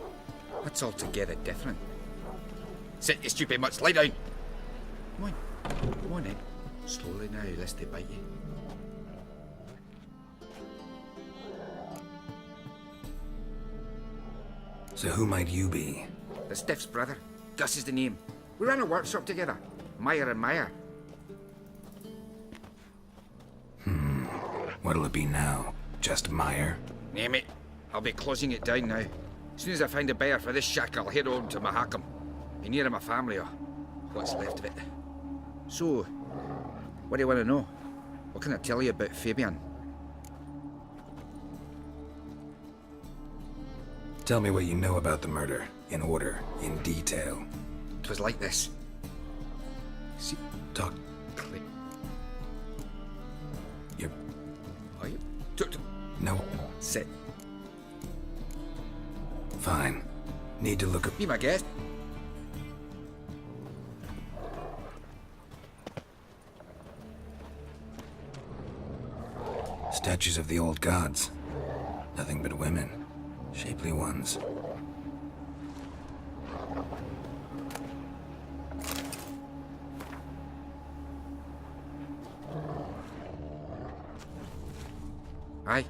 That's altogether different. Sit, you stupid mutts, lie down. Come on then. Slowly now, lest they bite you. So who might you be? The Stiff's brother. Gus is the name. We ran a workshop together. Meyer and Meyer. What'll it be now? Just Meyer? Name it. I'll be closing it down now. As soon as I find a buyer for this shack, I'll head on to Mahakam. Be near my family, or what's left of it. So, what do you want to know? What can I tell you about Fabian? Tell me what you know about the murder, in order, in detail. It was like this. See, Talk. Click. You're... Are you? No. Sit. Fine. Need to look up... Be my guest. Statues of the old gods. Nothing but women. Shapely ones. Aye.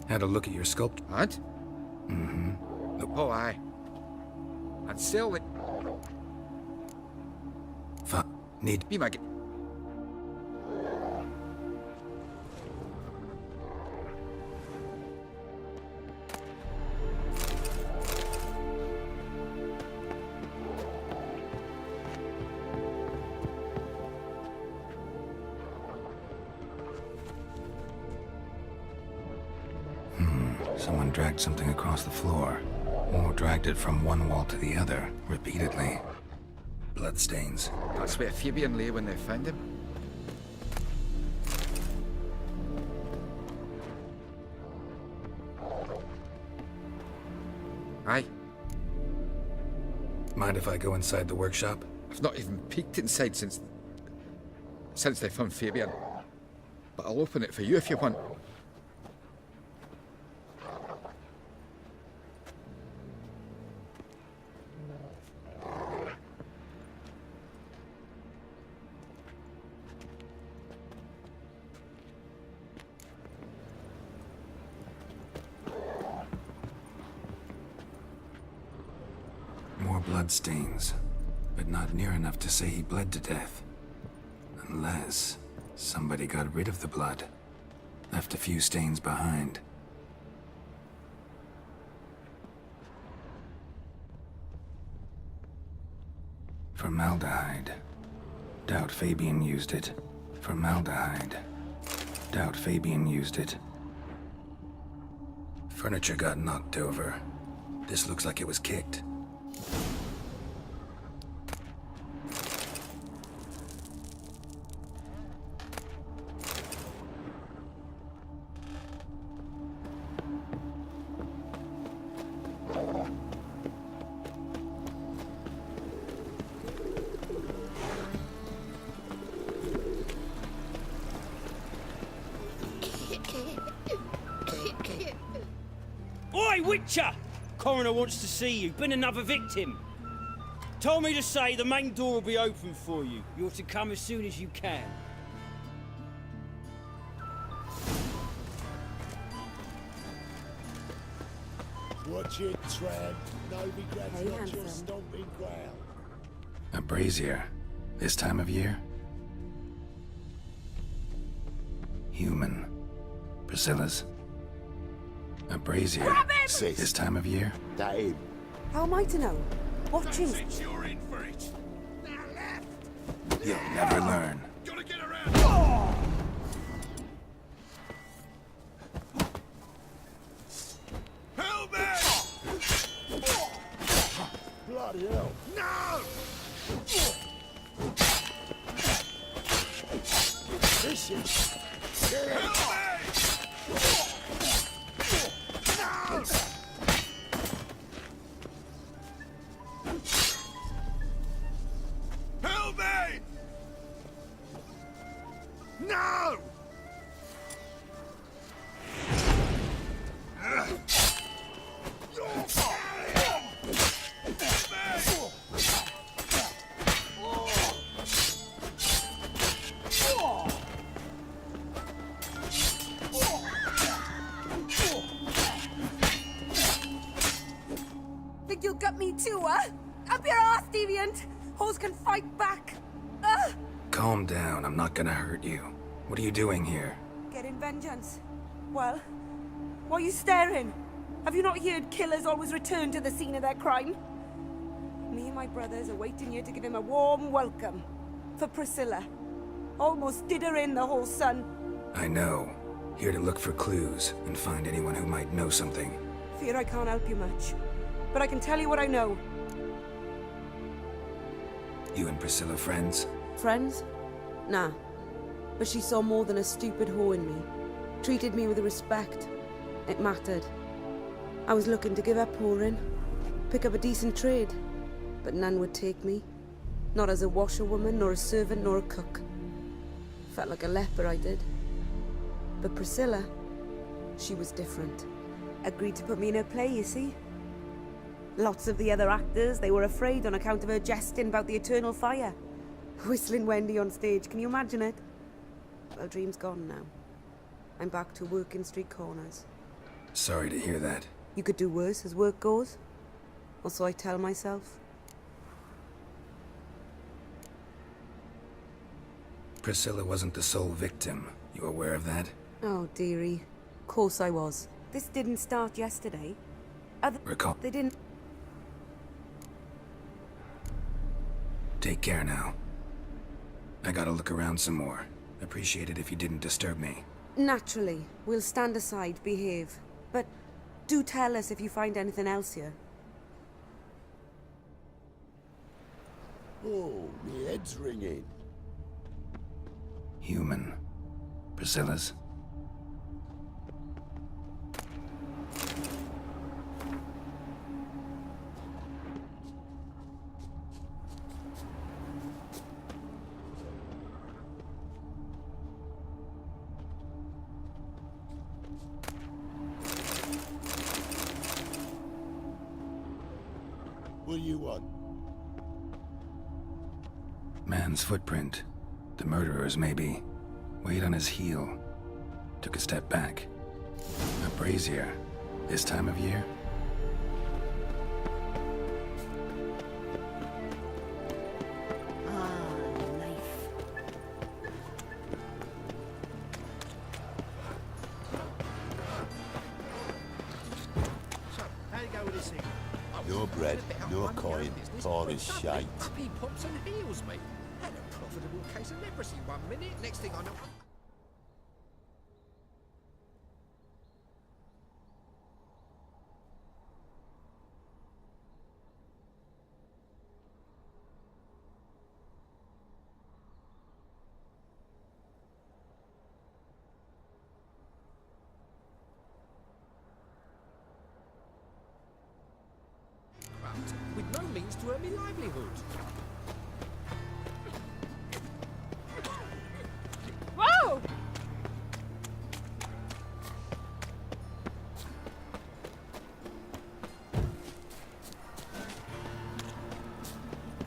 Had a look at your sculpture. What? Mm-hmm. Oh, aye. I'd sell it. Need... Be my guest. Someone dragged something across the floor. Or dragged it from one wall to the other, repeatedly. Bloodstains. That's where Fabian lay when they found him. Aye. Mind if I go inside the workshop? I've not even peeked inside since they found Fabian. But I'll open it for you if you want. More bloodstains, but not near enough to say he bled to death. Unless somebody got rid of the blood, left a few stains behind. Formaldehyde. Doubt Fabian used it. Formaldehyde. Doubt Fabian used it. Furniture got knocked over. This looks like it was kicked. Oi, Witcher! Coroner wants to see you. Been another victim. Told me to say the main door will be open for you. You're to come as soon as you can. Watch it, Tramp. Nobody grabs Hey, you on your handsome. stomping ground. A brazier. This time of year? Human. Priscilla's. A brazier. This time of year? That him. How am I to know? Watching. You're in for it. You'll never learn. Gotta get around. Help me! Bloody hell. No! This is... Help me! No! Help me! No! Think you'll gut me too, huh? Up your ass, deviant! Hoes can fight back! Calm down, I'm not gonna hurt you. What are you doing here? Getting vengeance. Well, why are you staring? Have you not heard killers always return to the scene of their crime? Me and my brothers are waiting here to give him a warm welcome. For Priscilla. Almost did her in, the whole son. I know. Here to look for clues and find anyone who might know something. Fear I can't help you much. But I can tell you what I know. You and Priscilla friends? Friends? Nah. But she saw more than a stupid whore in me. Treated me with respect. It mattered. I was looking to give up whoring. Pick up a decent trade. But none would take me. Not as a washerwoman, nor a servant, nor a cook. Felt like a leper, I did. But Priscilla, she was different. Agreed to put me in her play, you see? Lots of the other actors, they were afraid on account of her jesting about the eternal fire. Whistling Wendy on stage, can you imagine it? Well, dream's gone now. I'm back to working street corners. Sorry to hear that. You could do worse as work goes. Or so I tell myself. Priscilla wasn't the sole victim. You aware of that? Oh, dearie. Course I was. This didn't start yesterday. Recall. They didn't... Take care now. I gotta look around some more. Appreciate it if you didn't disturb me. Naturally. We'll stand aside, behave. But do tell us if you find anything else here. Oh, me head's ringing. Human. Priscilla's. What do you want? Man's footprint. The murderer's, maybe. Weight on his heel. Took a step back. A brazier. This time of year? No bread, no coin, all is shite. Happy pops and heels, mate. Had a profitable case of leprosy 1 minute, next thing I know... to earn me livelihood. Whoa!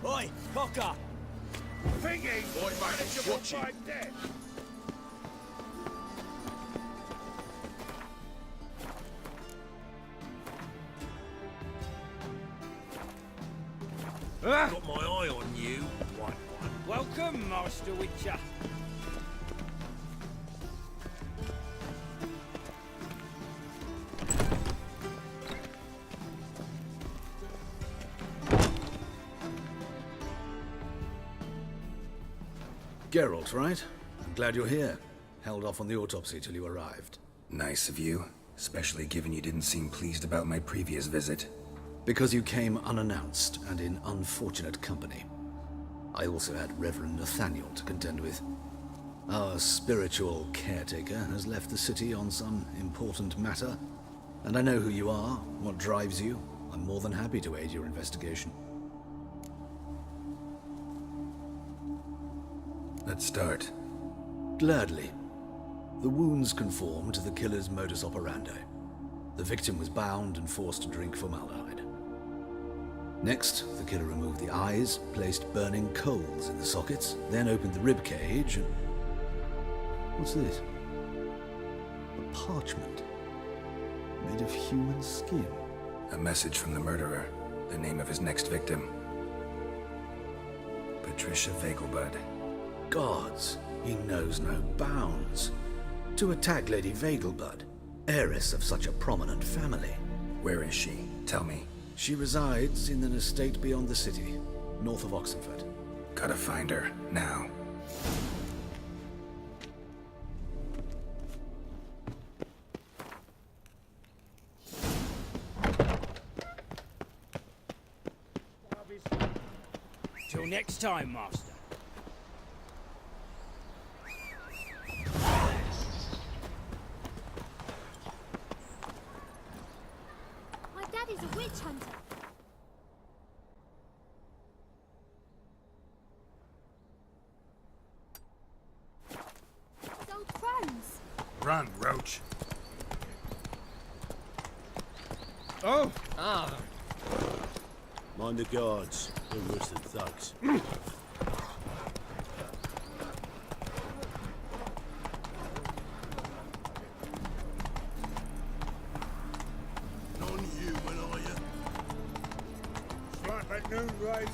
Oi, Cocker! Thinking, Boy, mate, watch it. dead. Got my eye on you, white one. Welcome, Master Witcher. Geralt, right? I'm glad you're here. Held off on the autopsy till you arrived. Nice of you, especially given you didn't seem pleased about my previous visit. Because you came unannounced and in unfortunate company. I also had Reverend Nathaniel to contend with. Our spiritual caretaker has left the city on some important matter, and I know who you are, what drives you. I'm more than happy to aid your investigation. Let's start. Gladly. The wounds conform to the killer's modus operandi. The victim was bound and forced to drink formaldehyde. Next, the killer removed the eyes, placed burning coals in the sockets, then opened the rib cage and... What's this? A parchment. Made of human skin. A message from the murderer. The name of his next victim. Patricia Vegelbud. Gods, he knows no bounds. To attack Lady Vegelbud, heiress of such a prominent family. Where is she? Tell me. She resides in an estate beyond the city, north of Oxenford. Gotta find her, now. Till next time, Master. My daddy's a witch hunter. His old crones. Run, Roach. Oh! Ah, Mind the guards. They're worse than thugs. None human, are you? Slap at noon, right?